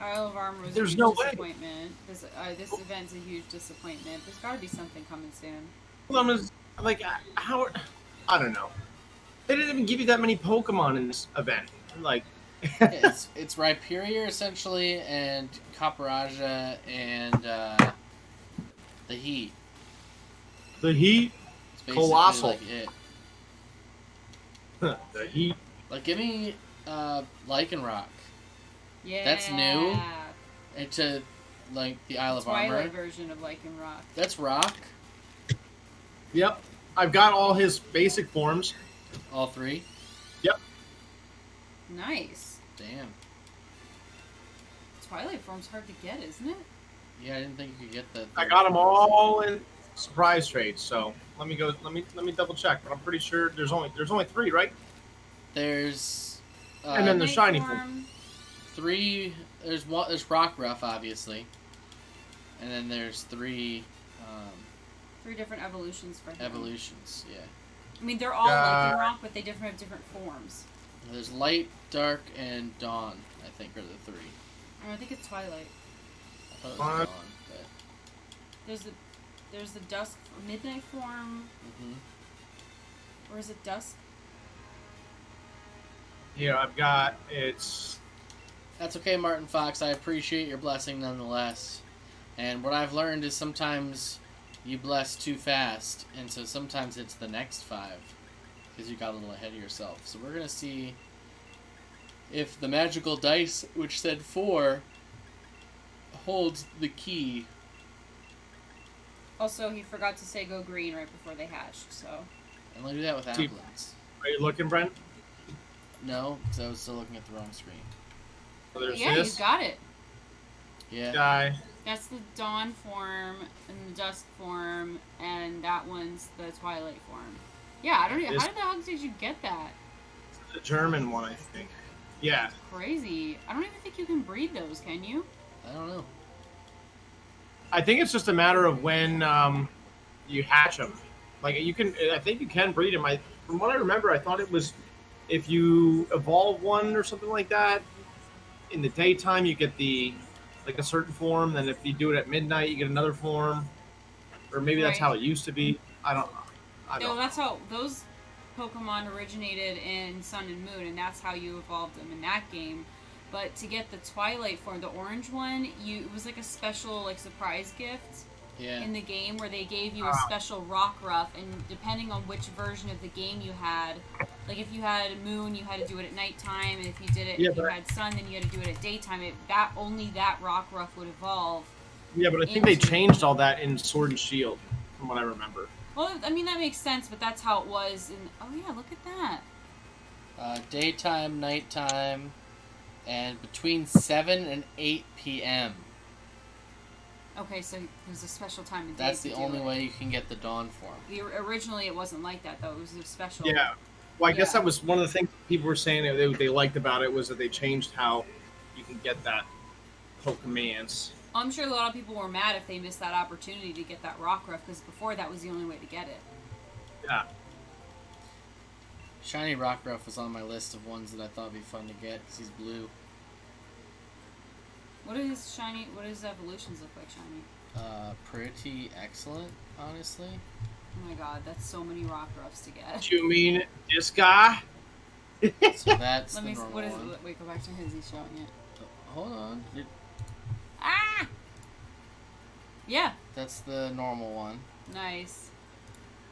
Isle of Armor was
There's
a huge
no way.
disappointment. This event's a huge disappointment. There's got to be something coming soon.
Well, I'm just, like, how... I don't know. They didn't even give you that many Pokemon in this event. Like...
Yeah, it's Rhyperior, essentially, and Caparajah, and the Heat.
The Heat...
It's basically
Colossal.
like it.
The Heat...
Like, give me Lycanroc.
Yeah.
That's new? Into, like, the Isle of
Twilight
Armor.
version of Lycanroc.
That's rock.
Yep. I've got all his basic forms.
All 3.
Yep.
Nice.
Damn.
Twilight form's hard to get, isn't it?
Yeah, I didn't think you could get the...
I got them all in surprise trades, so let me double check, but I'm pretty sure there's only 3, right?
There's...
And then the
Night
shiny
form.
3... There's Rockruff, obviously. And then there's 3
Three different evolutions for him.
evolutions, yeah.
I mean, they're all
Uh,
Lycanroc, but they have different forms.
There's Light, Dark, and Dawn, I think, are the 3.
I think it's Twilight.
I thought it was
What?
Dawn, but...
There's the Dusk Midnight form, or is it Dusk?
Yeah, I've got it's.
That's okay, Martin Fox. I appreciate your blessing nonetheless. And what I've learned is sometimes you bless too fast, and so sometimes it's the next 5 because you got a little ahead of yourself. So we're gonna see if the magical dice, which said 4, holds the key.
Also, he forgot to say go green right before they hatched, so.
And let me do that with
See-
Applins.
Are you looking, Brent?
No, because I was still looking at the wrong screen.
So there's
Yeah,
this
he's got it.
Yeah.
guy.
That's the Dawn form and the Dusk form, and that one's the Twilight form. Yeah, I don't even.
This-
How the hell did you get that?
The German one, I think. Yeah.
Crazy. I don't even think you can breed those, can you?
I don't know.
I think it's just a matter of when you hatch them. Like you can, I think you can breed them. From what I remember, I thought it was if you evolve one or something like that in the daytime, you get like a certain form. Then if you do it at midnight, you get another form. Or maybe that's
Right.
how it used to be. I don't know.
No, that's how those Pokemon originated in Sun and Moon, and that's how you evolved them in that game. But to get the Twilight form, the orange one, it was like a special like surprise gift in the game where they gave you a special rock ruff, and depending on which version of the game you had, like if you had Moon, you had to do it at nighttime, and if you did it, if you had Sun, then you had to do it at daytime. Only that rock ruff would evolve.
Yeah, but I think they changed all that in Sword and Shield, from what I remember.
Well, I mean that makes sense, but that's how it was. Oh yeah, look at that.
Daytime, nighttime, and between 7 and 8 p.m.
Okay, so there's a special time of day.
That's the only way you can get the Dawn form.
Originally, it wasn't like that though. It was a special.
Yeah. Well, I guess that was one of the things people were saying that they liked about it was that they changed how you can get that Pokemans.
I'm sure a lot of people were mad if they missed that opportunity to get that rock ruff, because before that was the only way to get it.
Yeah.
Shiny Rockruff was on my list of ones that I thought would be fun to get because he's blue.
What does evolutions look like, Shiny?
Pretty excellent, honestly.
Oh my god, that's so many rock ruffs to get.
You mean this guy?
So that's
Let
the
me.
normal
What is?
one.
Wait, go back to his. He's showing it.
Hold on.
Ah. Yeah.
That's the normal one.
Nice.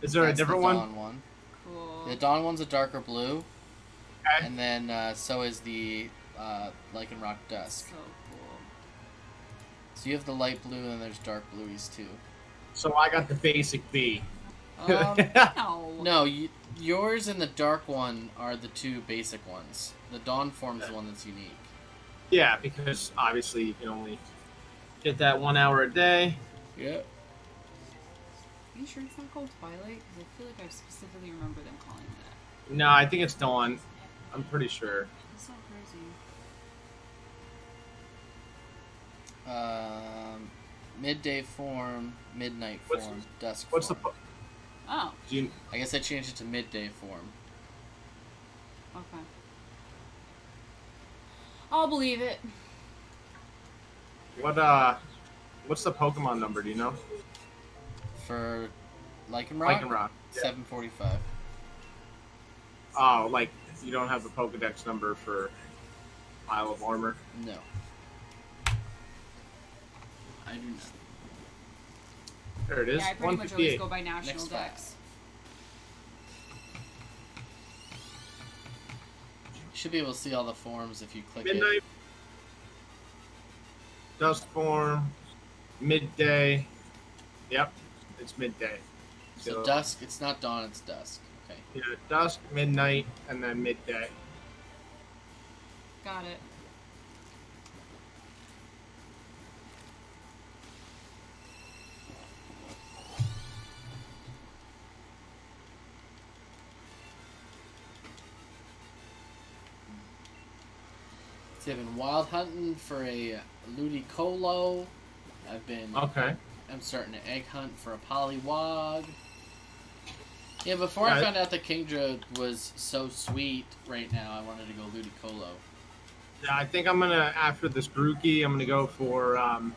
Is there a
That's
different
the
one?
Dawn one.
Cool.
The Dawn one's a darker blue.
Okay.
And then so is the Lycanroc Dusk.
So cool.
So you have the light blue and then there's dark blueies too.
So I got the basic B.
No.
No, yours and the dark one are the two basic ones. The Dawn form's the one that's unique.
Yeah, because obviously you can only get that 1 hour a day.
Yep.
Are you sure it's not called Twilight? Because I feel like I specifically remember them calling it that.
No, I think it's Dawn. I'm pretty sure.
That's so crazy.
Midday form, midnight form, dusk
What's
form.
Oh,
I guess I changed it to midday form.
okay. I'll believe it.
what's the Pokemon number? Do you know?
For Lycanroc?
Lycanroc. Yeah.
745.
Oh, like you don't have the Pokedex number for Isle of Armor?
No. I do not.
There it is.
Yeah, I pretty much always
158.
go by national
Next
decks.
You should be able to see all the forms if you click
Midnight.
it.
Dusk form. Midday. Yep, it's midday.
So dusk, it's not dawn, it's dusk. Okay.
Yeah, dusk, midnight, and then midday.
Got it.
So I've been wild hunting for a Ludicolo. I've been
Okay.
I'm starting to egg hunt for a Poliwag. Yeah, before
Yeah,
I found out that Kingdra was so sweet right now, I wanted to go Ludicolo.
Yeah, I think I'm gonna after this Grookey, I'm gonna go for well,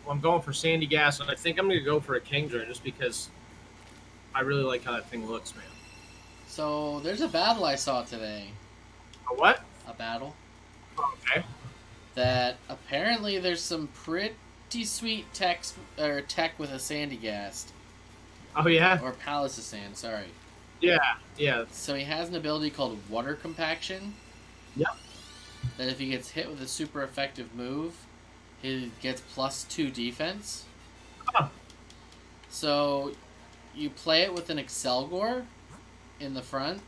I'm going for Sandy Gas, and I think I'm gonna go for a Kingdra just because I really like how that thing looks, man.
So there's a battle I saw today.
A what?
A battle.
Okay.
That apparently there's some pretty sweet tech with a Sandygast.
Oh yeah.
Or Palisasand, sorry.
Yeah. Yeah.
So he has an ability called Water Compaction.
Yep.
That if he gets hit with a super effective move, he gets +2 defense.
Oh.
So you play it with an Excelgor in the front,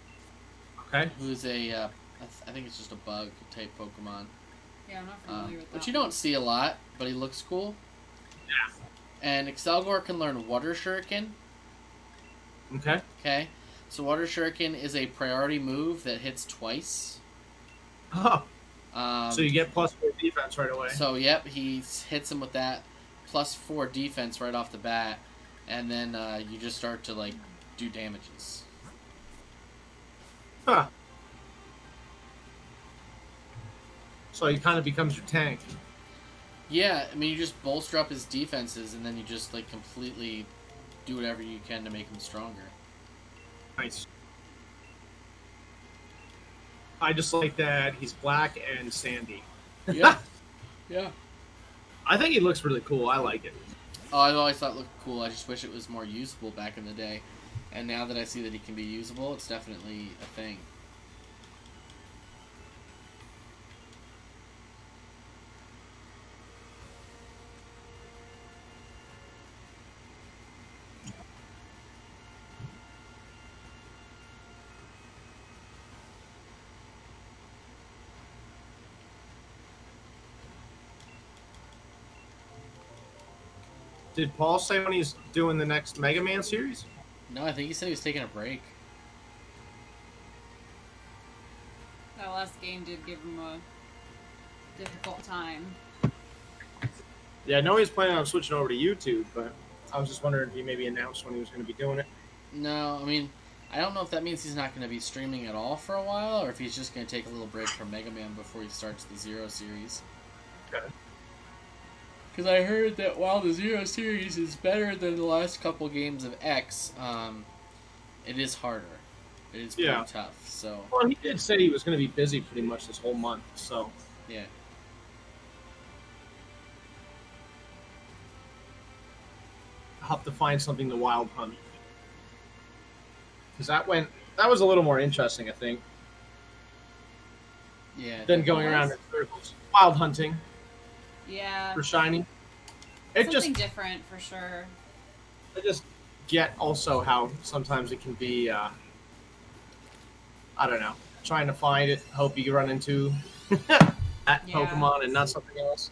Okay.
who's a, I think it's just a bug type Pokemon.
Yeah, I'm not familiar with that.
Which you don't see a lot, but he looks cool.
Yeah.
And Excelgor can learn Water Shuriken.
Okay.
Okay. So Water Shuriken is a priority move that hits twice.
Oh.
Um,
So you get +4 defense right away.
So, yep, he hits him with that +4 defense right off the bat. and then you just start to like do damages.
Huh. So he kind of becomes your tank.
Yeah, I mean you just bolster up his defenses, and then you just like completely do whatever you can to make him stronger.
Nice. I just like that he's black and sandy.
Yeah, yeah.
I think he looks really cool. I like it.
Oh, I've always thought it looked cool. I just wish it was more usable back in the day. And now that I see that he can be usable, it's definitely a thing.
Did Paul say when he's doing the next Mega Man series?
No, I think he said he was taking a break.
That last game did give him a difficult time.
Yeah, I know he's planning on switching over to YouTube, but I was just wondering if he maybe announced when he was going to be doing it.
No, I mean, I don't know if that means he's not going to be streaming at all for a while, or if he's just going to take a little break from Mega Man before he starts the Zero series.
Okay.
Because I heard that while the Zero series is better than the last couple games of X, it is harder. It is pretty tough, so...
Well, he did say he was going to be busy pretty much this whole month, so...
Yeah.
I'll have to find something to wild hunt. Because that was a little more interesting, I think,
Yeah.
than going around in circles. Wild hunting
Yeah.
for shiny. It
Something
just,
different for sure.
I just get also how sometimes it can be, I don't know, trying to find it, hope you run into that
Yeah.
Pokemon and not something else.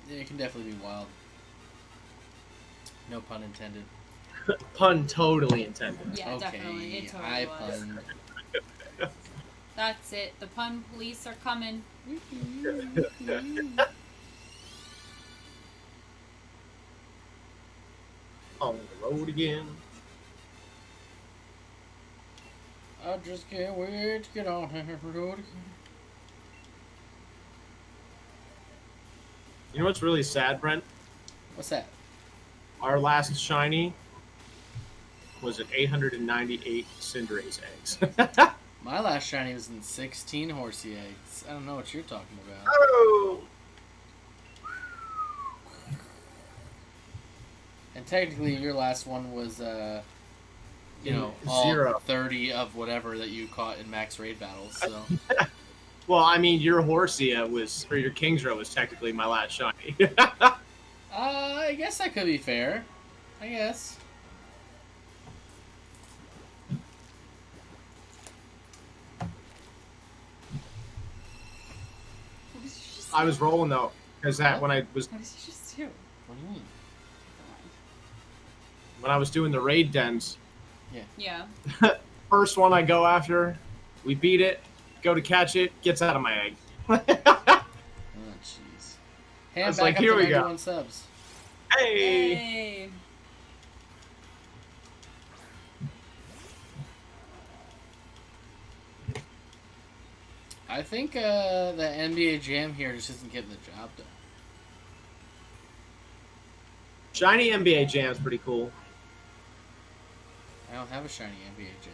Yeah, it can definitely be wild. No pun intended.
Pun totally intended.
Yeah,
Okay,
definitely. It totally
I
was.
punned.
That's it. The pun police are coming.
On the road again.
I just can't wait to get on the road again.
You know what's really sad, Brent?
What's that?
Our last shiny was at 898 Cinderace eggs.
My last shiny was in 16 horsey eggs. I don't know what you're talking about.
Oh!
And technically, your last one was, you know, all
0.
30 of whatever that you caught in max raid battles. So
Well, I mean, your Horsia was, or your Kingdra was technically my last shiny.
I guess that could be fair. I guess.
What did you just
I was rolling though, because that when I was
What did you just do?
What do you mean?
when I was doing the raid dens,
Yeah.
first one I go after, we beat it, go to catch it, gets out of my egg.
Oh, jeez. Hand
was
back
like,
up
here
to
we go.
91 subs.
Hey!
Hey.
I think the NBA Jam here just isn't getting the job done.
Shiny NBA Jam's pretty cool.
I don't have a shiny NBA Jam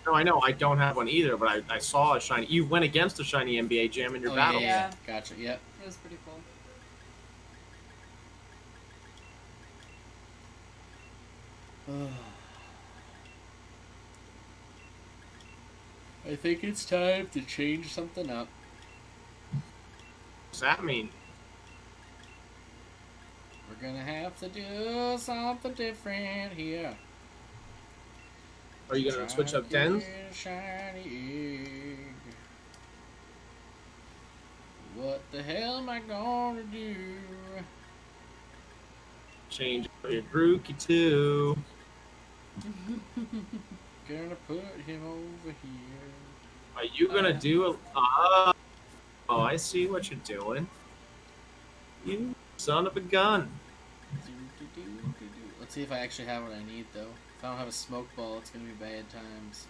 though.
No, I know, I don't have one either, but I saw a shiny. You went against a shiny NBA Jam in your
Oh,
battle.
yeah. Gotcha. Yep.
It was pretty cool.
I think it's time to change something up.
What's that mean?
We're gonna have to do something different here.
Are you gonna switch up
Try to
dens?
get a shiny egg. What the hell am I gonna do?
Change your Grookey too.
Gonna put him over here.
Are you gonna
yeah.
do a? Oh, I see what you're doing. You son of a gun.
Do, do, do, do, do. Let's see if I actually have what I need, though. If I don't have a smoke ball, it's going to be bad times.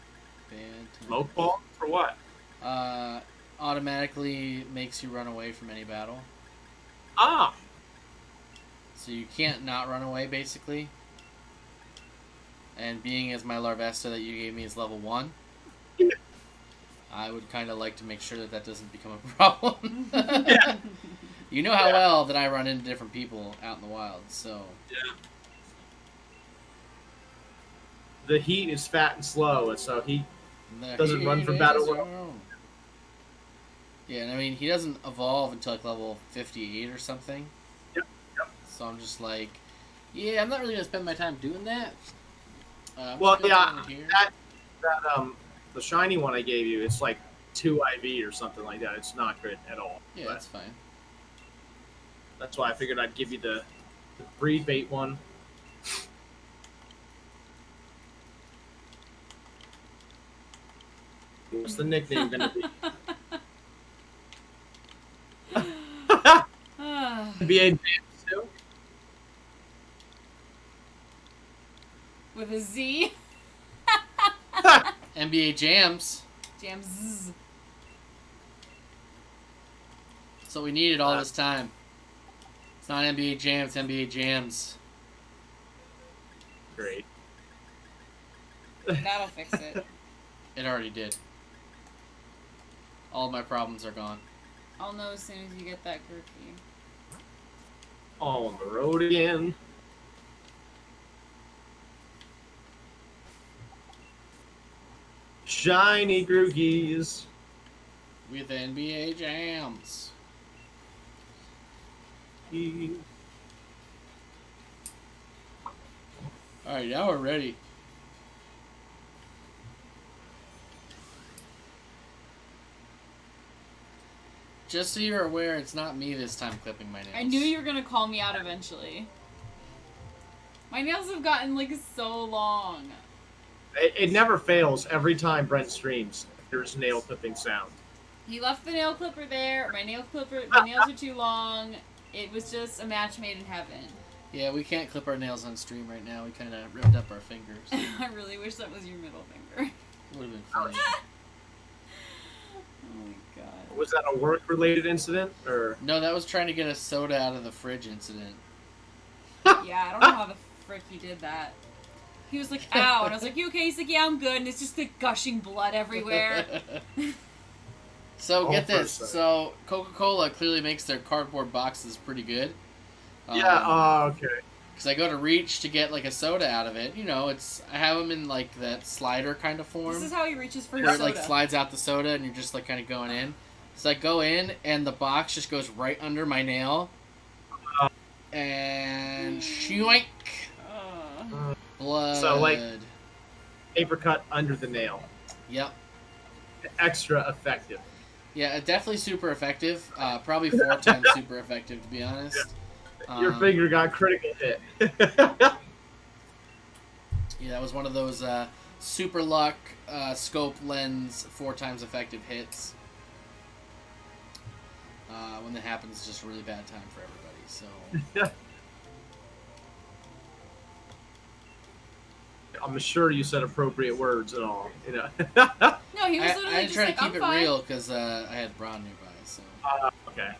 Bad times.
Smoke ball? For what?
Automatically makes you run away from any battle.
Ah!
So you can't not run away, basically. And being as my Larvesta that you gave me is level 1, I would kind of like to make sure that that doesn't become a problem.
Yeah.
You know how well that I run into different people out in the wild, so...
Yeah. The heat is fat and slow, and so he doesn't run for battle well.
Yeah, and I mean, he doesn't evolve until like level 58 or something.
Yep.
So I'm just like, yeah, I'm not really going to spend my time doing that.
Well, yeah, the shiny one I gave you, it's like 2 IV or something like that. It's not good at all.
Yeah,
but
that's fine.
that's why I figured I'd give you the breed bait one. What's the nickname going to be? NBA Jams too?
With a Z.
NBA Jams.
Jams.
That's what we needed all this time. It's not NBA Jam, it's NBA Jams.
Great.
That'll fix it.
It already did. All my problems are gone.
I'll know as soon as you get that Grookey.
On the road again. Shiny Grookies.
With NBA Jams. Alright, now we're ready. Just so you're aware, it's not me this time clipping my nails.
I knew you were gonna call me out eventually. My nails have gotten like so long.
It never fails every time Brent streams. There's nail clipping sound.
He left the nail clipper there. My nails are too long. It was just a match made in heaven.
Yeah, we can't clip our nails on stream right now. We kind of ripped up our fingers.
I really wish that was your middle finger.
Would have been funny.
Oh my god.
Was that a work-related incident, or?
No, that was trying to get a soda out of the fridge incident.
Yeah, I don't know how the frick he did that. He was like, ow, and I was like, you okay? He's like, yeah, I'm good, and it's just like gushing blood everywhere.
So, get this.
100%.
So, Coca-Cola clearly makes their cardboard boxes pretty good.
Yeah, okay.
Because I go to reach to get, like, a soda out of it. You know, I have them in, like, that slider kind of form.
This is how he reaches for your
where it,
soda.
like, slides out the soda, and you're just, like, kind of going in. So I go in, and the box just goes right under my nail. And shoink! Blood.
So, like, paper cut under the nail.
Yep.
Extra effective.
Yeah, definitely super effective. Probably 4 times super effective, to be honest.
Your finger got critical hit.
Yeah, that was one of those super luck scope lens 4 times effective hits. When that happens, it's just a really bad time for everybody. So.
I'm sure you said appropriate words and all. You know.
No, he was literally
I
just
try
like,
to keep
I'm
it
fine.
real because I had Braun nearby. So.
Okay.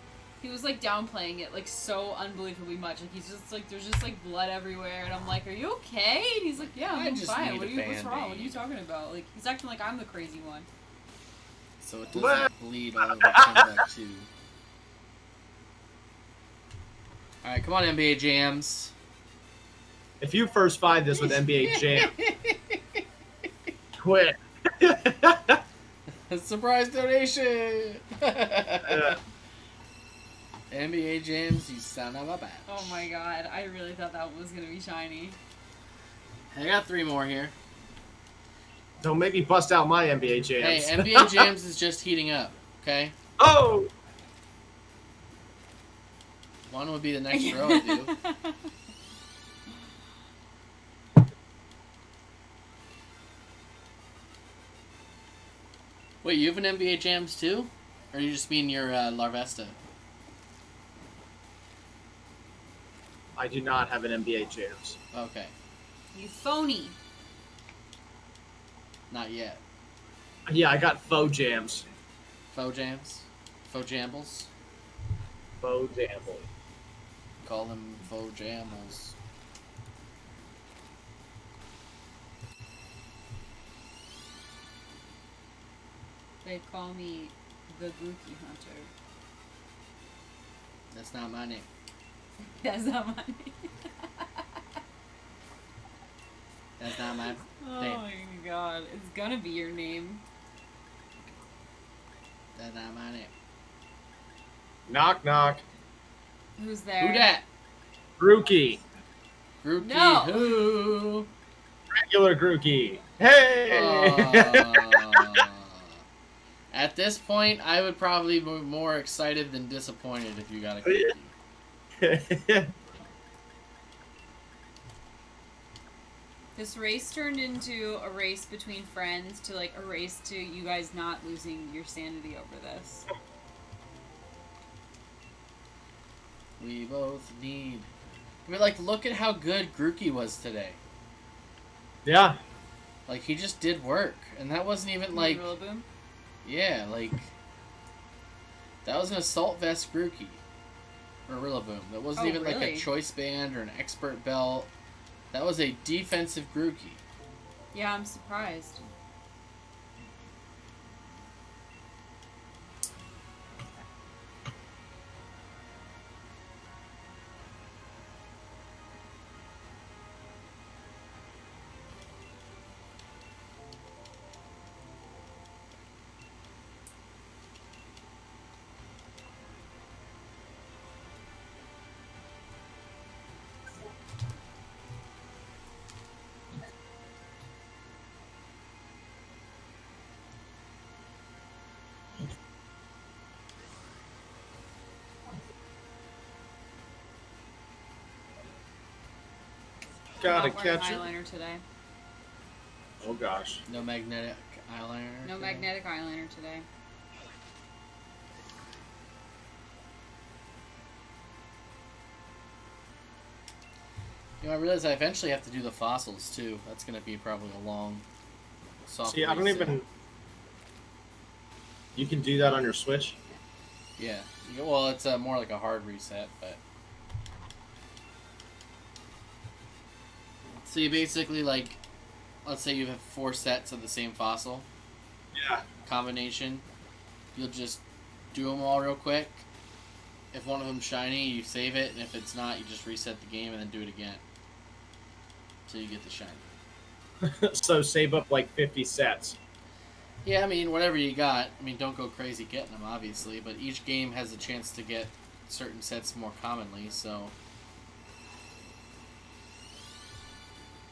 He was like downplaying it like so unbelievably much. Like he's just like there's just like blood everywhere, and I'm like, "Are you okay?" And he's like, "Yeah,
I
I'm
just
fine.
need
What's
a
wrong?
Band-Aid."
What are you talking about?" Like he's acting like I'm the crazy one.
So it doesn't bleed all over the comeback too. All right, come on, NBA Jams.
If you first find this with NBA Jam, quit.
Surprise donation! NBA Jams, you son of a bitch.
Oh my god, I really thought that was gonna be shiny.
I got 3 more here.
Don't make me bust out my NBA
Hey,
Jams.
NBA Jams is just heating up, okay?
Oh!
One would be the next row I do. Wait, you have an NBA Jams too? Or you just mean your Larvesta?
I do not have an NBA Jams.
Okay,
You phony.
not yet.
Yeah, I got faux jams.
Faux jams, faux jambles.
Faux jamble.
Call them faux jammels.
They call me the Grookey Hunter.
That's not my name.
That's not my name.
That's not my
Oh
name.
my god. It's gonna be your name.
That's not my name.
Knock, knock.
Who's there?
Who dat?
Grookey.
Grookey
No.
who?
Regular Grookey. Hey!
At this point, I would probably be more excited than disappointed if you got a Grookey.
This race turned into a race between friends to like a race to you guys not losing your sanity over this.
We both need. I mean, like, look at how good Grookey was today.
Yeah.
Like, he just did work, and that wasn't even like.
Rillaboom?
Yeah, like. That was an assault vest Grookey. Or Rillaboom. That wasn't
Oh,
even like
really?
a choice band or an expert belt. That was a defensive Grookey.
Yeah, I'm surprised.
Gotta
Not wearing
catch it.
eyeliner today.
Oh gosh.
No magnetic eyeliner.
No
today?
magnetic eyeliner today.
You know, I realize I eventually have to do the fossils too. That's gonna be probably a long, soft.
See, I don't
race
even. You can do that on your Switch.
Yeah. Well, it's more like a hard reset, but. So you basically like, let's say you have 4 sets of the same fossil
Yeah.
combination. You'll just do them all real quick. If one of them's shiny, you save it, and if it's not, you just reset the game and then do it again. So you get the shiny.
So save up like 50 sets.
Yeah, I mean, whatever you got. I mean, don't go crazy getting them, obviously, but each game has a chance to get certain sets more commonly, so.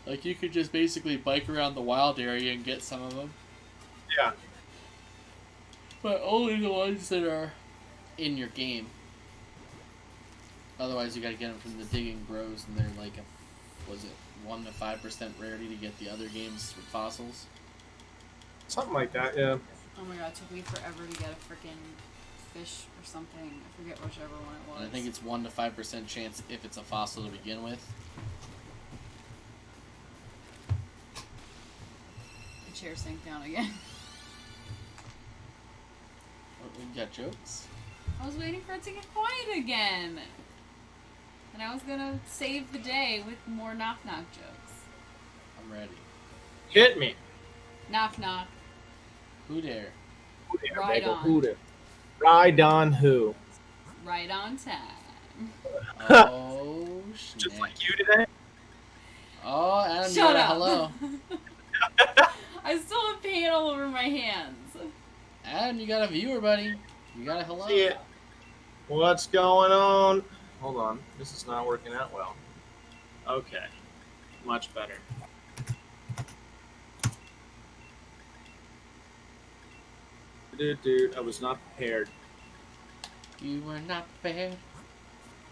Like, you could just basically bike around the wild area and get some of them.
Yeah.
But only the ones that are in your game. Otherwise, you gotta get them from the Digging Bros, and they're like was it 1 to 5% rarity to get the other games with fossils?
Something like that, yeah.
Oh my god, it took me forever to get a freaking fish or something. I forget whichever one it was.
And I think it's 1 to 5% chance if it's a fossil to begin with.
The chair sank down again.
Oh, we got jokes?
I was waiting for it to get quiet again. And I was gonna save the day with more knock knock jokes.
I'm ready.
Hit me.
Knock knock.
Who dare?
Who dare,
Ride
Bagel?
on.
Who dare? Ride on who?
Right on time.
Oh,
Just
snap.
like you today?
Oh, Adam, you
Shut
got a
up.
hello.
I still have paint all over my hands.
Adam, you got a viewer, buddy. You got a hello.
See it. What's going on? Hold on. This is not working out well. Okay. Much better. Dude, I was not prepared.
You were not prepared.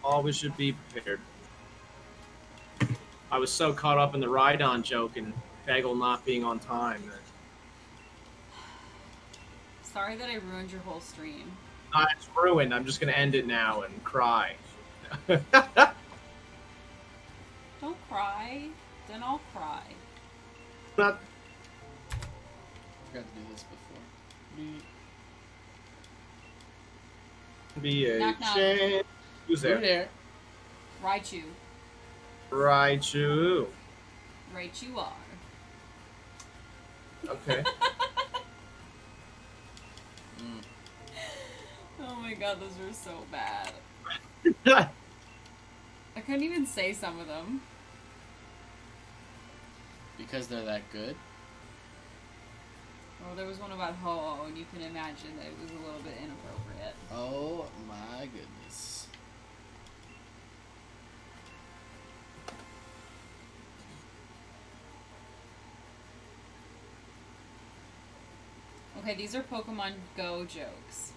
Always should be prepared. I was so caught up in the ride-on joke and Bagel not being on time.
Sorry that I ruined your whole stream.
It's ruined. I'm just going to end it now and cry.
Don't cry. Then I'll cry.
Not
Forgot to do this before.
be a
Knock, knock.
chance. Who's
There.
there?
There.
Raichu.
Raichu.
Right you are.
Okay.
Oh my god, those were so bad. I couldn't even say some of them.
Because they're that good.
Oh, there was one about Ho-Oh, and you can imagine that it was a little bit inappropriate.
Oh my goodness.
Okay, these are Pokemon Go jokes.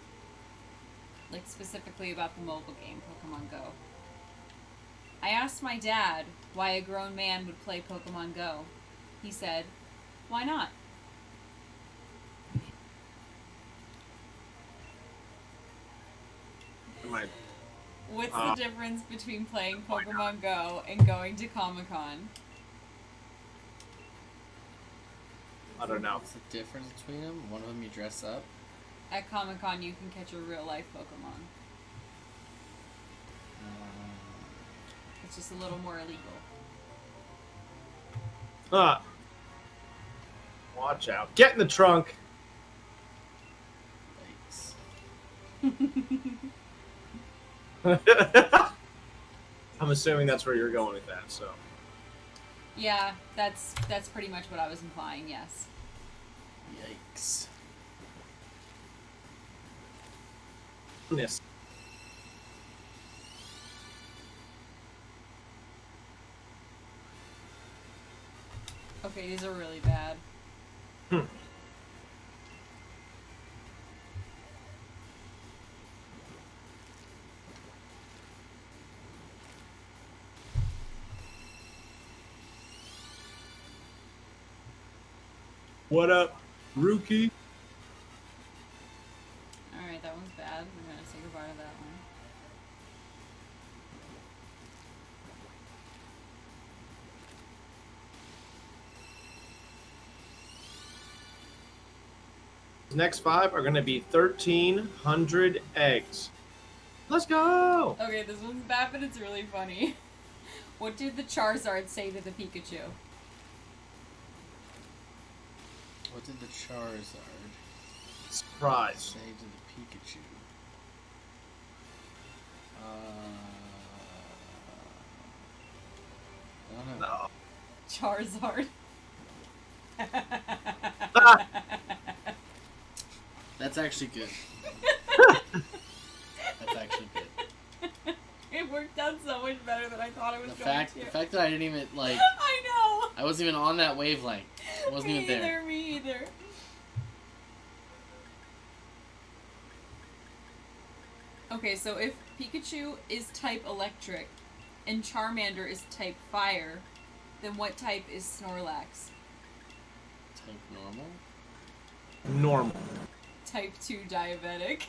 Like, specifically about the mobile game, Pokemon Go. I asked my dad why a grown man would play Pokemon Go. He said, "Why not?"
My,
What's the difference between playing Pokemon Go and going to Comic-Con?
I don't know.
What's the difference between them? One of them you dress up.
At Comic-Con, you can catch a real-life Pokemon. It's just a little more illegal.
Ah. Watch out. Get in the trunk.
Yikes.
I'm assuming that's where you're going with that, so.
Yeah, that's pretty much what I was implying, yes.
Yikes.
Yes.
Okay, these are really bad.
What up, Rookie?
Alright, that one's bad. We're gonna say goodbye to that one.
The next 5 are going to be 1,300 eggs. Let's go!
Okay, this one's bad, but it's really funny. What did the Charizard say to the Pikachu?
What did the Charizard
Surprise.
say to the Pikachu? I don't know.
No.
Charizard.
That's actually good. That's actually good.
It worked out so much better than I thought it was
The
going to.
fact that I didn't even like,
I know.
I wasn't even on that wavelength. I wasn't
Me
even there.
either. Me either. Okay, so if Pikachu is type electric and Charmander is type fire, then what type is Snorlax?
Type normal.
Normal.
Type 2 diabetic.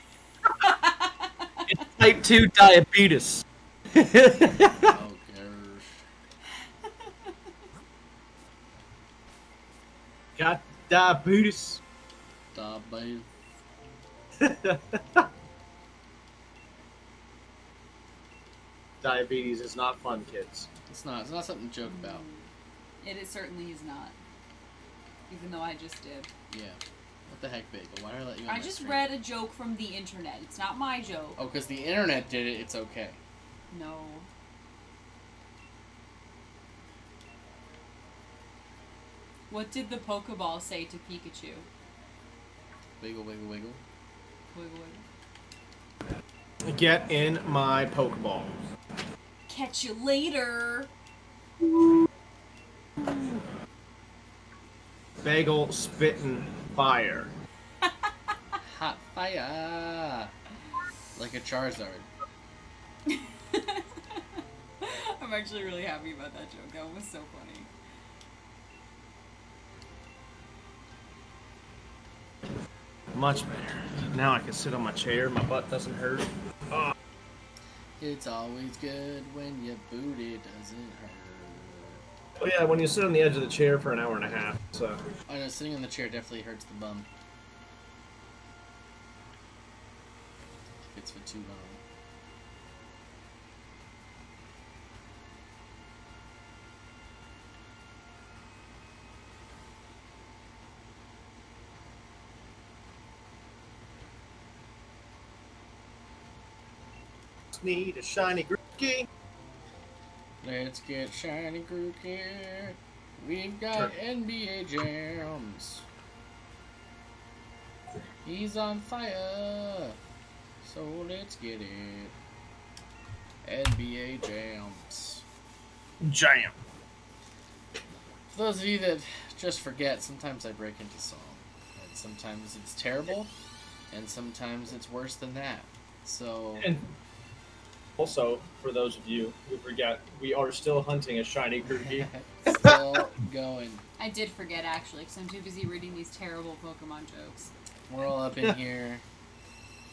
It's type 2 diabetes.
Oh gosh.
Got diabetes.
Diabetes.
Diabetes is not fun, kids.
It's not something to joke about.
It is certainly is not. Even though I just did.
Yeah. What the heck, Bagel? Why did I let you on
I
my
just
stream?
read a joke from the internet. It's not my joke.
Oh, because the internet did it, it's okay.
No. What did the Pokeball say to Pikachu?
Wiggle, wiggle, wiggle.
Wiggle, wiggle.
Get in my Pokeball.
Catch you later.
Bagel spitting fire.
Hot fire! Like a Charizard.
I'm actually really happy about that joke. That one was so funny.
Much better. Now I can sit on my chair. My butt doesn't hurt. Oh.
It's always good when your booty doesn't hurt.
Oh yeah, when you sit on the edge of the chair for an hour and a half. So
I know sitting in the chair definitely hurts the bum. If it's for too long.
need a shiny Grookey.
Let's get Shiny Grookey. We've got NBA Jams. He's on fire. So let's get it. NBA Jams.
Jam.
For those of you that just forget, sometimes I break into song. And sometimes it's terrible, and sometimes it's worse than that. So.
And also, for those of you who forget, we are still hunting a shiny Grookey.
Still going.
I did forget, actually, because I'm too busy reading these terrible Pokemon jokes.
We're all up in here,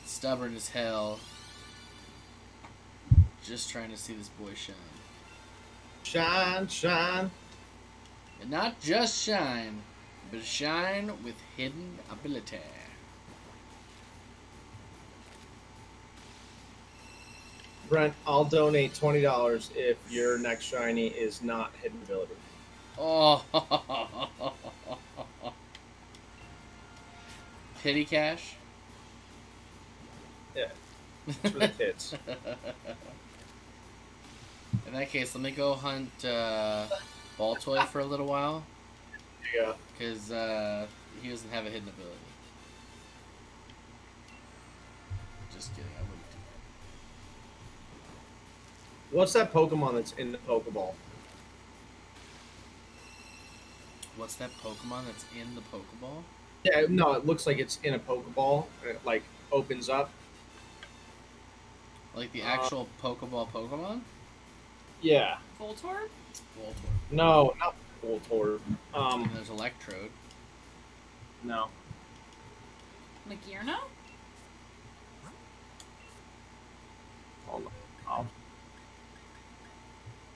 stubborn as hell, just trying to see this boy shine.
Shine, shine.
And not just shine, but shine with hidden ability.
Brent, I'll donate $20 if your next shiny is not hidden ability.
Oh, Pity cash?
Yeah, it's for the kids.
In that case, let me go hunt Baltoy for a little while.
Yeah.
Because he doesn't have a hidden ability. Just kidding, I wouldn't do that.
What's that Pokemon that's in the Pokeball?
What's that Pokemon that's in the Pokeball?
Yeah, no, it looks like it's in a Pokeball, and it, like, opens up.
Like the actual Pokeball Pokemon?
Yeah.
Voltorb?
Voltorb.
No, not Voltorb.
And there's Electrode.
No.
Magearna?
Hold on.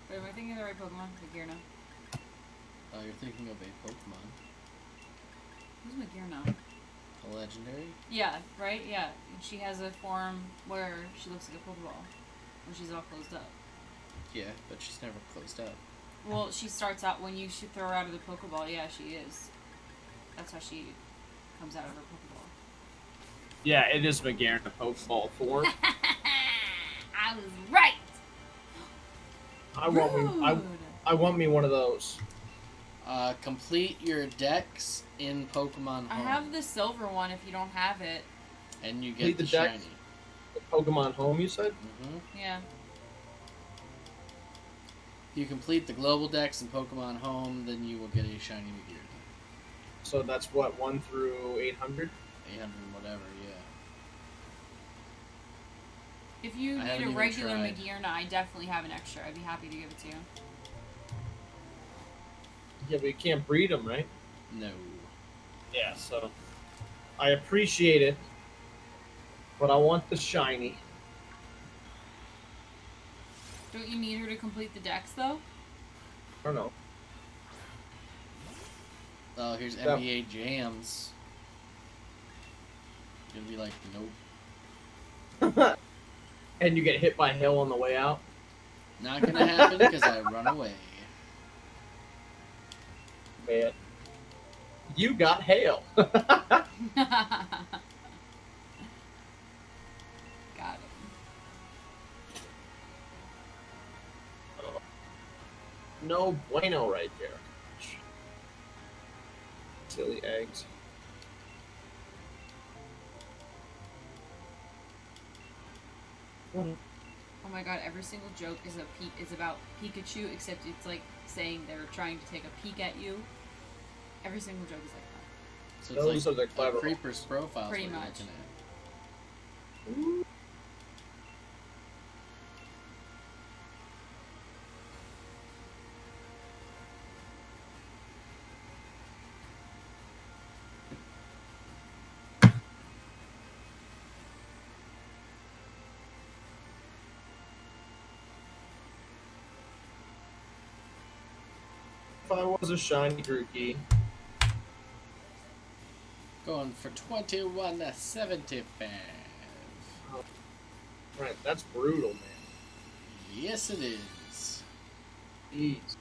Wait, am I thinking of the right Pokemon? Magearna.
Oh, you're thinking of a Pokemon.
Who's Magearna?
A legendary?
Yeah, right? Yeah. And she has a form where she looks like a Pokeball. When she's all closed up.
Yeah, but she's never closed up.
Well, she starts out when you should throw her out of the Pokeball. Yeah, she is. That's how she comes out of her Pokeball.
Yeah, it is Magearna Pokeball form.
I was right!
I want me one of those.
Complete your dex in Pokemon Home.
I have the silver one if you don't have it.
And you
Complete
get the
the dex?
shiny.
The Pokemon Home, you said?
Mm-hmm.
Yeah.
If you complete the global dex in Pokemon Home, then you will get a shiny Magearna.
So that's what, 1 through 800?
800 whatever, yeah.
If you
I
need
haven't
a
even
regular
tried.
Magearna, I definitely have an extra. I'd be happy to give it to you.
Yeah, but you can't breed them, right?
No.
Yeah, so I appreciate it, but I want the shiny.
Don't you need her to complete the dex, though?
I don't know.
Oh, here's
No.
NBA Jams. You're gonna be like, nope.
And you get hit by hail on the way out?
Not gonna happen because I run away.
Man. You got hail.
Got it.
No bueno right there. Silly eggs.
Oh my god, every single joke is about Pikachu, except it's like saying they're trying to take a peek at you. Every single joke is like that.
So
Those
it's
are
like
the clever
a creeper's profile.
Pretty
what you're
much.
looking at.
if I was a shiny Grookey.
Going for 21.75.
Right, that's brutal, man.
Yes, it is.
Jeez.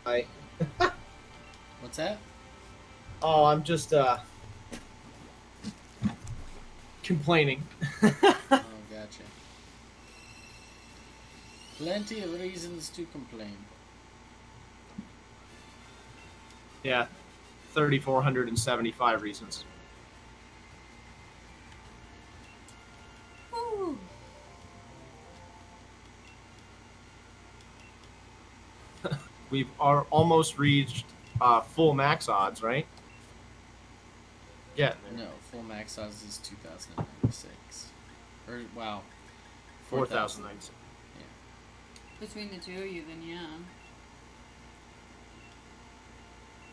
Hi.
What's that?
Oh, I'm just complaining.
Oh, gotcha. Plenty of reasons to complain.
Yeah, 3,475 reasons.
Woo.
We've almost reached full max odds, right? Yeah.
No, full max odds is 2,096. Or, wow.
4,096.
Between the two of you, then yeah.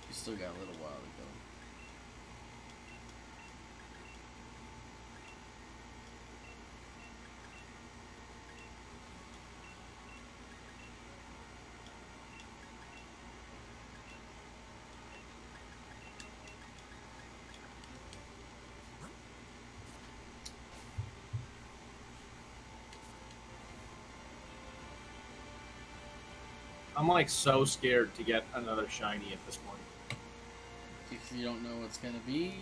You still got a little while to go.
I'm like so scared to get another shiny at this point.
If you don't know what's gonna be.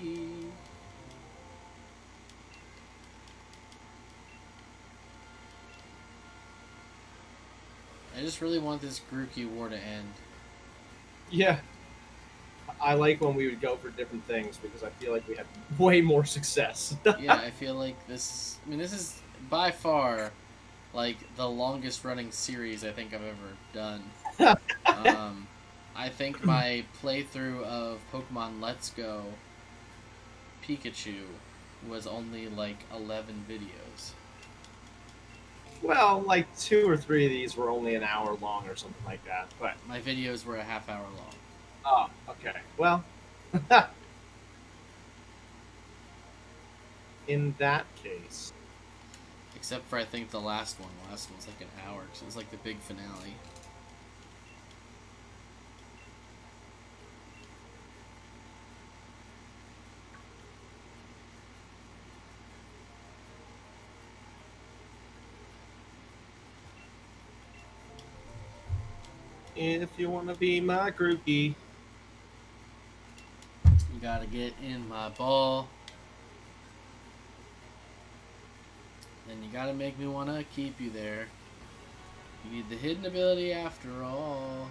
I just really want this Grookey war to end.
Yeah. I like when we would go for different things because I feel like we had way more success.
Yeah, I feel like this. I mean, this is by far like the longest running series I think I've ever done. I think my playthrough of Pokemon Let's Go Pikachu was only like 11 videos.
Well, like 2 or 3 of these were only an hour long or something like that. But
My videos were a half hour long.
oh, okay. Well, in that case,
Except for I think the last one. The last one was like an hour because it was like the big finale.
if you want to be my Grookey,
You gotta get in my ball. Then you gotta make me wanna keep you there. You need the hidden ability after all.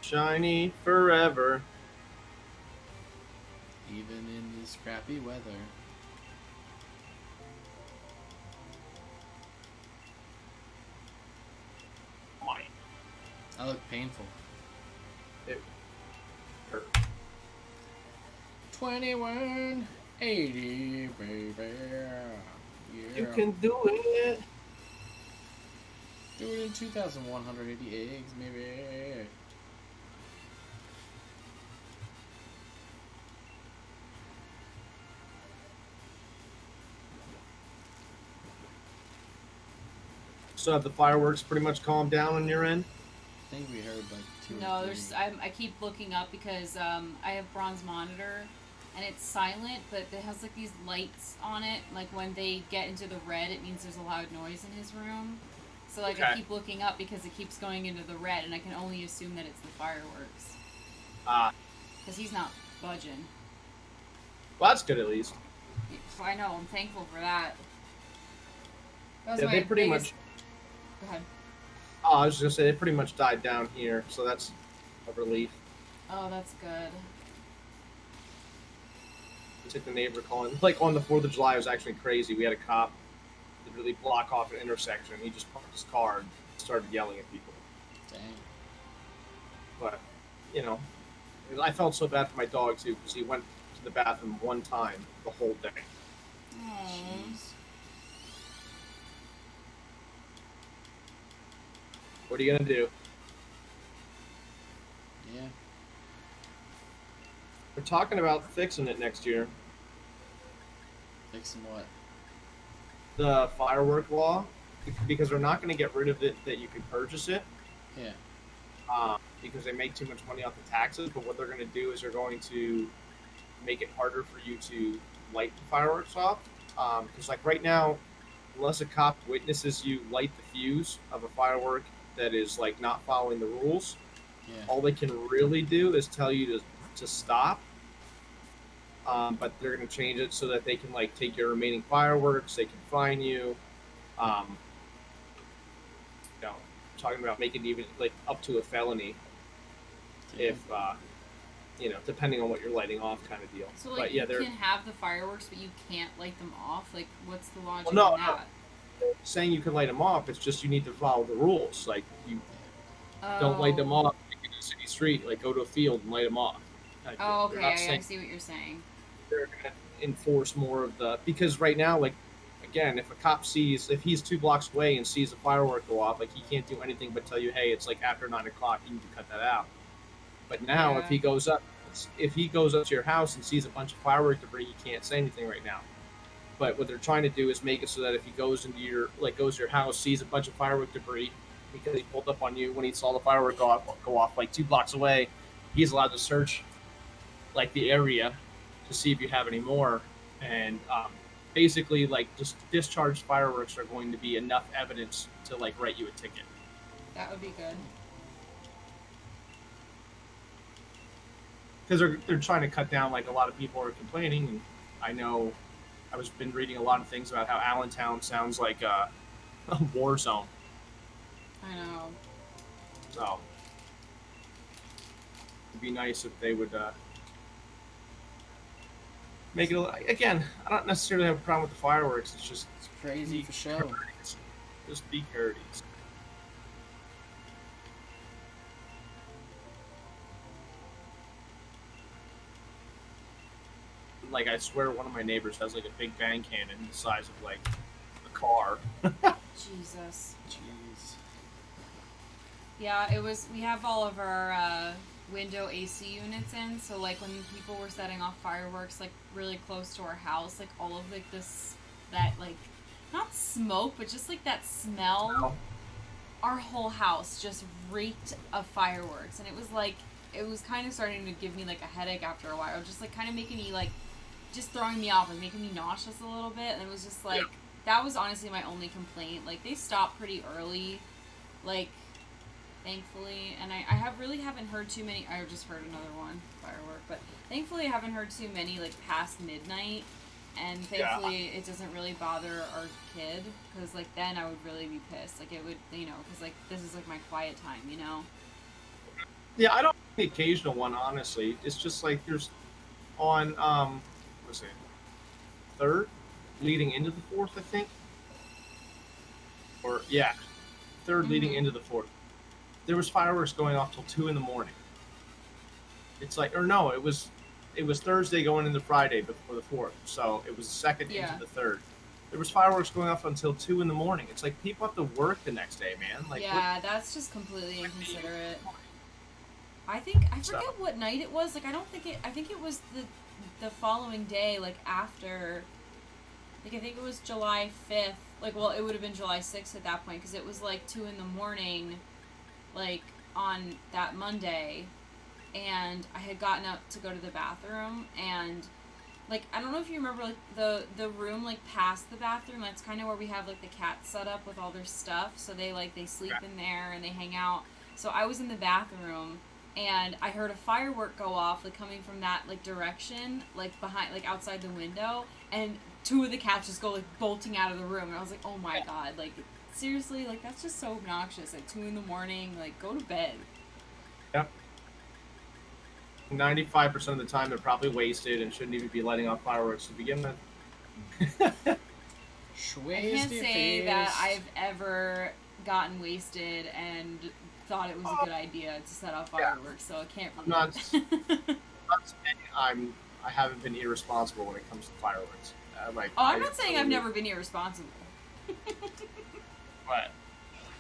shiny forever.
Even in this crappy weather.
Mine.
I look painful.
It hurt.
2180, baby. Yeah.
You can do it.
Do it in 2,180 eggs, maybe.
So have the fireworks pretty much calmed down on your end?
I think we heard like 2 or
No,
3.
there's. I keep looking up because I have bronze monitor, and it's silent, but it has like these lights on it. Like when they get into the red, it means there's a loud noise in his room. So like I keep looking up because it keeps going into the red, and I can only assume that it's the fireworks. Because he's not budging.
Well, that's good at least.
So I know, I'm thankful for that. That was
Yeah,
my
they pretty
biggest...
much.
Go ahead.
Oh, I was just gonna say they pretty much died down here, so that's a relief.
Oh, that's good.
It's like the neighbor calling. Like on the 4th of July, it was actually crazy. We had a cop literally block off an intersection. He just parked his car and started yelling at people.
Dang.
But, you know, I felt so bad for my dog too because he went to the bathroom one time the whole day.
Jeez.
What are you gonna do?
Yeah.
They're talking about fixing it next year.
Fixing what?
The firework law, because they're not going to get rid of it that you can purchase it.
Yeah.
Because they make too much money off the taxes. But what they're going to do is they're going to make it harder for you to light the fireworks off. Because like right now, unless a cop witnesses you light the fuse of a firework that is like not following the rules, all they can really do is tell you to stop. But they're going to change it so that they can like take your remaining fireworks. They can fine you. Talking about making it even like up to a felony if depending on what you're lighting off, kind of deal.
So like
but, yeah,
you can have the fireworks, but you can't light them off. Like, what's the logic
no,
in that?
saying you can light them off. It's just you need to follow the rules. Like you don't light them off in the city street. Like go to a field and light them off.
Oh, okay. I see what you're saying.
They're going to enforce more of the, because right now, like, again, if a cop sees, if he's 2 blocks away and sees a firework go off, like he can't do anything but tell you, hey, it's like after 9 o'clock, you need to cut that out. But now, if he goes up to your house and sees a bunch of firework debris, he can't say anything right now. But what they're trying to do is make it so that if he goes to your house, sees a bunch of firework debris because he pulled up on you when he saw the firework go off like 2 blocks away, he's allowed to search like the area to see if you have any more, and basically like just discharged fireworks are going to be enough evidence to like write you a ticket.
That would be good.
Because they're trying to cut down, like a lot of people are complaining, and I know been reading a lot of things about how Allentown sounds like a war zone.
I know.
So it'd be nice if they would make it. Again, I don't necessarily have a problem with the fireworks. It's just
It's crazy for show.
Just be courteous. Like I swear, one of my neighbors has like a big bang cannon the size of like a car.
Jesus.
Jeez.
Yeah, it was. We have all of our window AC units in, so like when people were setting off fireworks like really close to our house, like all of like that like not smoke, but just like that smell. Our whole house just reeked of fireworks, and it was kind of starting to give me like a headache after a while, just like kind of making me like just throwing me off and making me nauseous a little bit, and it was just like that was honestly my only complaint. Like they stopped pretty early, like thankfully, and I haven't heard too many. I just heard another one firework, but thankfully I haven't heard too many like past midnight, and thankfully it doesn't really bother our kid, because like then I would really be pissed. Like it would, because like this is like my quiet time,
Yeah, I don't the occasional one, honestly. It's just like there's on what's it, 3rd leading into the 4th, I think, or 3rd leading into the 4th. There was fireworks going off till 2 in the morning. It's like, or no, it was Thursday going into Friday before the 4th, so it was the 2nd into the 3rd. There was fireworks going off until 2 in the morning. It's like people have to work the next day, man. Like,
that's just completely inconsiderate. I forget what night it was. Like I think it was the following day, like after. Like I think it was July 5th. Like, well, it would have been July 6th at that point, because it was like 2 in the morning, like on that Monday, and I had gotten up to go to the bathroom, and like, I don't know if you remember, like, the room, like, past the bathroom, that's kind of where we have, like, the cats set up with all their stuff, so they sleep in there and they hang out. So I was in the bathroom, and I heard a firework go off, like, coming from that, like, direction, like, behind, like, outside the window, and 2 of the cats just go, like, bolting out of the room, and I was like, oh my god, like, seriously, like, that's just so obnoxious, at 2 in the morning, like, go to bed.
Yep. 95% of the time they're probably wasted and shouldn't even be lighting off fireworks to begin with.
I can't say that I've ever gotten wasted and thought it was a good idea to set off fireworks, so I can't
I'm not saying I haven't been irresponsible when it comes to fireworks.
I'm not saying I've never been irresponsible.
But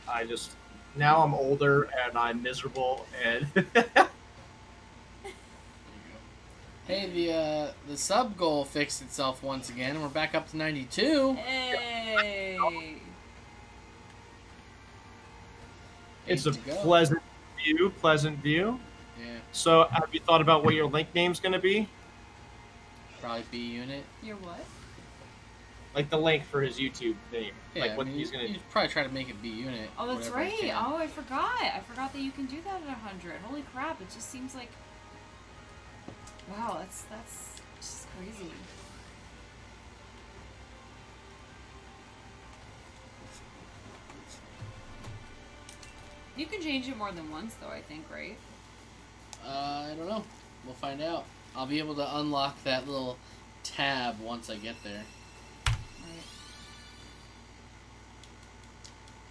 I just, now I'm older and I'm miserable and
Hey, the sub goal fixed itself once again, and we're back up to 92.
Hey!
it's a pleasant view.
Yeah,
So have you thought about what your link name's going to be?
probably B unit.
You're what?
Like the link for his YouTube name.
Yeah,
like what
I mean,
he's going to do.
you'd probably try to make it B unit.
Oh, that's
whatever I
right.
can.
Oh, I forgot. I forgot that you can do that at 100. Holy crap, it just seems like... Wow, that's just crazy. You can change it more than once, though, I think, right?
I don't know. We'll find out. I'll be able to unlock that little tab once I get there.
Right.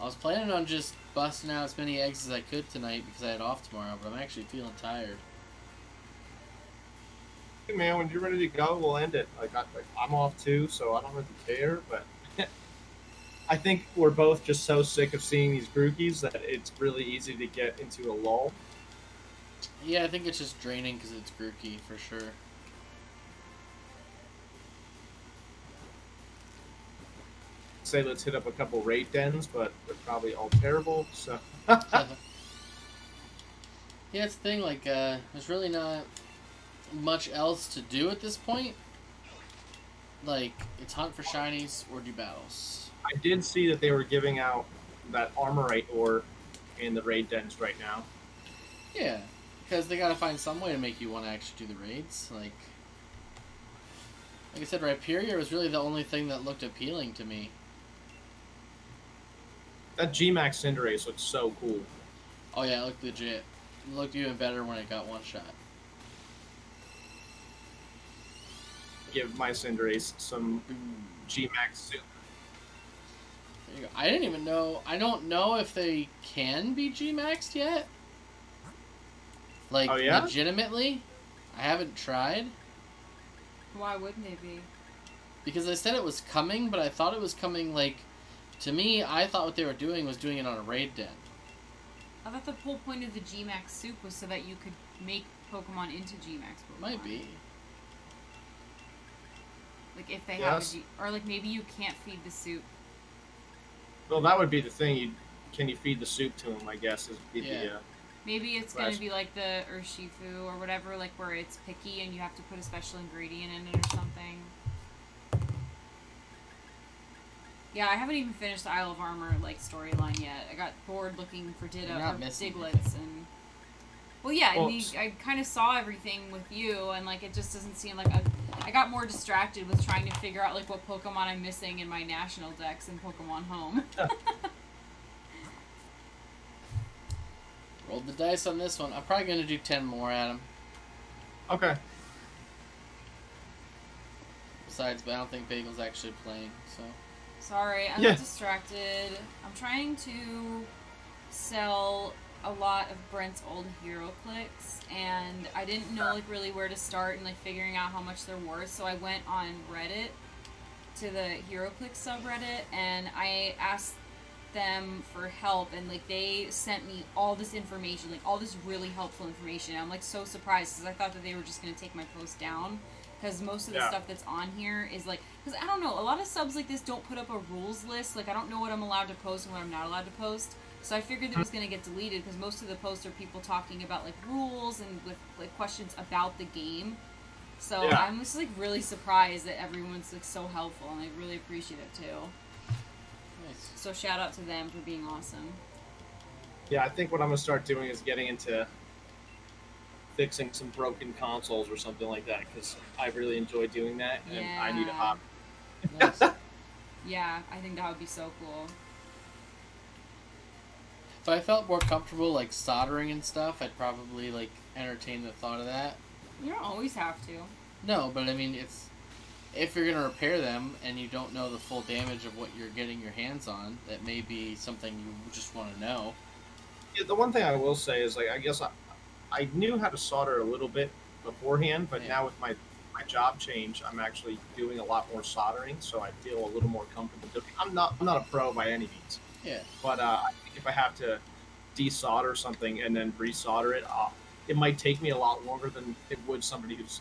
I was planning on just busting out as many eggs as I could tonight because I had off tomorrow, but I'm actually feeling tired.
Hey man, when you're ready to go, we'll end it. I'm off too, so I don't really care, but I think we're both just so sick of seeing these Grookies that it's really easy to get into a lull.
Yeah, I think it's just draining because it's Grookey, for sure.
Say let's hit up a couple raid dens, but they're probably all terrible, so...
Yeah, it's the thing, like, there's really not much else to do at this point. Like, it's hunt for shinies or do battles.
I did see that they were giving out that Armorite ore in the raid dens right now.
Yeah, because they gotta find some way to make you want to actually do the raids. Like I said, Rhyperior was really the only thing that looked appealing to me.
That G-Max Cinderace looks so cool.
Oh yeah, it looked legit. It looked even better when it got one shot.
Give my Cinderace some G-Max soup.
There you go. I didn't even know. I don't know if they can be G-Maxed yet. Like,
oh, yeah?
legitimately. I haven't tried.
Why wouldn't they be?
Because they said it was coming, but I thought it was coming, like... To me, I thought what they were doing was doing it on a raid den.
I thought the whole point of the G-Max soup was so that you could make Pokemon into G-Max Pokemon.
Might be.
Like, if they have a G... Or, like, maybe you can't feed the soup.
Well, that would be the thing. Can you feed the soup to him, I guess, is the
Maybe it's going to be like the Urshifu or whatever, like, where it's picky and you have to put a special ingredient in it or something. Yeah, I haven't even finished the Isle of Armor, like, storyline yet. I got bored looking for Diglets and... Well, yeah, I mean, I kind of saw everything with you, and, like, it just doesn't seem like... I got more distracted with trying to figure out, like, what Pokemon I'm missing in my national decks in Pokemon Home.
Rolled the dice on this one. I'm probably going to do 10 more, Adam.
Okay.
Besides, but I don't think Bagel's actually playing, so...
Sorry, I'm distracted. I'm trying to sell a lot of Brent's old hero clicks, and I didn't know, like, really where to start and, like, figuring out how much they're worth, so I went on Reddit to the HeroClix subreddit, and I asked them for help, and, like, they sent me all this information, like, all this really helpful information. I'm, like, so surprised, because I thought that they were just going to take my post down, because most of the stuff that's on here is, like, because I don't know, a lot of subs like this don't put up a rules list. Like, I don't know what I'm allowed to post and what I'm not allowed to post. So I figured it was going to get deleted, because most of the posts are people talking about, like, rules and with, like, questions about the game. So
Yeah.
I'm just like really surprised that everyone's like so helpful, and I really appreciate it too.
Nice.
So shout out to them for being awesome.
Yeah, I think what I'm gonna start doing is getting into fixing some broken consoles or something like that because I really enjoy doing that, and I need a
Yeah.
hobby.
Nice.
Yeah, I think that would be so cool.
If I felt more comfortable like soldering and stuff, I'd probably like entertain the thought of that.
You don't always have to.
No, but I mean, if you're gonna repair them and you don't know the full damage of what you're getting your hands on, that may be something you just want to know.
Yeah, the one thing I will say is like I guess I knew how to solder a little bit beforehand, but
Yeah.
now with my job change, I'm actually doing a lot more soldering, so I feel a little more comfortable doing. I'm not a pro by any means,
Yeah.
but I think if I have to desolder something and then resolder it, it might take me a lot longer than it would somebody who's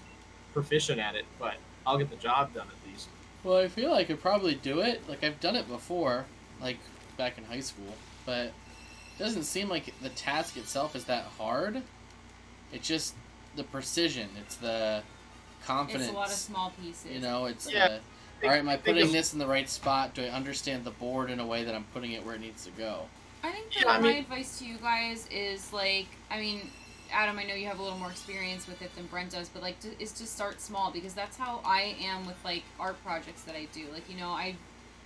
proficient at it, but I'll get the job done at least.
Well, I feel I could probably do it. Like I've done it before, like back in high school, but it doesn't seem like the task itself is that hard. It's just the precision. It's the confidence.
It's a lot of small pieces.
You know, it's
Yeah.
all right, am I
Think
putting
of-
this in the right spot? Do I understand the board in a way that I'm putting it where it needs to go?
I think that
Yeah, I
my
mean-
advice to you guys is like, I mean, Adam, I know you have a little more experience with it than Brent does, but like, is to start small, because that's how I am with like art projects that I do. Like, you know, I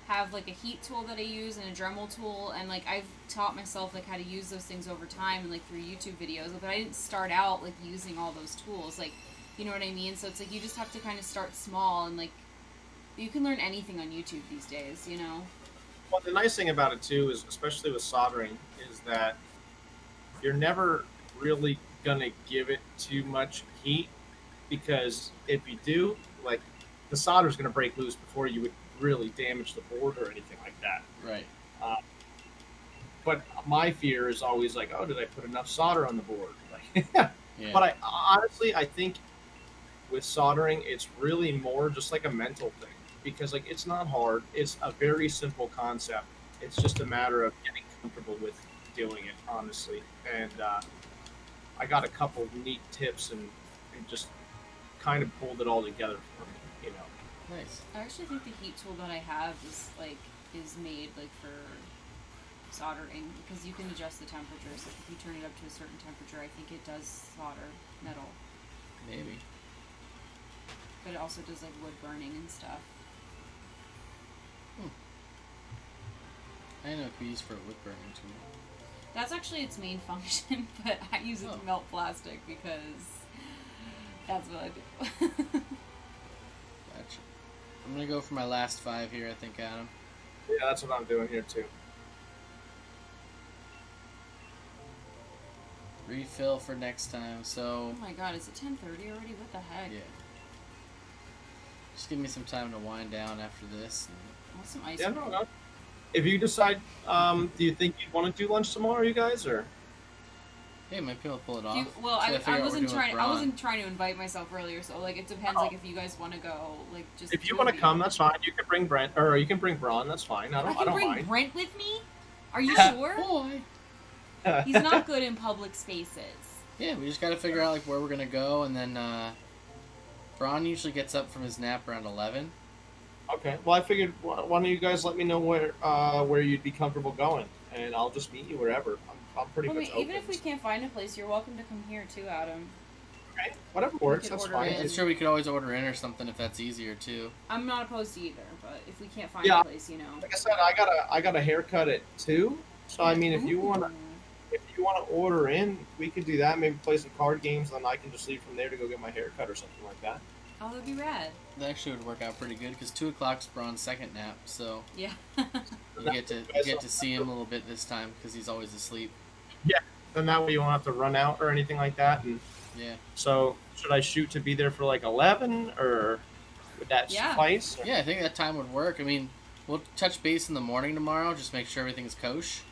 have like a heat tool that I use and a Dremel tool, and like I've taught myself like how to use those things over time and like through YouTube videos, but I didn't start out like using all those tools. Like, you know what I mean? So it's like you just have to kind of start small, and like you can learn anything on YouTube these days, you know?
Well, the nice thing about it too is, especially with soldering, is that you're never really gonna give it too much heat, because if you do, like, the solder's gonna break loose before you would really damage the board or anything like that.
Right.
But my fear is always like, oh, did I put enough solder on the board? Like,
Yeah.
But I think with soldering, it's really more just like a mental thing, because like it's not hard. It's a very simple concept. It's just a matter of getting comfortable with doing it, honestly. And I got a couple neat tips and just kind of pulled it all together for me, you know.
Nice.
I actually think the heat tool that I have is made like for soldering, because you can adjust the temperatures. Like if you turn it up to a certain temperature, I think it does solder metal,
Maybe.
but it also does like wood burning and stuff.
I know it could be used for a wood burning tool.
That's actually its main function, but I use it
Oh.
to melt plastic because that's what I do.
Gotcha. I'm gonna go for my last 5 here, I think, Adam.
Yeah, that's what I'm doing here too.
Refill for next time, so
Oh my god, is it 10:30 already? What the heck?
yeah. Just give me some time to wind down after this.
I want some ice
Yeah,
cream.
no. If you decide, do you think you'd want to do lunch tomorrow, you guys, or?
Hey, might be able to pull it off.
Do you, well,
Should
I
figure out what we're
wasn't
doing
trying.
with
I
Braun?
wasn't trying to invite myself earlier, so like it depends.
Oh.
Like if you guys want to go, like just.
If you
two
want
of
to come, that's fine. You can bring Brent, or you can bring Braun. That's fine. I
I can
don't
bring
mind.
Brent with me. Are you
Yeah.
sure?
Boy.
He's not good in public spaces.
Yeah, we just gotta figure out like where we're gonna go, and then Braun usually gets up from his nap around 11.
Okay. Well, I figured why don't you guys let me know where you'd be comfortable going, and I'll just meet you wherever. I'm pretty
I
much
mean,
open.
even if we can't find a place, you're welcome to come here too, Adam.
Okay. Whatever works.
could
That's
order
fine.
in.
I'm sure we could always order in or something if that's easier too.
I'm not opposed to either, but if we can't find
Yeah.
a place, you know.
Like I said, I got a haircut at 2. So I mean, if you want to order in, we could do that. Maybe play some card games, and then I can just leave from there to go get my haircut or something like that.
Oh, that'd be rad.
That actually would work out pretty good because 2 o'clock's Braun's second nap, so
Yeah.
you get to see him a little bit this time because he's always asleep.
Then that way you won't have to run out or anything like that. And
Yeah.
so, should I shoot to be there for like 11, or would that
Yeah.
suffice? Or-
Yeah, I think that time would work. I mean, we'll touch base in the morning tomorrow, just make sure everything's kosher,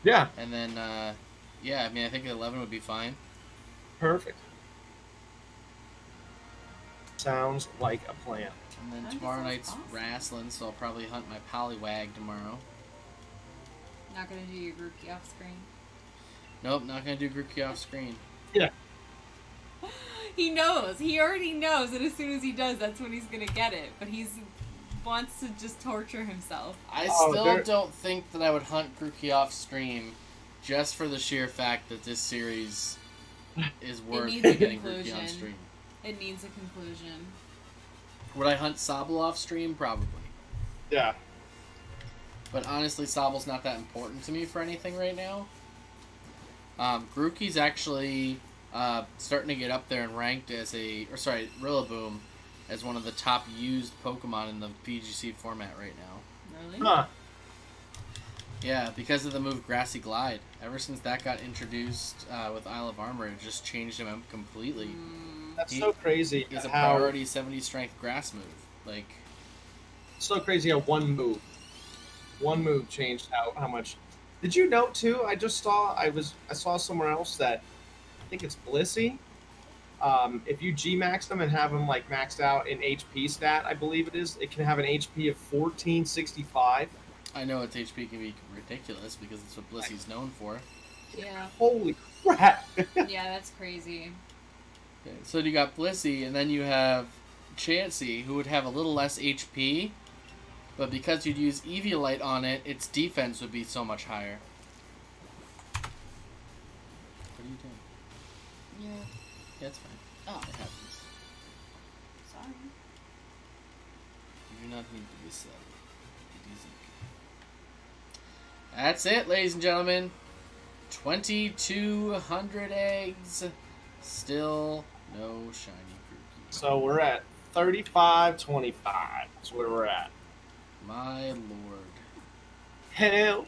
Yeah.
and then yeah, I mean, I think 11 would be fine.
Perfect. Sounds like a plan.
And then
I think
tomorrow
that
night's
sounds awesome.
wrestling, so I'll probably hunt my Poliwag tomorrow.
Not gonna do your Grookey off screen.
Nope, not gonna do Grookey off screen.
He knows. He already knows that as soon as he does, that's when he's gonna get it. But he's wants to just torture himself.
I still don't think that I would hunt Grookey off stream just for the sheer fact that this series is worth
needs a
getting Grookey on
conclusion.
stream.
It needs a conclusion.
Would I hunt Sobble off stream? Probably.
Yeah.
But honestly, Sobble's not that important to me for anything right now. Grookey's actually starting to get up there and ranked as Rillaboom as one of the top used Pokemon in the VGC format right now.
Really?
Huh.
Yeah, because of the move Grassy Glide. Ever since that got introduced with Isle of Armor, it just changed him up completely.
That's so crazy.
He's a
how
priority 70 strength grass move. Like,
so crazy how one move changed how much. Did you note too? I saw somewhere else that I think it's Blissey. If you G-max them and have them like maxed out in HP stat, I believe it is, it can have an HP of 1465.
I know its HP can be ridiculous because it's what Blissey's known for.
Yeah.
Holy crap!
Yeah, that's crazy.
Okay, so you got Blissey, and then you have Chansey, who would have a little less HP, but because you'd use Eviolite on it, its defense would be so much higher. What are you doing?
Yeah.
Yeah, it's fine.
Oh,
It happens.
sorry.
You do not need to be sad. It is okay. That's it, ladies and gentlemen. 2,200 eggs. Still no shiny Grookey.
So we're at 35-25. That's where we're at.
My lord.
Help!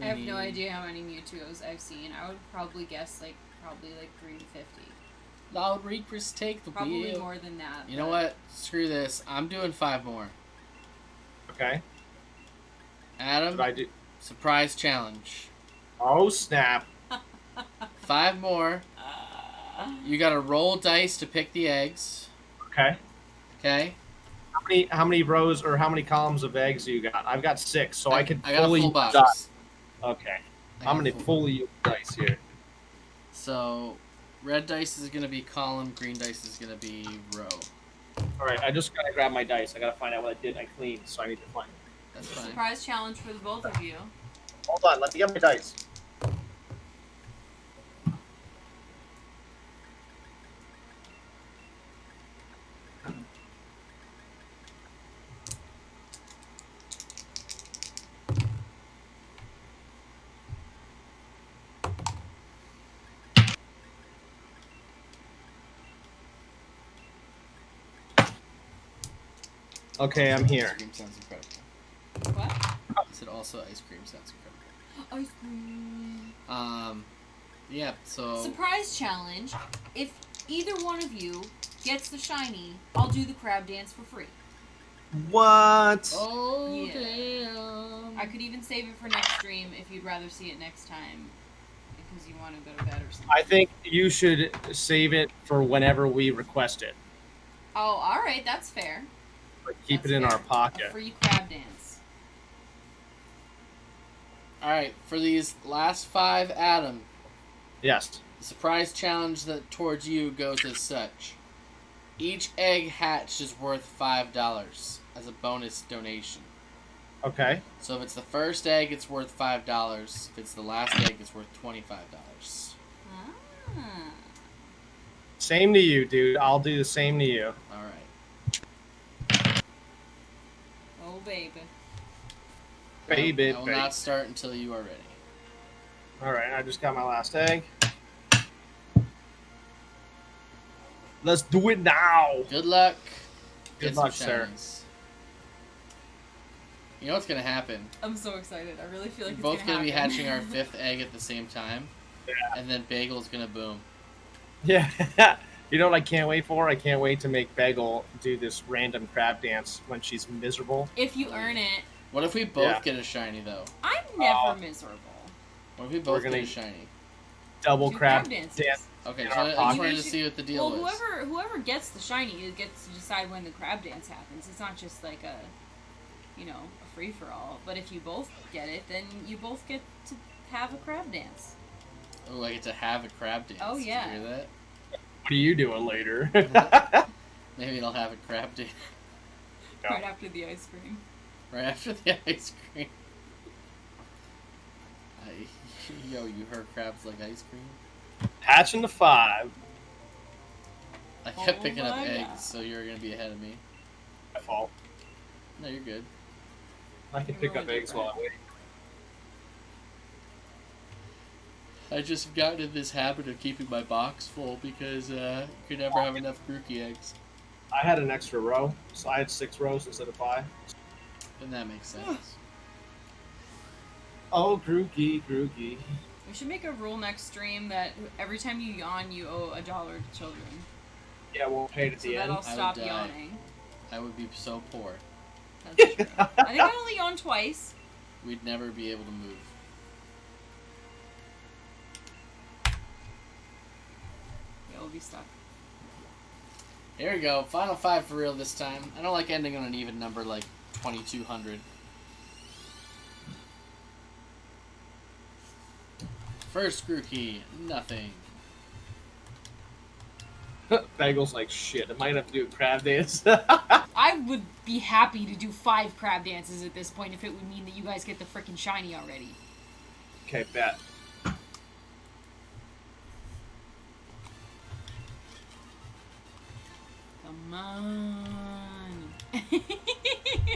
I have no idea how many Mewtwo's I've seen. I would probably guess probably green 50.
Loud Reapers take the
Probably
wheel.
more than that.
You know what? Screw this. I'm doing 5 more.
Okay.
Adam,
What I do?
surprise challenge.
Oh snap!
5 more. You gotta roll dice to pick the eggs.
Okay.
Okay?
How many rows or how many columns of eggs do you got? I've got 6, so I could
I got a
fully
full
use
box.
dice. Okay.
I got
I'm gonna
a full
fully use dice here.
So, red dice is gonna be column, green dice is gonna be row.
All right. I just gotta grab my dice. I gotta find out what I did. I cleaned, so I need to find it.
That's fine.
Surprise challenge for the both of you.
Hold on. Let me get my dice. Okay, I'm here.
Ice cream sounds incredible.
What?
I said also ice cream sounds incredible.
Ice cream.
Yeah, so...
Surprise challenge. If either one of you gets the shiny, I'll do the crab dance for free.
What?
Oh,
Yeah.
damn.
I could even save it for next stream if you'd rather see it next time. Because you want to go to bed or something.
I think you should save it for whenever we request it.
Oh, alright, that's fair.
But keep
That's
it in
fair.
our pocket.
A free crab dance.
Alright, for these last 5, Adam,
Yes.
the surprise challenge that towards you goes as such. Each egg hatched is worth $5 as a bonus donation.
Okay.
So if it's the first egg, it's worth $5. If it's the last egg, it's worth $25.
Ah.
Same to you, dude. I'll do the same to you.
Alright.
Oh, baby.
Baby,
I will
baby.
not start until you are ready.
All right, I just got my last egg. Let's do it now.
Good luck.
Good
Get some
luck, sir.
shinies. You know what's gonna happen?
I'm so excited. I really feel like
We're
it's
both gonna be
happen.
hatching our 5th egg at the same time.
Yeah.
And then Bagel's gonna boom.
Yeah. You know what I can't wait for? I can't wait to make Bagel do this random crab dance when she's miserable.
If you earn it,
What if we both
Yeah.
get a shiny though?
I'm never miserable.
What if we both
gonna-
get a shiny?
Double
Do
crab
dances.
dance.
Okay,
In
so
our
I just
pocket.
wanted to see what the deal
Well,
was.
whoever gets the shiny gets to decide when the crab dance happens. It's not just like a free for all. But if you both get it, then you both get to have a crab dance.
Oh, I get to have a crab dance.
Oh, yeah.
Did you hear that?
What are you doing later?
Maybe I'll have a crab dance
Right after the ice cream.
right after the ice cream. Yo, you heard crabs like ice cream?
Hatching the 5.
I kept
Oh
picking up
my
eggs,
God.
so you're gonna be ahead of me.
My fault.
No, you're good.
I can
You're
pick
really
up eggs while I wait.
I just have gotten in this habit of keeping my box full because you could never have enough Grookey eggs.
I had an extra row, so I had 6 rows instead of 5.
And that makes sense.
Oh, Grookey, Grookey.
We should make a rule next stream that every time you yawn, you owe $1 to children.
Yeah, we'll pay it at
So
the
that
end.
I'll stop
die.
yawning.
I would be so poor.
That's true. I think I only yawned twice.
We'd never be able to move.
Yeah, we'll be stuck.
Here we go. Final 5 for real this time. I don't like ending on an even number like 2,200. First Grookey, nothing.
Bagel's like, shit, I might have to do a crab dance.
I would be happy to do 5 crab dances at this point if it would mean that you guys get the frickin' shiny already.
Okay, bet.
Come on.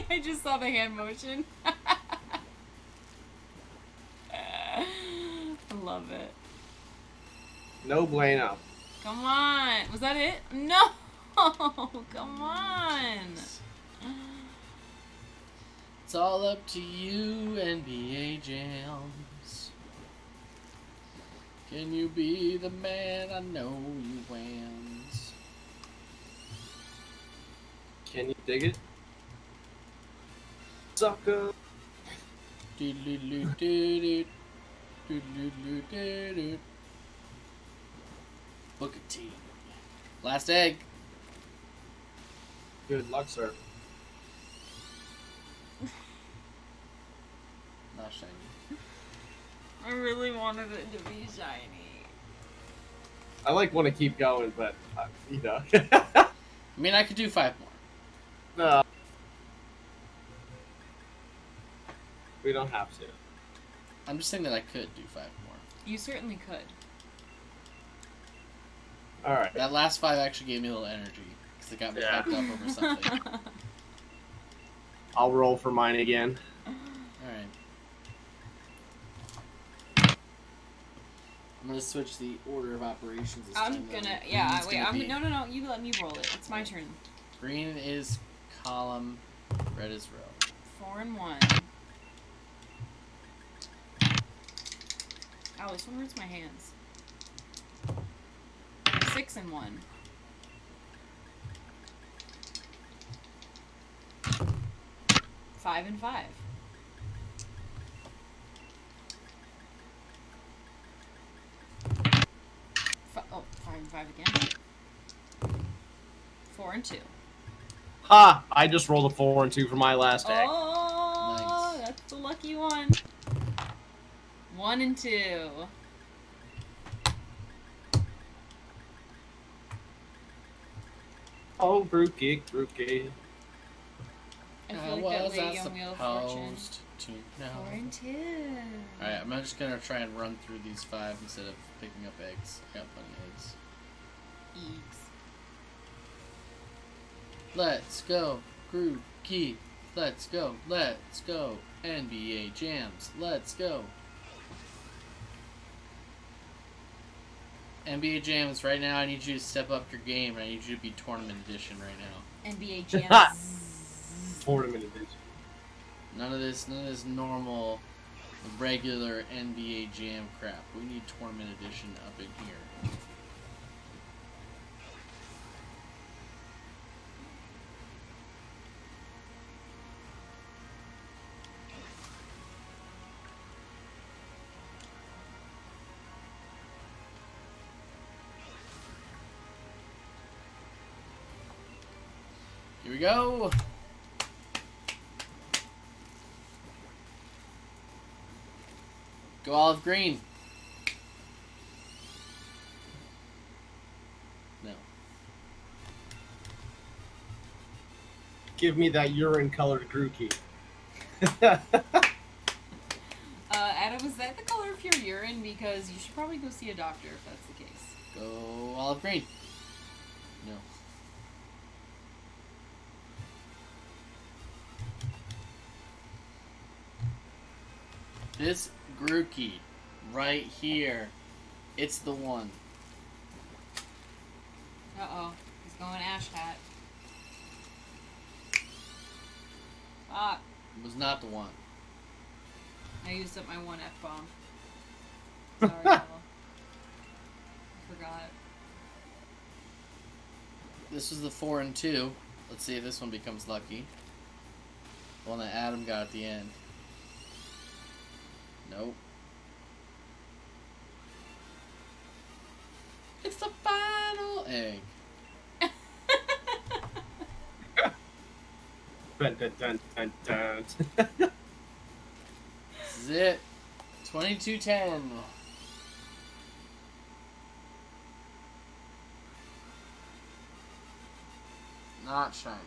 I just saw the hand motion. I love it.
No bueno.
Come on. Was that it? No. Come on.
It's all up to you, NBA Jams. Can you be the man I know you wins?
Can you dig it? Sucker.
Doodle-doo-doo-doo. Doodle-doo-doo-doo. Booker T. Last egg.
Good luck, sir.
Not shiny.
I really wanted it to be shiny.
I like want to keep going, but you know.
I mean, I could do 5 more.
No. We don't have to.
I'm just saying that I could do 5 more.
You certainly could.
All right.
That last 5 actually gave me a little energy because it got me
Yeah.
hyped up over something.
I'll roll for mine again.
Alright. I'm gonna switch the order of operations this time.
I'm
though.
gonna,
Green's
wait,
gonna be-
no, you let me roll it. It's my turn.
Green is column, red is row.
4 and 1. Ow, this one hurts my hands. 6 and 1. 5 and 5. Oh, 5 and 5 again. 4 and 2.
Ha! I just rolled a 4 and 2 for my last egg.
Oh,
Nice.
that's the lucky one. 1 and 2.
Oh, Grookey, Grookey.
I
How
feel like that
was I
lady on Wheel of Fortune.
supposed to know?
4 and 2.
Alright, I'm just gonna try and run through these 5 instead of picking up eggs. I got plenty of eggs.
Eggs.
Let's go, Grookey. Let's go, let's go. NBA Jams, let's go. NBA Jams, right now I need you to step up your game. I need you to be tournament edition right now.
NBA Jams.
Tournament edition.
None of this normal, regular NBA Jam crap. We need tournament edition up in here. Here we go. Go olive green.
Give me that urine-colored Grookey.
Adam, is that the color of your urine? Because you should probably go see a doctor if that's the case.
Go olive green. No. This Grookey right here. It's the one.
Uh-oh. He's going Ash Hat. Fuck.
It was not the one.
I used up my one F-bomb. Sorry, Bella. I forgot.
This was the 4 and 2. Let's see if this one becomes lucky. The one that Adam got at the end. Nope. It's the final egg.
Dun, dun, dun, dun, dun.
This is it. 2210. Not shiny.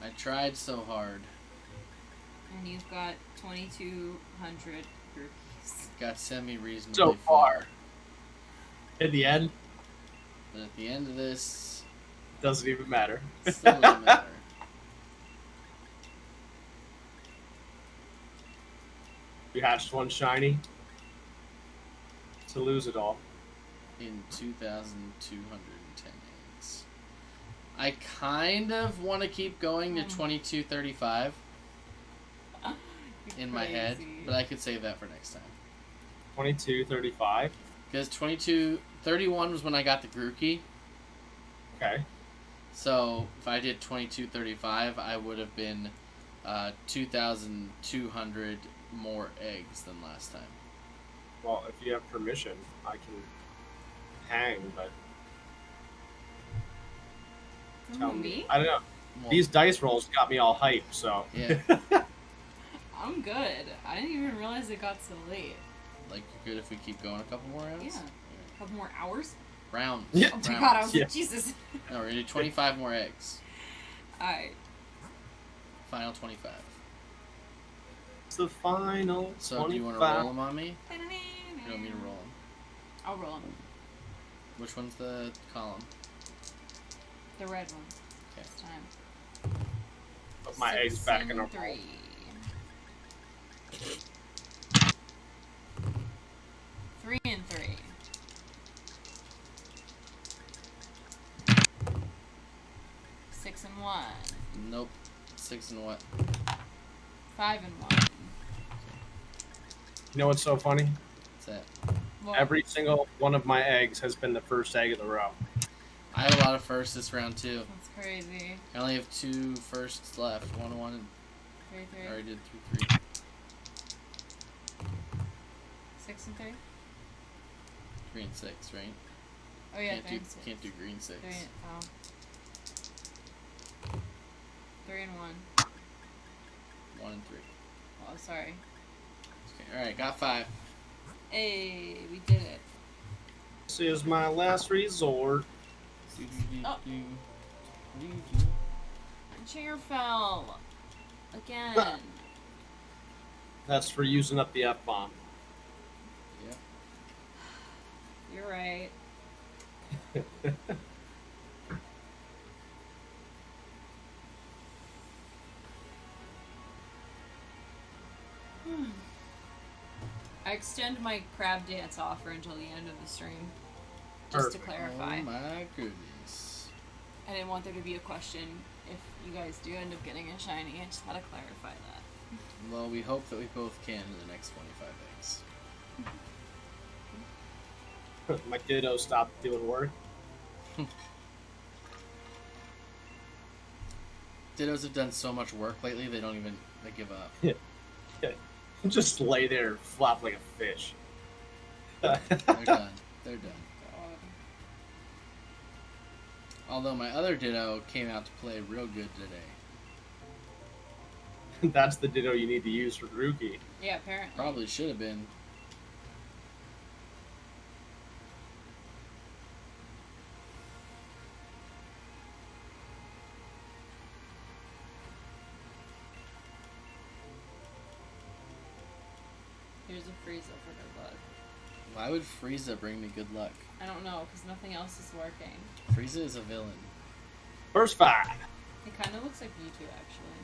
I tried so hard.
And you've got 2,200 groupies.
Got semi-reasonably
So far. In the end,
But at the end of this,
doesn't even matter.
it still doesn't matter.
You hatched one shiny to lose it all.
In 2,210 eggs. I kind of want to keep going to 2235 in my head, but I could save that for next time.
2235.
Because 2231 was when I got the Grookey.
Okay.
So if I did 2235, I would have been 2,200 more eggs than last time.
Well, if you have permission, I can hang, but tell me. I don't know.
Well,
These dice rolls got me all hyped, so.
Yeah.
I'm good. I didn't even realize it got so late.
Like, you're good if we keep going a couple more rounds?
Yeah. A couple more hours?
Rounds.
Yeah.
Oh my
Rounds.
god, I was
Yeah.
like, Jesus.
No, we're going to do 25 more eggs.
Alright.
Final 25.
It's the final.
So, do you want to
25.
roll them on me? Or do you want me to roll them?
I'll roll them.
Which one's the column?
The red one.
Okay.
This time.
Put my eggs back in a roll.
3. 3 and 3. 6 and 1.
Nope. 6 and what?
5 and 1.
You know what's so funny?
What's that?
Well,
Every single one of my eggs has been the first egg of the row.
I have a lot of firsts this round, too.
That's crazy.
I only have 2 firsts left. 1 and 1, and
3,
I
3.
already did 3, 3.
6 and 3?
3 and 6, right?
Oh yeah,
can't
3
do
and 6.
can't do green 6.
3 and, oh. 3 and 1.
1 and 3.
Oh, sorry.
Okay, alright, got 5.
Hey, we did it.
This is my last resort.
Oh. My chair fell. Again.
That's for using up the F-bomb.
Yep.
You're right. I extend my crab dance offer until the end of the stream. Just to
Perfect.
clarify.
Oh my goodness.
I didn't want there to be a question if you guys do end up getting a shiny. I just had to clarify that.
Well, we hope that we both can in the next 25 eggs.
My Ditto stopped doing work.
Dittos have done so much work lately, they give up.
Just lay there and flop like a fish.
They're done. They're done.
God.
Although my other Ditto came out to play real good today.
That's the Ditto you need to use for Grookey.
Yeah, apparently.
Probably should have been.
Frieza for good luck.
Why would Frieza bring me good luck?
I don't know, because nothing else is working.
Frieza is a villain.
First 5.
It kind of looks like Mewtwo, actually.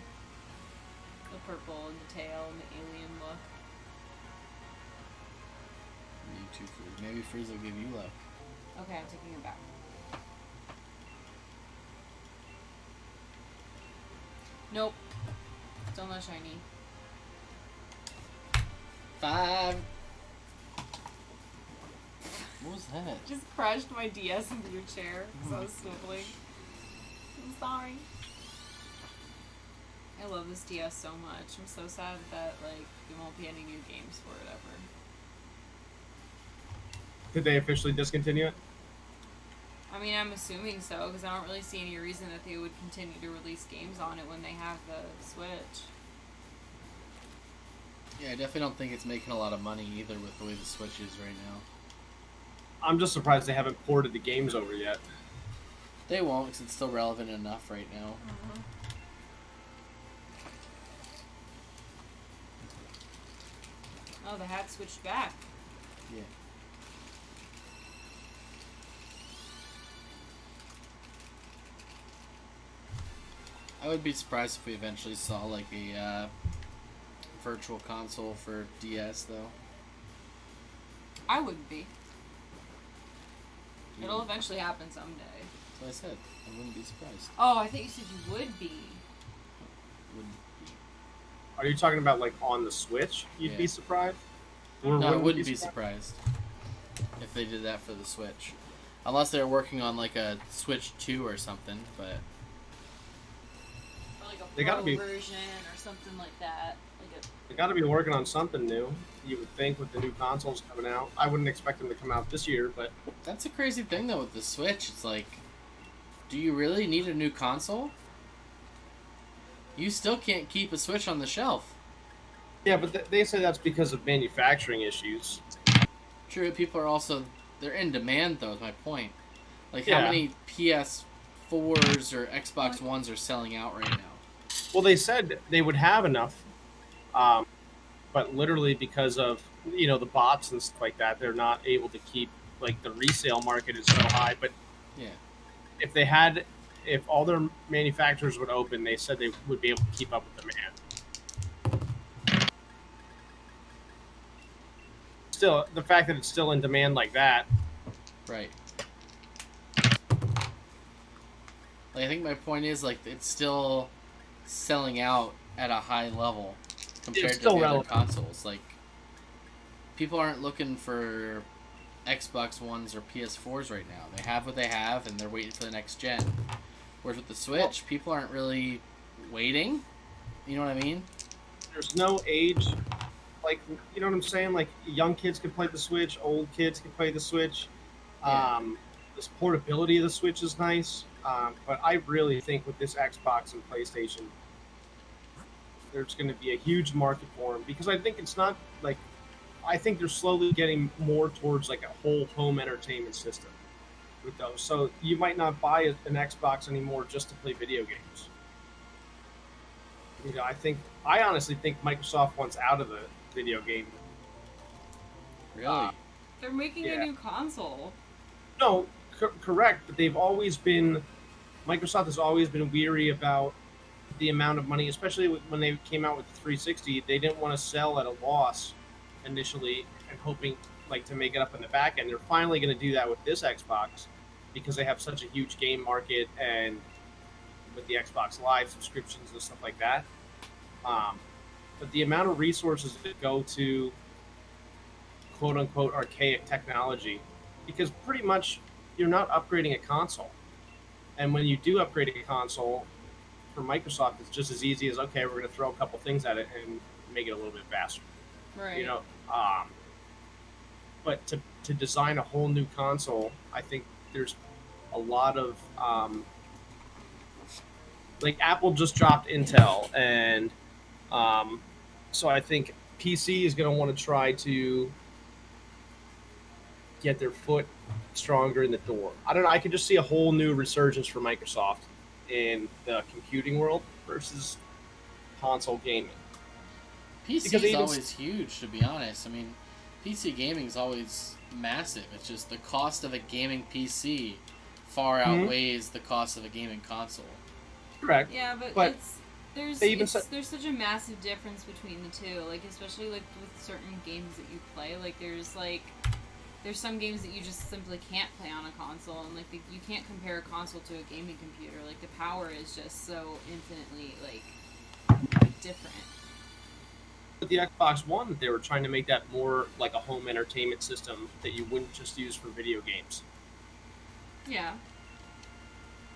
The purple and the tail and the alien look.
Mewtwo Frieza. Maybe Frieza will give you luck.
Okay, I'm taking it back. Nope. Still not shiny.
5. What was that?
Just crushed my DS into your chair because I was sniffling. I'm sorry. I love this DS so much. I'm so sad that like there won't be any new games for it ever.
Did they officially discontinue it?
I mean, I'm assuming so because I don't really see any reason that they would continue to release games on it when they have the Switch.
Yeah, I definitely don't think it's making a lot of money either with the way the Switch is right now.
I'm just surprised they haven't ported the games over yet.
They won't because it's still relevant enough right now.
Oh, the hat switched back.
Yeah. I would be surprised if we eventually saw like a virtual console for DS though.
I wouldn't be. It'll eventually happen someday.
That's what I said. I wouldn't be surprised.
Oh, I think you said you would be.
Wouldn't be.
Are you talking about like on the Switch? You'd
Yeah.
be surprised?
No, I wouldn't be surprised if they did that for the Switch. Unless they were working on like a Switch 2 or something, but
Or like a
They gotta
pro
be-
version or something like that. Like
They got to be working on something new. You would think with the new consoles coming out. I wouldn't expect them to come out this year, but
that's a crazy thing though with the Switch. It's like, do you really need a new console? You still can't keep a Switch on the shelf.
yeah. But they say that's because of manufacturing issues.
True, people are also, they're in demand though, is my point. Like
Yeah.
how many PS4s or Xbox Ones are selling out right now?
Well, they said they would have enough, but literally because of the bots and stuff like that, they're not able to keep like the resale market is so high. But
Yeah.
if all their manufacturers would open, they said they would be able to keep up with demand. Still, the fact that it's still in demand like that,
Right. Like, I think my point is, like, it's still selling out at a high level compared to
still
the other
relevant.
consoles. Like, people aren't looking for Xbox Ones or PS4s right now. They have what they have, and they're waiting for the next gen. Whereas with the Switch, people aren't really waiting. You know what I mean?
there's no age. Like, you know what I'm saying? Like, young kids can play the Switch, old kids can play the Switch.
Yeah.
This portability of the Switch is nice. But I really think with this Xbox and PlayStation, there's going to be a huge market for them because I think it's not like I think they're slowly getting more towards like a whole home entertainment system with those. So you might not buy an Xbox anymore just to play video games. I honestly think Microsoft wants out of the video game.
Really?
they're making
Yeah.
a new console.
No, correct, but Microsoft has always been weary about the amount of money, especially when they came out with the 360. They didn't want to sell at a loss initially and hoping like to make it up in the back end. They're finally going to do that with this Xbox because they have such a huge game market and with the Xbox Live subscriptions and stuff like that. But the amount of resources that go to quote unquote archaic technology, because pretty much you're not upgrading a console. And when you do upgrade a console for Microsoft, it's just as easy as, okay, we're going to throw a couple things at it and make it a little bit faster.
Right.
But to design a whole new console, I think there's a lot of like Apple just dropped Intel, and so I think PC is going to want to try to get their foot stronger in the door. I don't know. I could just see a whole new resurgence for Microsoft in the computing world versus console gaming.
PC
Because
is
even
always huge, to be honest. I mean, PC gaming is always massive. It's just the cost of a gaming PC far outweighs the cost of a gaming console.
correct.
Yeah, but there's
they even said-
there's such a massive difference between the two. Like, especially like with certain games that you play. Like, there's some games that you just simply can't play on a console, and like you can't compare a console to a gaming computer. Like, the power is just so infinitely different.
With the Xbox One, they were trying to make that more like a home entertainment system that you wouldn't just use for video games.
Yeah.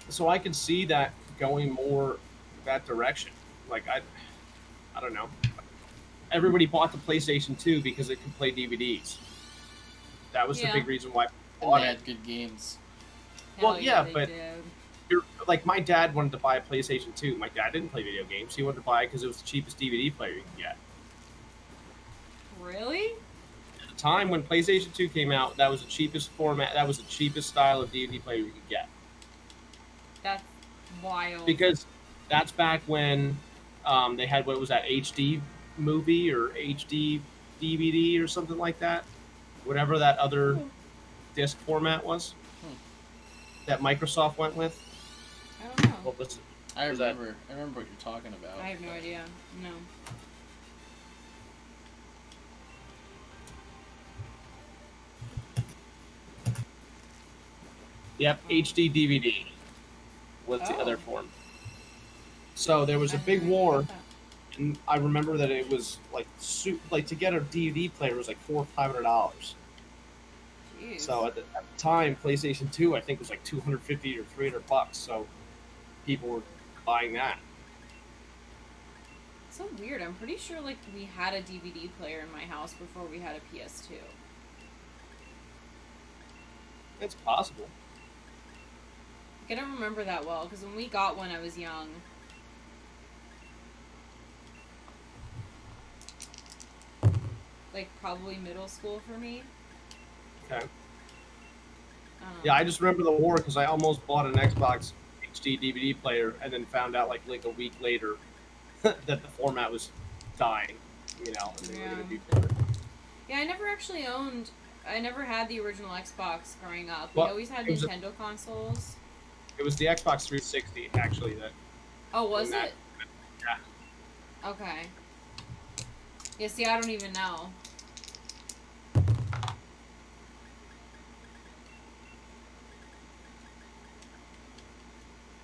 So I could see that going more that direction. Like I don't know. Everybody bought the PlayStation 2 because it could play DVDs. That was the big reason why
And
bought
they
it.
had good games.
Well,
Hell
yeah,
they
but
did.
like my dad wanted to buy a PlayStation 2. My dad didn't play video games. He wanted to buy it because it was the cheapest DVD player you could get.
Really?
At the time when PlayStation 2 came out, that was the cheapest format. That was the cheapest style of DVD player you could get.
That's wild.
Because that's back when they had what was that HD movie or HD DVD or something like that, whatever that other disc format was that Microsoft went with.
I don't know.
What was it?
I
Was that-
remember what you're talking about.
I have no idea. No.
Yep, HD DVD was the other form. So there was a big war, and I remember that it was like to get a DVD player was like $400 or $500.
Jeez.
So at the time, PlayStation 2 I think was like $250 or $300. So people were buying that.
So weird. I'm pretty sure like we had a DVD player in my house before we had a PS2.
It's possible.
Like, I don't remember that well because when we got one, I was young. Like probably middle school for me.
Okay. Yeah, I just remember the war because I almost bought an Xbox HD DVD player and then found out like a week later that the format was dying. You know, and they were gonna do different.
Yeah, I never had the original Xbox growing up.
Well,
We always had
it was
Nintendo consoles.
It was the Xbox 360 actually that.
Oh, was
that-
it?
Yeah.
Okay. Yeah, see, I don't even know.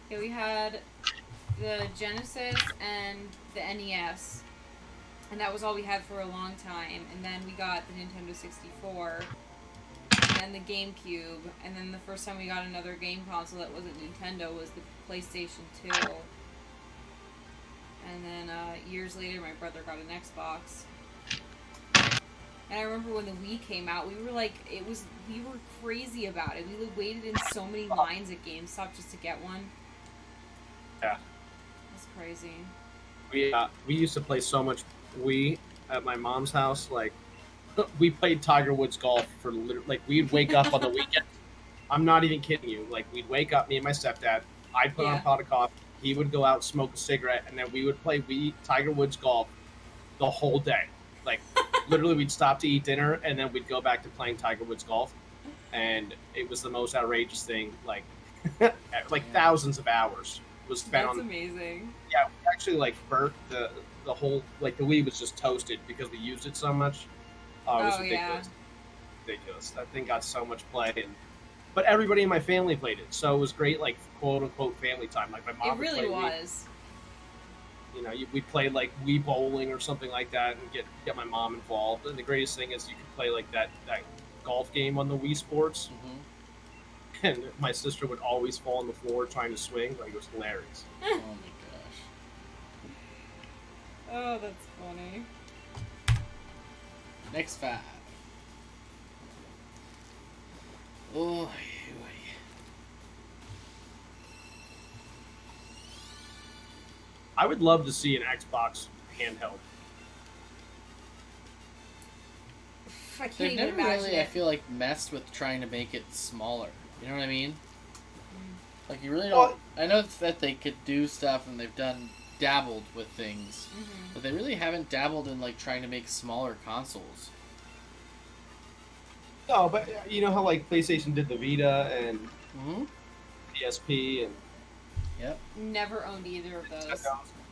Yeah, we had the Genesis and the NES. And that was all we had for a long time. And then we got the Nintendo 64. And then the GameCube. And then the first time we got another game console that wasn't Nintendo was the PlayStation 2. And then years later, my brother got an Xbox. And I remember when the Wii came out, we were crazy about it. We waited in so many lines at GameStop just to get one.
Yeah.
That's crazy.
We used to play so much Wii at my mom's house. Like, we played Tiger Woods golf for like we'd wake up on the weekend. I'm not even kidding you. Like, we'd wake up, me and my stepdad. I'd put on a pot of coffee. He would go out, smoke a cigarette, and then we would play Tiger Woods golf the whole day. Like, literally, we'd stop to eat dinner, and then we'd go back to playing Tiger Woods golf. And it was the most outrageous thing. Like, thousands of hours was spent
That's
on.
amazing.
Yeah, we actually like burnt the whole the Wii was just toasted because we used it so much. It was ridiculous. Ridiculous. That thing got so much play, but everybody in my family played it, so it was great, like quote unquote family time. Like my mom.
It really was.
You know, we played like Wii bowling or something like that, and get my mom involved. And the greatest thing is you could play like that golf game on the Wii Sports.
Mm-hmm.
And my sister would always fall on the floor trying to swing. Like, it was hilarious.
Oh my gosh.
Oh, that's funny.
Next 5. Oh,
I would love to see an Xbox handheld.
I can't
they've
even
never
imagine
really,
it.
I feel like, messed with trying to make it smaller. You know what I mean? Like, you really don't. I know that they could do stuff, and they've done dabbled with things,
Mm-hmm.
but they really haven't dabbled in like trying to make smaller consoles.
No, but you know how like PlayStation did the Vita and
Mm-hmm.
PSP and
Yep.
Never owned either of those.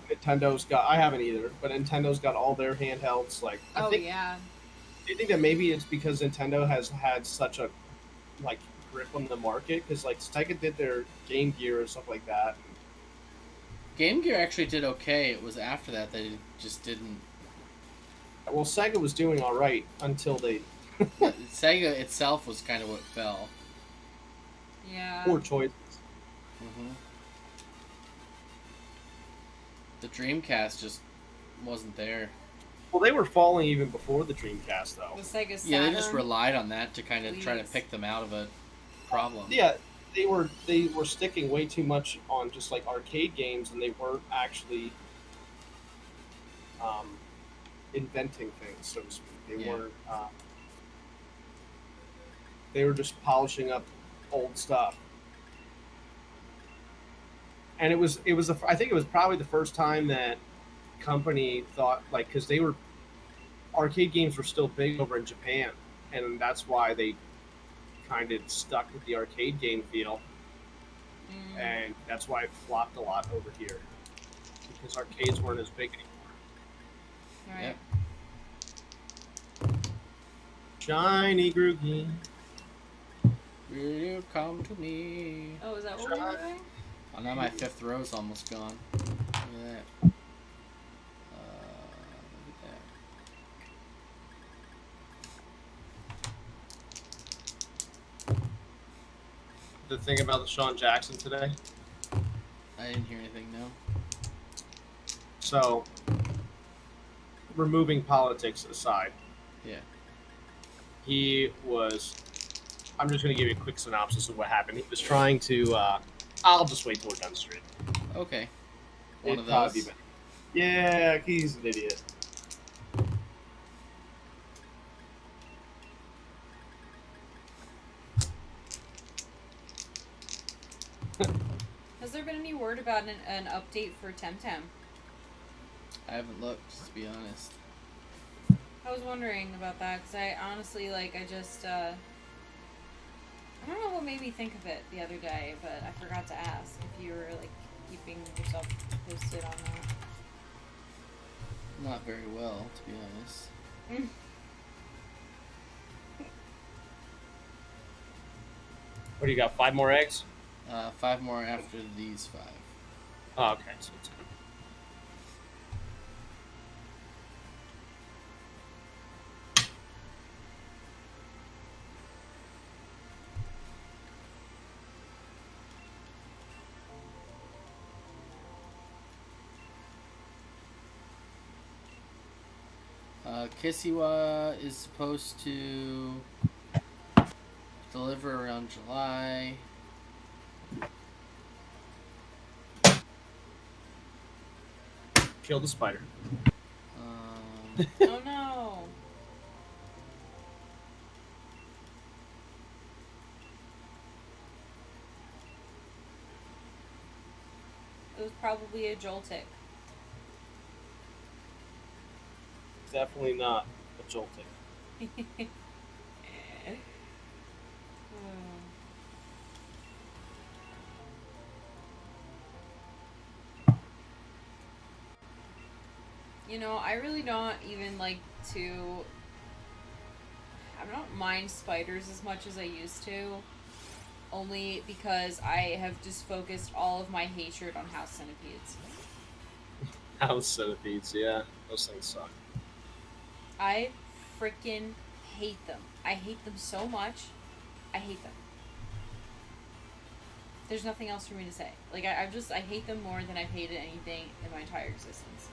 Nintendo's got. I haven't either, but Nintendo's got all their handhelds. Like,
Oh
I think,
yeah.
do you think that maybe it's because Nintendo has had such a like grip on the market? Because like Sega did their Game Gear and stuff like that.
Game Gear actually did okay. It was after that they just didn't.
Well, Sega was doing all right until they
Sega itself was kind of what fell.
Yeah.
poor choices.
Mm-hmm. The Dreamcast just wasn't there.
Well, they were falling even before the Dreamcast, though.
The Sega Saturn.
Yeah, they just relied on that to kind of try to
Please.
pick them out of a problem.
Yeah, they were sticking way too much on just like arcade games, and they weren't actually inventing things, so to speak. They
Yeah.
weren't. They were just polishing up old stuff. And it was I think it was probably the first time that company thought like because they were arcade games were still big over in Japan, and that's why they kind of stuck with the arcade game feel, and that's why it flopped a lot over here because arcades weren't as big anymore.
Right.
Yep.
Shiny Grookey.
Will you come to me?
Oh, is that what we were doing?
Oh, now my fifth row's almost gone. Look at that. Look at that.
The thing about the Sean Jackson today.
I didn't hear anything, no.
So, removing politics aside,
Yeah.
he was. I'm just going to give you a quick synopsis of what happened. He was trying to. I'll just wait till we're done straight.
Okay. One
It'd
of
probably
those.
be better. Yeah, he's an idiot.
Has there been any word about an update for Temtem?
I haven't looked, to be honest.
I was wondering about that because I honestly I don't know what made me think of it the other day, but I forgot to ask if you were like keeping yourself posted on that.
Not very well, to be honest.
What do you got? 5 more eggs?
5 more after these 5.
Oh, okay. So it's good.
Kisiwa is supposed to deliver around July.
Kill the spider.
Oh no! It was probably a Joltik.
Definitely not a jolting.
You know, I really don't even like to. I don't mind spiders as much as I used to. Only because I have just focused all of my hatred on house centipedes.
House centipedes, yeah. Those things suck.
I freaking hate them. I hate them so much. I hate them. There's nothing else for me to say. Like, I hate them more than I've hated anything in my entire existence.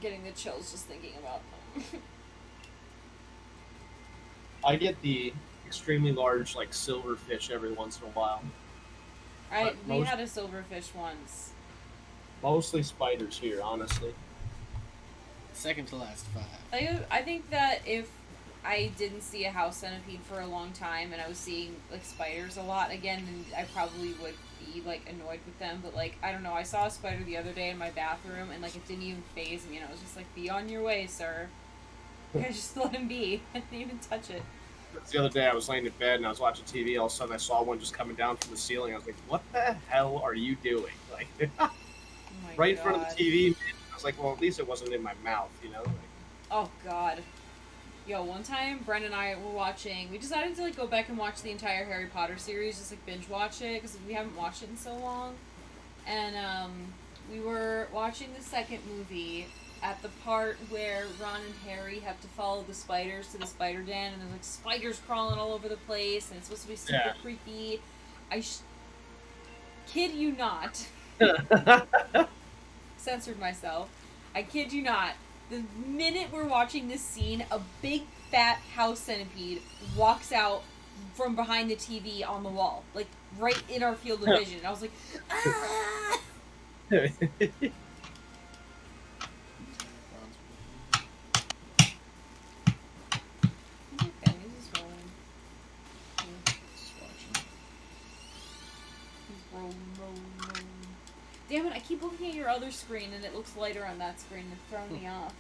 Getting the chills just thinking about them.
I get the extremely large, like, silverfish every once in a while.
We
most-
had a silverfish once.
Mostly spiders here, honestly.
Second to last 5.
I think that if I didn't see a house centipede for a long time and I was seeing like spiders a lot again, then I probably would be like annoyed with them. But like I don't know, I saw a spider the other day in my bathroom and like it didn't even faze me, and I was just like, "Be on your way, sir." I just let him be. I didn't even touch it.
The other day I was laying in bed and I was watching TV. All of a sudden I saw one just coming down from the ceiling. I was like, "What the hell are you doing?" Like
Oh my
right in
God.
front of the TV. I was like, "Well, at least it wasn't in my mouth," you know. Like,
Oh God. Yo, one time Brent and I were watching. We decided to like go back and watch the entire Harry Potter series, just like binge watch it because we haven't watched it in so long. And we were watching the second movie at the part where Ron and Harry have to follow the spiders to the spider den, and there's like spiders crawling all over the place, and it's supposed to be super creepy. Kid you not. Censored myself. I kid you not. The minute we're watching this scene, a big fat house centipede walks out from behind the TV on the wall, like right in our field of vision. And I was like, ah! Okay, he's just rolling.
Just watching.
He's rolling. Damn it, I keep looking at your other screen and it looks lighter on that screen. It's throwing me off.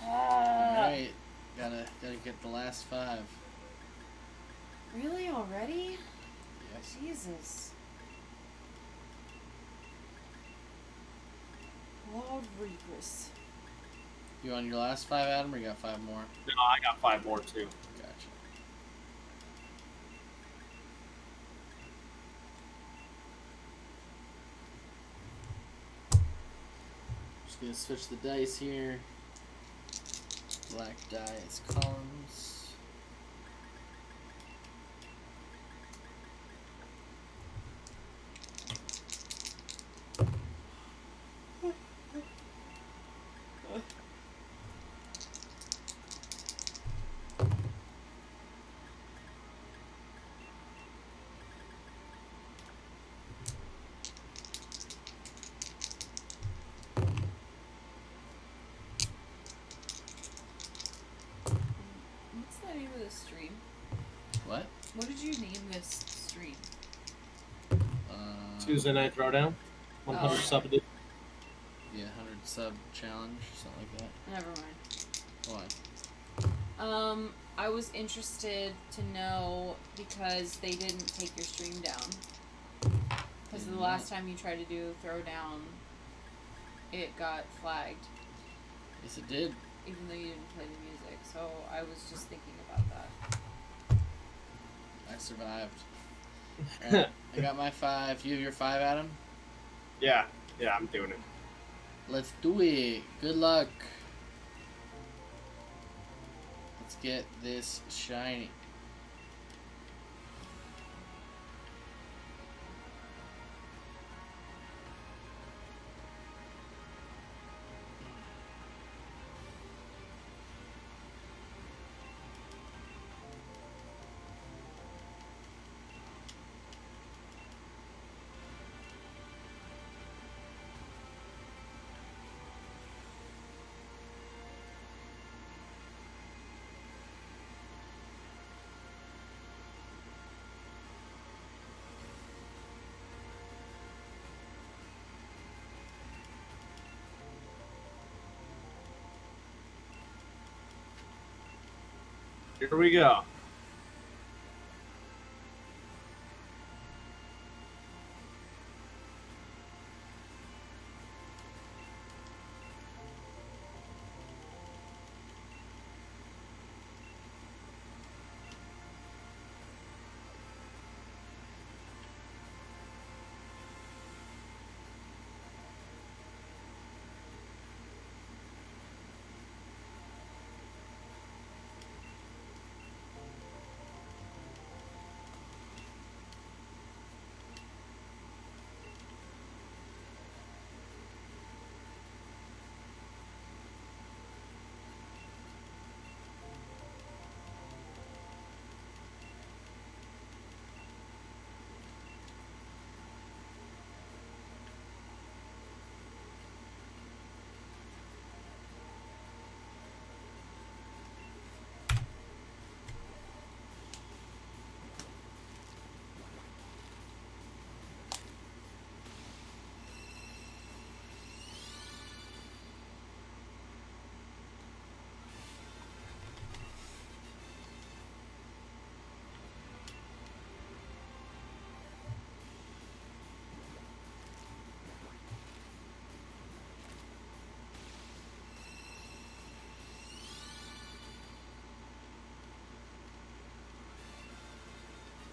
Alright. Gotta get the last 5.
Really? Already?
Yes.
Jesus. Lord Reapers.
You on your last 5, Adam, or you got 5 more?
no, I got 5 more too.
Gotcha. Just gonna switch the dice here. Black die is columns.
What's the name of this stream?
What?
What did you name this stream?
Tuesday night throwdown. 100
Oh.
sub edition.
Yeah, 100 sub challenge, something like that.
Never mind.
Why?
I was interested to know because they didn't take your stream down. Because the last time you tried to do Throwdown, it got flagged,
Yes, it did.
even though you didn't play the music. So I was just thinking about that.
I survived. Alright, I got my 5. You have your 5, Adam?
Yeah, I'm doing it.
Let's do it. Good luck. Let's get this shiny.
Here we go.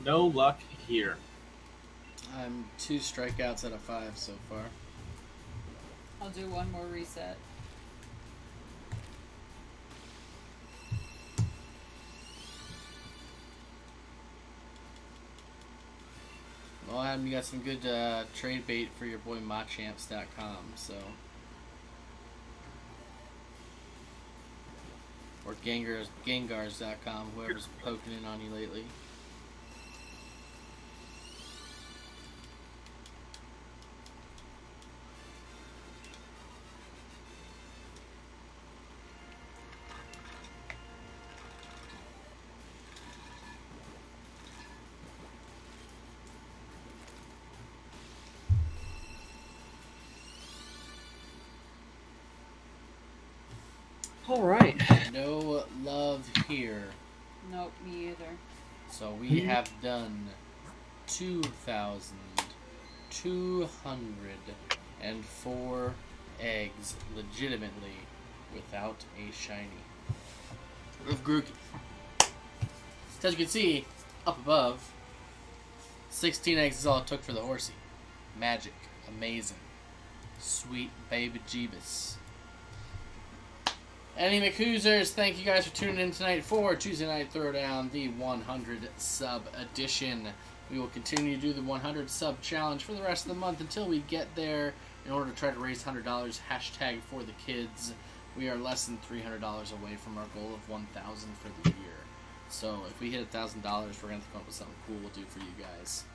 No luck here.
I'm 2 strikeouts out of 5 so far.
I'll do one more reset.
Well, Adam, you got some good trade bait for your boy Machamps.com, so. Or Gengars.com, whoever's poking in on you lately.
All right.
No love here.
Nope, me either.
So we have done 2,204 eggs legitimately without a shiny of Grookey. As you can see, up above, 16 eggs is all it took for the horsey. Magic. Amazing. Sweet baby Jeebus. Any McHoosers, thank you guys for tuning in tonight for Tuesday Night Throwdown, the 100 sub edition. We will continue to do the 100 sub challenge for the rest of the month until we get there in order to try to raise $100. Hashtag for the kids. We are less than $300 away from our goal of 1,000 for the year. So if we hit $1,000, we're going to have to come up with something cool we'll do for you guys.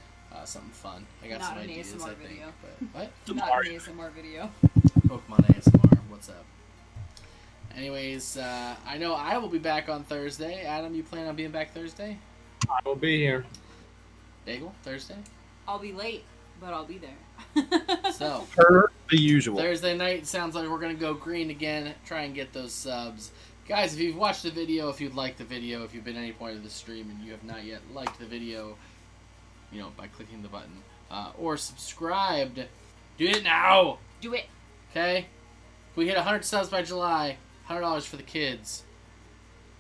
Something fun. I got
Not
some
an
ideas,
ASMR
I think.
video.
But what?
Not an ASMR video.
Pokemon ASMR. What's up? Anyways, I know I will be back on Thursday. Adam, you plan on being back Thursday?
I will be here.
Bagel, Thursday?
I'll be late, but I'll be there.
So,
Per the usual.
Thursday night sounds like we're going to go green again, try and get those subs. Guys, if you've watched the video, if you'd like the video, if you've been at any point of the stream and you have not yet liked the video, you know, by clicking the button, or subscribed, do it now!
Do it.
Okay? If we hit 100 subs by July, $100 for the kids.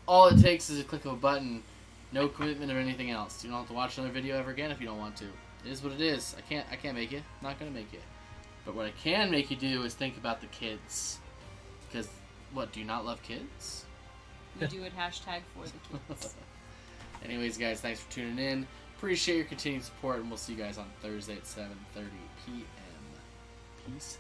All it takes is a click of a button. No commitment of anything else. You don't have to watch another video ever again if you don't want to. It is what it is. I can't make it. I'm not gonna make it. But what I can make you do is think about the kids. Because, what, do you not love kids?
We do it hashtag for the kids.
Anyways, guys, thanks for tuning in. Appreciate your continued support, and we'll see you guys on Thursday at 7:30 p.m. Peace